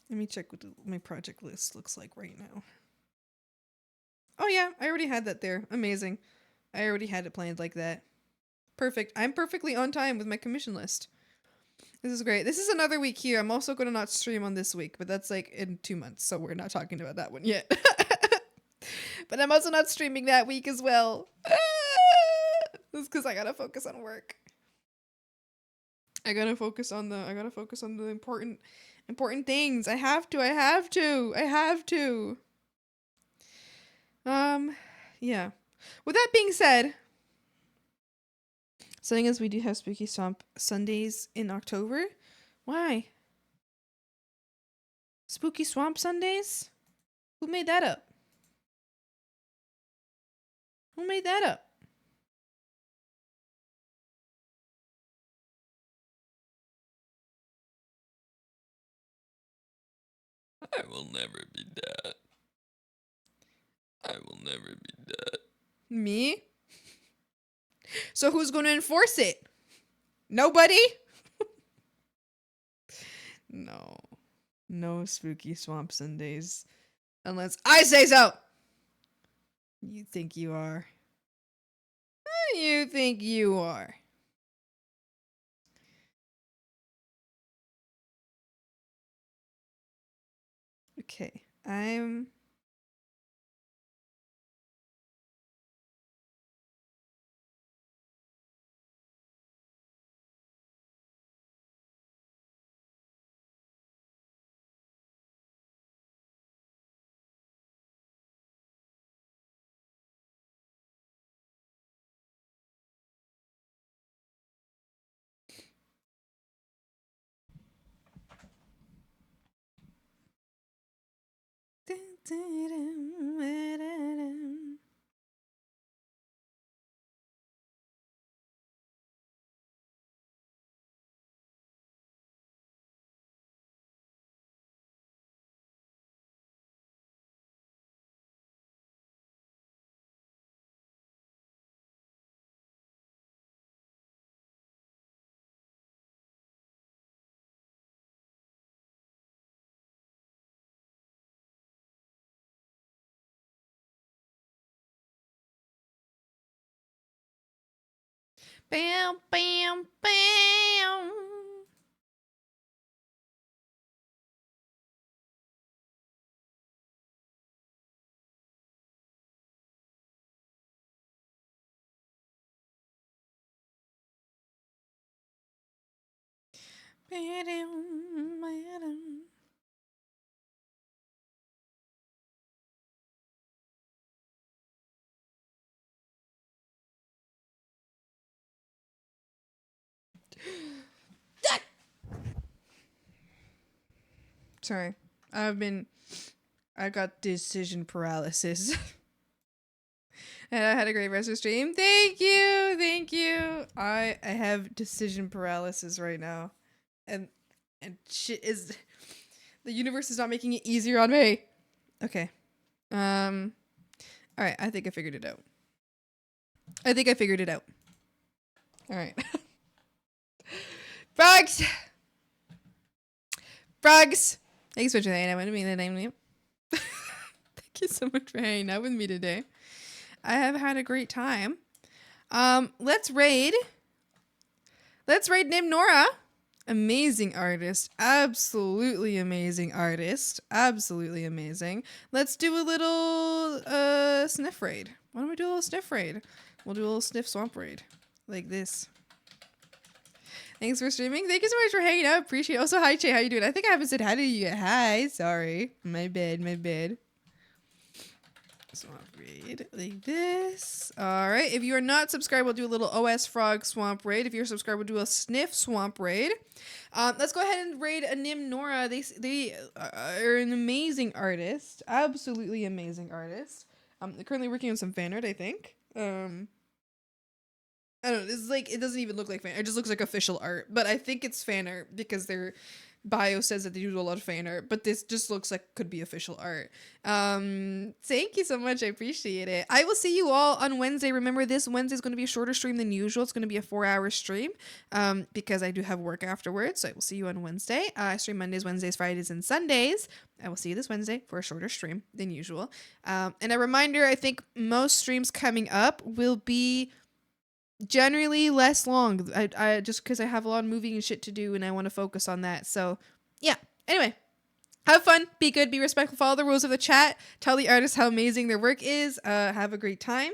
Let me check what my project list looks like right now. Oh yeah, I already had that there. Amazing. I already had it planned like that. Perfect. I'm perfectly on time with my commission list. This is great. This is another week here. I'm also going to not stream on this week, but that's like in 2 months, so we're not talking about that one yet. But I'm also not streaming that week as well. That's because I gotta focus on work. I gotta focus on the important things. I have to. Yeah. With that being said, seeing as we do have Spooky Swamp Sundays in October, why? Spooky Swamp Sundays? Who made that up? Who made that up? I will never be dead. I will never be dead. Me? So who's going to enforce it? Nobody? No. No Spooky Swamp Sundays. Unless I say so! You think you are. You think you are. Okay, I'm... Bam, bam, bam. Ba-dum, ba-dum. Sorry. I got decision paralysis. And I had a great rest of the stream. Thank you. I have decision paralysis right now. And shit is... The universe is not making it easier on me. Okay. Alright, I think I figured it out. Alright. Frogs! Thanks so much for hanging out with me today. Thank you so much for hanging out with me today. I have had a great time. Let's raid Nimnora. Amazing artist. Absolutely amazing artist. Absolutely amazing. Let's do a little sniff raid. Why don't we do a little sniff raid? We'll do a little sniff swamp raid. Like this. Thanks for streaming. Thank you so much for hanging out. Appreciate it. Also, hi, Che. How you doing? I think I haven't said hi to you yet. Hi. Sorry. My bad. Swamp raid. Like this. Alright. If you are not subscribed, we'll do a little OS Frog Swamp raid. If you're subscribed, we'll do a Sniff Swamp raid. Let's go ahead and raid a Nimnora. They are an amazing artist. Absolutely amazing artist. They're currently working on some fan art, I think. I don't know, this is like, it doesn't even look like fan art, it just looks like official art, but I think it's fan art because their bio says that they do a lot of fan art, but this just looks like could be official art. Thank you so much, I appreciate it. I will see you all on Wednesday. Remember, this Wednesday is going to be a shorter stream than usual. It's going to be a 4-hour stream, because I do have work afterwards, so I will see you on Wednesday. I stream Mondays, Wednesdays, Fridays, and Sundays. I will see you this Wednesday for a shorter stream than usual. And a reminder, I think most streams coming up will be generally less long. I just because I have a lot of moving and shit to do and I want to focus on that. So yeah. Anyway, Have fun, be good, be respectful, follow the rules of the chat, tell the artists how amazing their work is, have a great time.